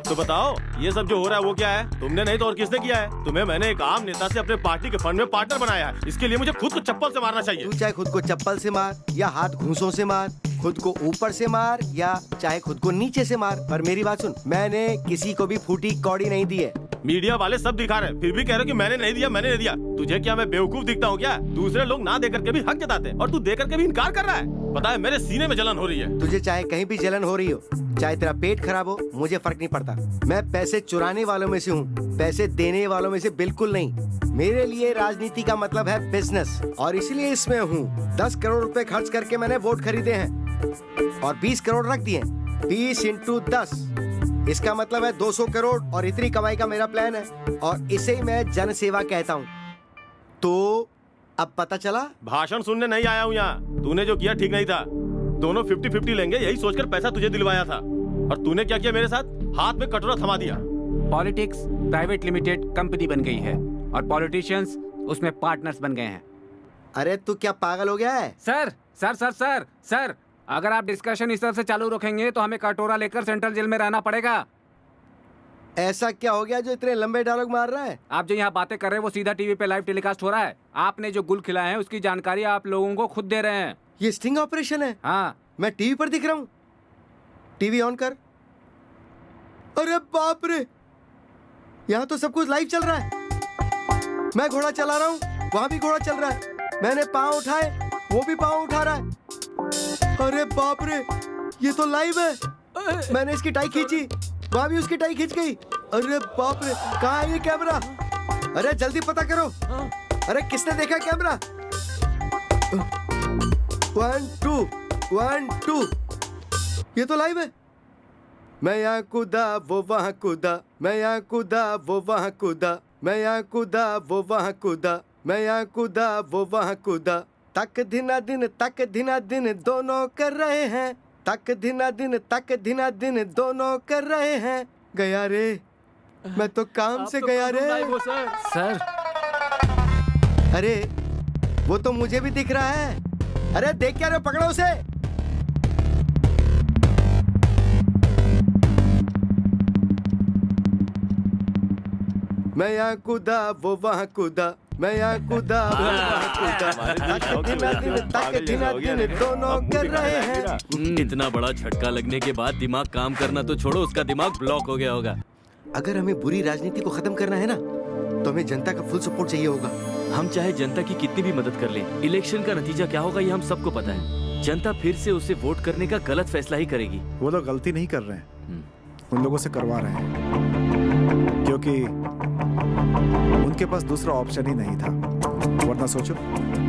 तो बताओ ये सब जो हो रहा है वो क्या है? तुमने नहीं तो और किसने किया है? तुम्हें मैंने एक आम नेता से अपने पार्टी के फंड में पार्टनर बनाया है। इसके लिए मुझे खुद को चप्पल से मारना चाहिए। तू चाहे खुद को चप्पल से मार या हाथ घूंसों से मार, खुद को ऊपर से मार या चाहे खुद को नीचे से मार, पर मेरी बात सुन, मैंने किसी को भी फूटी कौड़ी नहीं दी है। मीडिया वाले सब दिखा रहे हैं, फिर भी कह रहे हो कि मैंने नहीं दिया, मैंने नहीं दिया। तुझे क्या मैं बेवकूफ दिखता हूँ क्या? दूसरे लोग ना दे करके भी हक जताते हैं और तू दे करके भी इनकार कर रहा है। पता है मेरे सीने में जलन हो रही है। तुझे चाहे कहीं भी जलन हो रही हो, चाहे तेरा पेट खराब हो, मुझे फर्क नहीं पड़ता। मैं पैसे चुराने वालों में से हूँ, पैसे देने वालों में से बिल्कुल नहीं। मेरे लिए राजनीति का मतलब है बिजनेस, और इसलिए इसमें हूँ। 10 करोड़ रुपए खर्च करके मैंने वोट खरीदे हैं और 20 करोड़ रख दिए। 20 × 10, इसका मतलब है 200 करोड़, और इतनी कमाई का मेरा प्लान है, और इसे ही मैं जन सेवा कहता हूँ। तो अब पता चला? भाषण सुनने नहीं आया हूँ यहाँ। तूने जो किया ठीक नहीं था। दोनों 50-50 लेंगे यही सोचकर पैसा तुझे दिलवाया था, और तूने क्या किया मेरे साथ? हाथ में कटोरा थमा दिया। पॉलिटिक्स प्राइवेट लिमिटेड कंपनी बन गई है और पॉलिटिशियंस उसमें पार्टनर्स बन गए हैं। अरे तू क्या पागल हो गया है? Sir sir sir sir sir, अगर आप डिस्कशन इस तरह से चालू रखेंगे तो हमें कटोरा लेकर सेंट्रल जेल में रहना पड़ेगा। ऐसा क्या हो गया जो इतने लंबे डायलॉग मार रहा है? आप जो यहाँ बातें कर रहे हैं वो सीधा टीवी पे लाइव टेलीकास्ट हो रहा है। आपने जो गुल खिलाए हैं उसकी जानकारी आप लोगों को खुद दे रहे हैं। ये स्टिंग ऑपरेशन है? हाँ। मैं टीवी पर दिख रहा हूँ। टीवी ऑन कर। अरे बाप रे, यहाँ तो सब कुछ लाइव चल रहा है। मैं घोड़ा चला रहा हूँ, वहां भी घोड़ा चल रहा है। मैंने पाँव उठाए, वो भी पाँव उठा रहा है। अरे बाप रे, ये तो लाइव है। मैंने इसकी टाई खींची, वहां भी उसकी टाई खींच गई। अरे बाप रे, कहाँ है ये कैमरा? अरे जल्दी पता करो। अरे किसने देखा कैमरा? 1 2 1 2, ये तो लाइव है। मैं यहाँ कूदा वो वहाँ कूदा, मैं यहाँ कूदा वो वहाँ कूदा, मैं यहाँ कूदा वो वहाँ कूदा, मैं यहाँ कूदा वो वहाँ कूदा। तक दिना दिन दोनों कर रहे हैं, तक दिना दिन दोनों कर रहे हैं। गया रे, मैं तो काम से गया रे। सर अरे वो तो मुझे भी दिख रहा है। अरे देख क्या रे, पकड़ो उसे। मैं यहाँ कूदा वो वहाँ कूदा, मैं यहाँ कूदा वो वहाँ कूदा। दिन दोनों कर रहे हैं। इतना बड़ा झटका लगने के बाद दिमाग काम करना तो छोड़ो, उसका दिमाग ब्लॉक हो गया होगा। अगर हमें बुरी राजनीति को खत्म करना है ना, तो हमें जनता का फुल सपोर्ट चाहिए होगा। हम चाहे जनता की कितनी भी मदद कर लें, इलेक्शन का नतीजा क्या होगा ये हम सबको पता है। जनता फिर से उसे वोट करने का गलत फैसला ही करेगी। वो लोग गलती नहीं कर रहे हैं, उन लोगों से करवा रहे हैं, क्योंकि उनके पास दूसरा ऑप्शन ही नहीं था। वरना सोचो,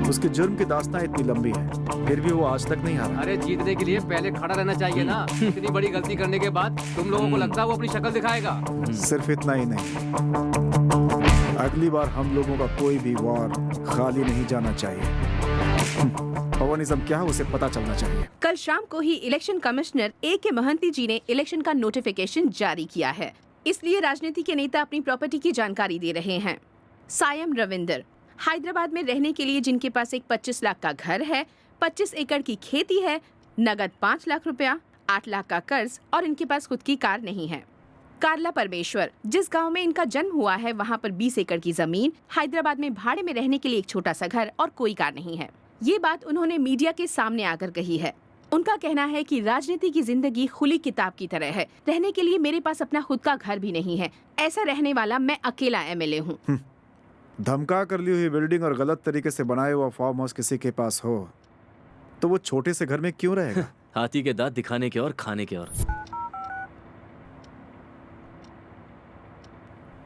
उसके जुर्म की दास्तां इतनी लंबी है, फिर भी वो आज तक नहीं हारा। अरे जीतने के लिए पहले खड़ा रहना चाहिए ना। इतनी बड़ी गलती करने के बाद तुम लोगों को लगता है वो अपनी शक्ल दिखाएगा? सिर्फ इतना ही नहीं, अगली बार हम लोगों का कोई भी वॉर खाली नहीं जाना चाहिए। पवनिज्म क्या है उसे पता चलना चाहिए। कल शाम को ही इलेक्शन कमिश्नर A.K. महंती जी ने इलेक्शन का नोटिफिकेशन जारी किया है, इसलिए राजनीति के नेता अपनी प्रॉपर्टी की जानकारी दे रहे हैं। सायम रविंदर हैदराबाद में रहने के लिए जिनके पास एक 25 लाख का घर है, 25 एकड़ की खेती है, नगद 5 लाख रुपया, 8 लाख का कर्ज और इनके पास खुद की कार नहीं है। कार्ला परमेश्वर जिस गांव में इनका जन्म हुआ है वहां पर 20 एकड़ की जमीन, हैदराबाद में भाड़े में रहने के लिए एक छोटा सा घर और कोई कार नहीं है। ये बात उन्होंने मीडिया के सामने आकर कही है। उनका कहना है कि राजनीति की जिंदगी खुली किताब की तरह है। रहने के लिए मेरे पास अपना खुद का घर भी नहीं है। ऐसा रहने वाला मैं अकेला MLA हूँ। धमका कर ली हुई बिल्डिंग और गलत तरीके से बनाया हुआ फार्म हाउस किसी के पास हो तो वो छोटे से घर में क्यों रहेगा? हाथी के दांत दिखाने के और खाने के और।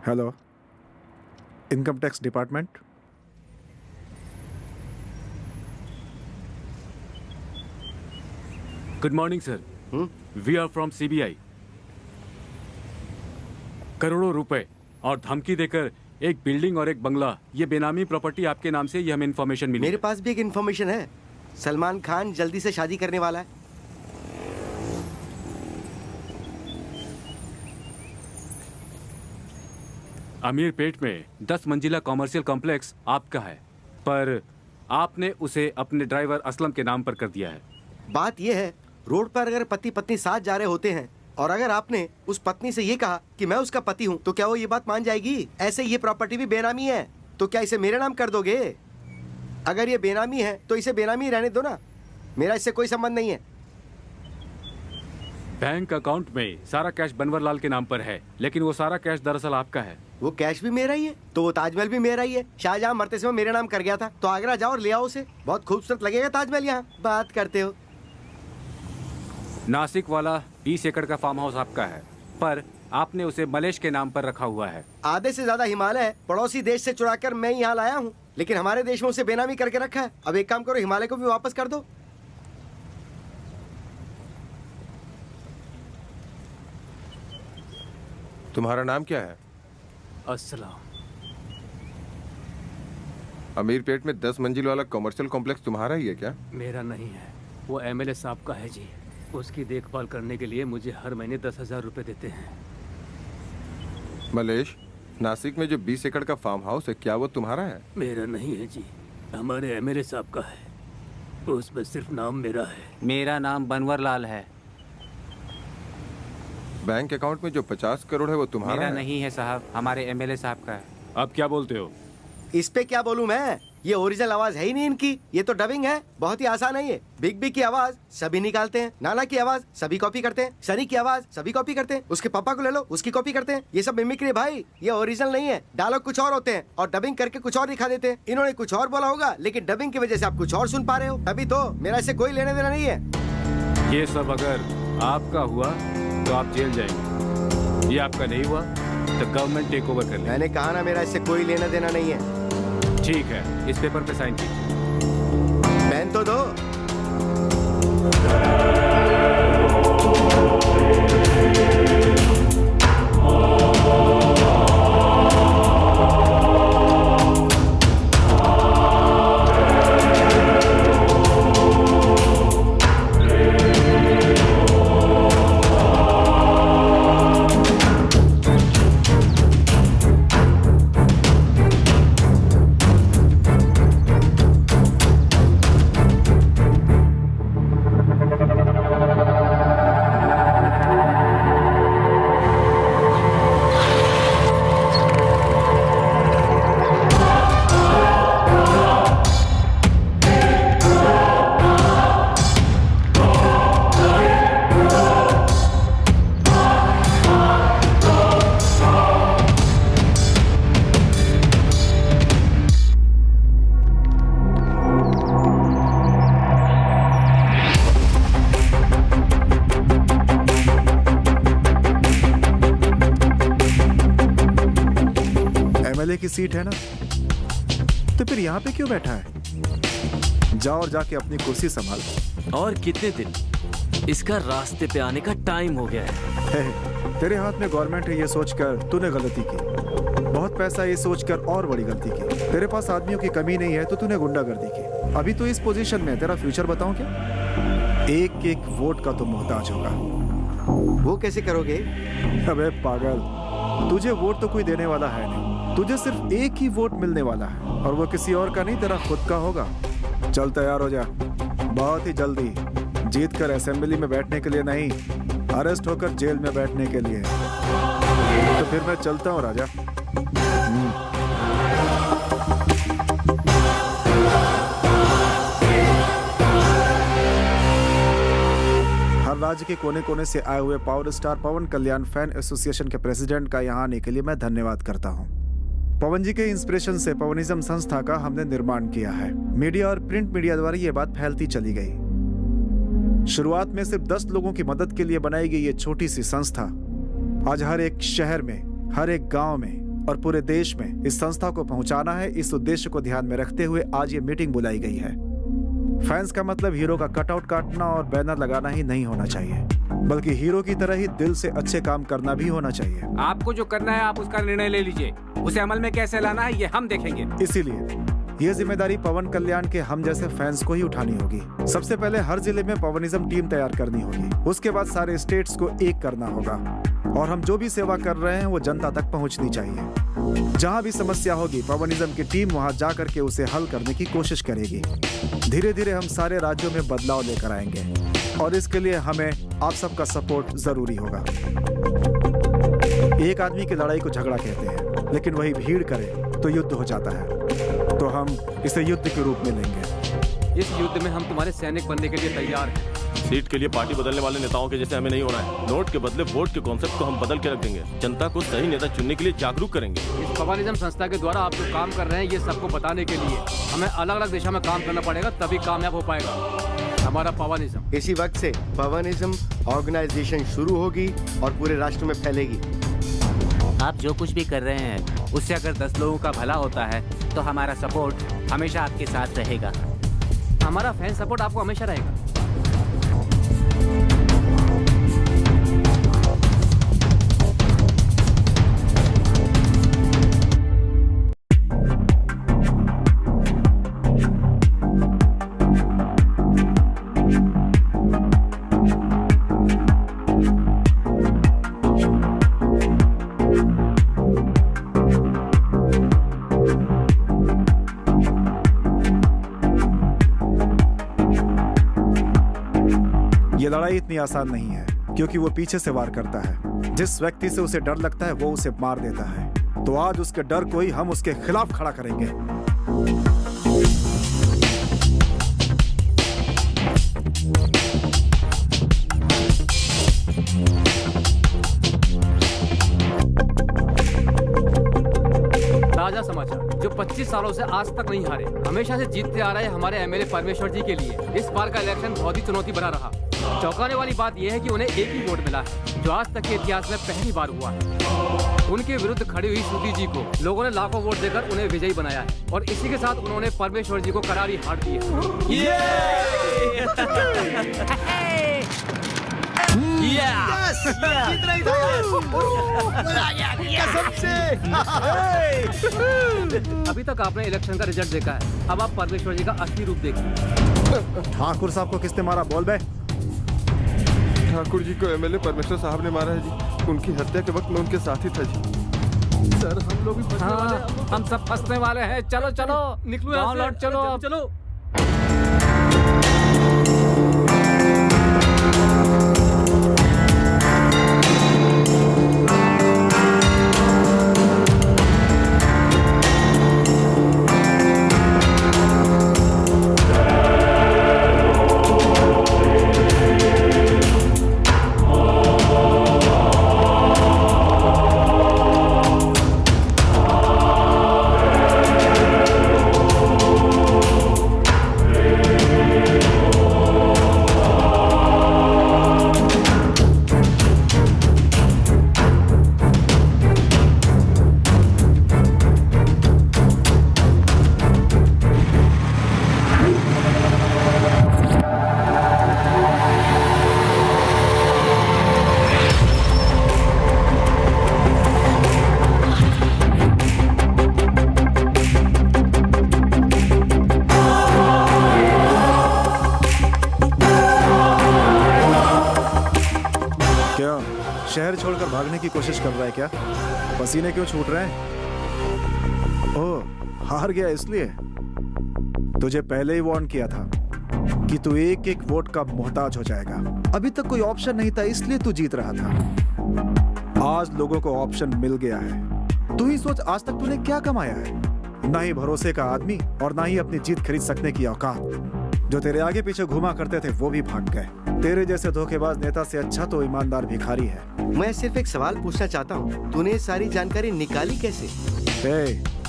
Hello, income tax department. Good morning sir, we are from CBI। करोड़ों रुपए और धमकी देकर एक बिल्डिंग और एक बंगला, ये बेनामी प्रॉपर्टी आपके नाम से, ये हमें इन्फॉर्मेशन मिली। मेरे पास भी एक इन्फॉर्मेशन है। सलमान खान जल्दी से शादी करने वाला है। अमीर पेट में 10 मंजिला कॉमर्शियल कॉम्प्लेक्स आपका है। पर आपने उसे अपने ड्राइवर असलम के नाम पर कर दिया है। बात यह है, रोड पर अगर पति पत्नी साथ जा रहे होते हैं और अगर आपने उस पत्नी से ये कहा कि मैं उसका पति हूँ, तो क्या वो ये बात मान जाएगी? ऐसे ये प्रॉपर्टी भी बेनामी है, तो क्या इसे मेरे नाम कर दोगे? अगर ये बेनामी है तो इसे बेनामी रहने दो ना, मेरा इससे कोई संबंध नहीं है। बैंक अकाउंट में सारा कैश बनवरलाल के नाम पर है, लेकिन वो सारा कैश दरअसल आपका है। वो कैश भी मेरा ही है, तो वो ताजमहल भी मेरा ही है। शाहजहां मरते समय मेरे नाम कर गया था, तो आगरा जाओ और ले आओ उसे, बहुत खूबसूरत लगेगा ताजमहल। यहाँ बात करते हो। नासिक वाला 20 एकड़ का फार्म हाउस आपका है, पर आपने उसे मलेश के नाम पर रखा हुआ है। आधे से ज्यादा हिमालय पड़ोसी देश से चुराकर मैं यहाँ लाया हूँ, लेकिन हमारे देश में उसे बेनामी करके रखा है। अब एक काम करो, हिमालय को भी वापस कर दो। तुम्हारा नाम क्या है? अस्सलाम। अमीरपेट में 10 मंजिल वाला कमर्शियल कॉम्प्लेक्स तुम्हारा ही है क्या? मेरा नहीं है, वो एमएलए साहब का है जी। उसकी देखभाल करने के लिए मुझे हर महीने 10,000 रुपए देते हैं। मलेश, नासिक में जो 20 एकड़ का फार्म हाउस है, क्या वो तुम्हारा है? मेरा नहीं है जी, हमारे एमएलए साहब का है। उसमें सिर्फ नाम मेरा है। मेरा नाम बनवरलाल है। बैंक अकाउंट में जो 50 करोड़ है वो तुम्हारा मेरा है? नहीं है साहब, हमारे एमएलए साहब का है। आप क्या बोलते हो? इस पे क्या बोलूं मैं? ये ओरिजिनल आवाज है ही नहीं इनकी, ये तो डबिंग है। बहुत ही आसान है ये। बिग बी की आवाज सभी निकालते हैं, नाना की आवाज सभी कॉपी करते हैं, सनी की आवाज सभी कॉपी करते हैं, उसके पापा को ले लो उसकी कॉपी करते हैं। ये सब मिमिक्री भाई, ये ओरिजिनल नहीं है। डायलॉग कुछ और होते हैं और डबिंग करके कुछ और दिखा देते हैं। इन्होंने कुछ और बोला होगा, लेकिन डबिंग की वजह से आप कुछ और सुन पा रहे हो। तभी तो मेरा इससे कोई लेना देना नहीं है। ये सब अगर आपका हुआ तो आप जेल जाएंगे, ये आपका नहीं हुआ तो गवर्नमेंट टेक ओवर कर लेगी। मैंने कहा ना, मेरा इससे कोई लेना देना नहीं है। ठीक है, इस पेपर पे साइन कीजिए। पेन तो दो। की सीट है ना, तो फिर यहाँ पे क्यों बैठा है? जाओ और जाके अपनी कुर्सी संभाल। और कितने दिन? इसका रास्ते पे आने का टाइम हो गया है। तेरे हाथ में गवर्नमेंट है ये सोचकर तूने गलती की, बहुत पैसा ये सोचकर और बड़ी गलती की। तेरे पास आदमियों की कमी नहीं है तो तूने गुंडागर्दी की। अभी तो इस पोजीशन में, तेरा फ्यूचर बताऊं क्या? एक एक वोट का तो मोहताज होगा। वो कैसे करोगे? अबे पागल, तुझे वोट तो कोई देने वाला है नहीं, तुझे सिर्फ एक ही वोट मिलने वाला है और वो किसी और का नहीं, तेरा खुद का होगा। चल तैयार हो जा, बहुत ही जल्दी। जीत कर असेंबली में बैठने के लिए नहीं, अरेस्ट होकर जेल में बैठने के लिए। तो फिर मैं चलता हूँ राजा। हर राज्य के कोने कोने से आए हुए पावर स्टार पवन कल्याण फैन एसोसिएशन के प्रेसिडेंट का यहाँ आने के लिए मैं धन्यवाद करता हूँ। पवन जी के इंस्पिरेशन से पवनिज्म संस्था का हमने निर्माण किया है। मीडिया और प्रिंट मीडिया द्वारा ये बात फैलती चली गई। शुरुआत में सिर्फ 10 लोगों की मदद के लिए बनाई गई ये छोटी सी संस्था आज हर एक शहर में, हर एक गांव में और पूरे देश में इस संस्था को पहुंचाना है। इस उद्देश्य को ध्यान में रखते हुए आज ये मीटिंग बुलाई गई है। फैंस का मतलब हीरो का कटआउट काटना और बैनर लगाना ही नहीं होना चाहिए, बल्कि हीरो की तरह ही दिल से अच्छे काम करना भी होना चाहिए। आपको जो करना है आप उसका निर्णय ले लीजिए, उसे अमल में कैसे लाना है ये हम देखेंगे। इसीलिए ये जिम्मेदारी पवन कल्याण के हम जैसे फैंस को ही उठानी होगी। सबसे पहले हर जिले में पवनिज्म टीम तैयार करनी होगी, उसके बाद सारे स्टेट्स को एक करना होगा और हम जो भी सेवा कर रहे हैं वो जनता तक पहुंचनी चाहिए। जहां भी समस्या होगी पवनिज्म की टीम वहां जा करके उसे हल करने की कोशिश करेगी। धीरे धीरे हम सारे राज्यों में बदलाव लेकर आएंगे और इसके लिए हमें आप सबका सपोर्ट जरूरी होगा। एक आदमी की लड़ाई को झगड़ा कहते हैं, लेकिन वही भीड़ करे तो युद्ध हो जाता है। तो हम इसे युद्ध के रूप में लेंगे। इस युद्ध में हम तुम्हारे सैनिक बनने के लिए तैयार हैं। सीट के लिए पार्टी बदलने वाले नेताओं के जैसे हमें नहीं होना है। नोट के बदले वोट के कॉन्सेप्ट को हम बदल के रख देंगे। जनता को सही नेता चुनने के लिए जागरूक करेंगे। इस पवनिज्म संस्था के द्वारा आप जो काम कर रहे हैं ये सबको बताने के लिए हमें अलग अलग दिशा में काम करना पड़ेगा, तभी कामयाब हो पाएगा हमारा पवनिज्म। इसी वक्त से पवनिज्म ऑर्गेनाइजेशन शुरू होगी और पूरे राष्ट्र में फैलेगी। आप जो कुछ भी कर रहे हैं उससे अगर 10 लोगों का भला होता है तो हमारा सपोर्ट हमेशा आपके साथ रहेगा। हमारा फैन सपोर्ट आपको हमेशा रहेगा। ये लड़ाई इतनी आसान नहीं है, क्योंकि वो पीछे से वार करता है। जिस व्यक्ति से उसे डर लगता है वो उसे मार देता है। तो आज उसके डर को ही हम उसके खिलाफ खड़ा करेंगे। ताजा समाचार जो 25 सालों से आज तक नहीं हारे, हमेशा से जीतते आ रहे हमारे एमएलए परमेश्वर जी के लिए इस बार का इलेक्शन बहुत ही चुनौती भरा रहा। चौंकाने वाली बात यह है कि उन्हें एक ही वोट मिला है, जो आज तक के इतिहास में पहली बार हुआ है। उनके विरुद्ध खड़ी हुई श्रुति जी को लोगों ने लाखों वोट देकर उन्हें विजयी बनाया है और इसी के साथ उन्होंने परमेश्वर जी को करारी हार दी अभी तक आपने इलेक्शन का रिजल्ट देखा है, अब आप परमेश्वर जी का असली रूप देखिए। ठाकुर साहब को किसने मारा? बोल बे। ठाकुर जी को एमएलए परमेश्वर साहब ने मारा है जी। उनकी हत्या के वक्त मैं उनके साथ ही था जी। सर हम लोग भी फंसने वाले हैं। हम सब फंसने वाले हैं। चलो चलो निकलो गाँव लौट चलो। चलो। शहर छोड़कर भागने की कोशिश कर रहा है क्या? पसीने क्यों छूट रहे हैं? ओह, हार गया इसलिए? तुझे पहले ही वार्न किया था कि तू एक एक वोट का मोहताज हो जाएगा। अभी तक कोई ऑप्शन नहीं था, इसलिए तू जीत रहा था। आज लोगों को ऑप्शन मिल गया है। तू ही सोच आज तक तूने क्या कमाया है? ना ही भरोसे का आदमी और ना ही अपनी जीत खरीद सकने की औकात। जो तेरे आगे पीछे घुमा करते थे वो भी भाग गए। तेरे जैसे धोखेबाज नेता से अच्छा तो ईमानदार भिखारी है। मैं सिर्फ एक सवाल पूछना चाहता हूँ, तूने ये सारी जानकारी निकाली कैसे?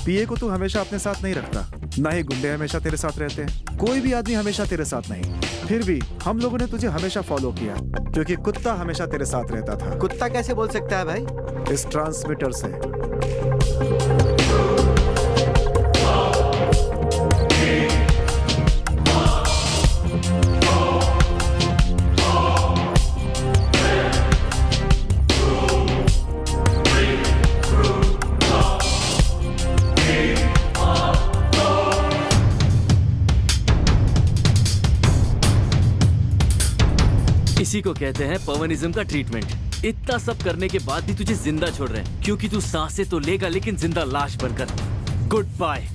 पीए को तू हमेशा अपने साथ नहीं रखता, ना ही गुंडे हमेशा तेरे साथ रहते हैं। कोई भी आदमी हमेशा तेरे साथ नहीं। फिर भी हम लोगों ने तुझे हमेशा फॉलो किया, क्योंकि कुत्ता हमेशा तेरे साथ रहता था। कुत्ता कैसे बोल सकता है भाई? इस ट्रांसमीटर से। इसी को कहते हैं पवनिज्म का ट्रीटमेंट। इतना सब करने के बाद भी तुझे जिंदा छोड़ रहे हैं क्योंकि तू सांसें तो लेगा लेकिन जिंदा लाश बनकर। Goodbye.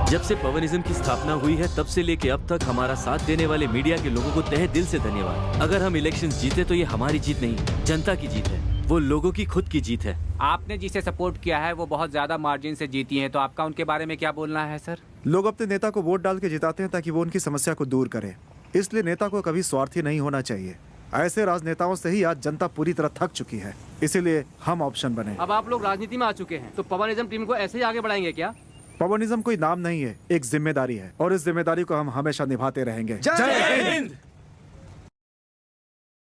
जब से पवनिज्म की स्थापना हुई है तब से लेके अब तक हमारा साथ देने वाले मीडिया के लोगों को तहे दिल से धन्यवाद। अगर हम इलेक्शंस जीते तो ये हमारी जीत नहीं, जनता की जीत है, वो लोगों की खुद की जीत है। आपने जिसे सपोर्ट किया है वो बहुत ज्यादा मार्जिन से जीती है, तो आपका उनके बारे में क्या बोलना है सर? लोग अपने नेता को वोट डाल के जिताते हैं ताकि वो उनकी समस्या को दूर करे, इसलिए नेता को कभी स्वार्थी नहीं होना चाहिए। ऐसे राजनेताओं से ही आज जनता पूरी तरह थक चुकी है, इसीलिए हम ऑप्शन बने। अब आप लोग राजनीति में आ चुके हैं तो पवनिज्म टीम को ऐसे ही आगे बढ़ाएंगे क्या? पवनिज्म कोई नाम नहीं है, एक जिम्मेदारी है और इस जिम्मेदारी को हम हमेशा निभाते रहेंगे। जय हिंद।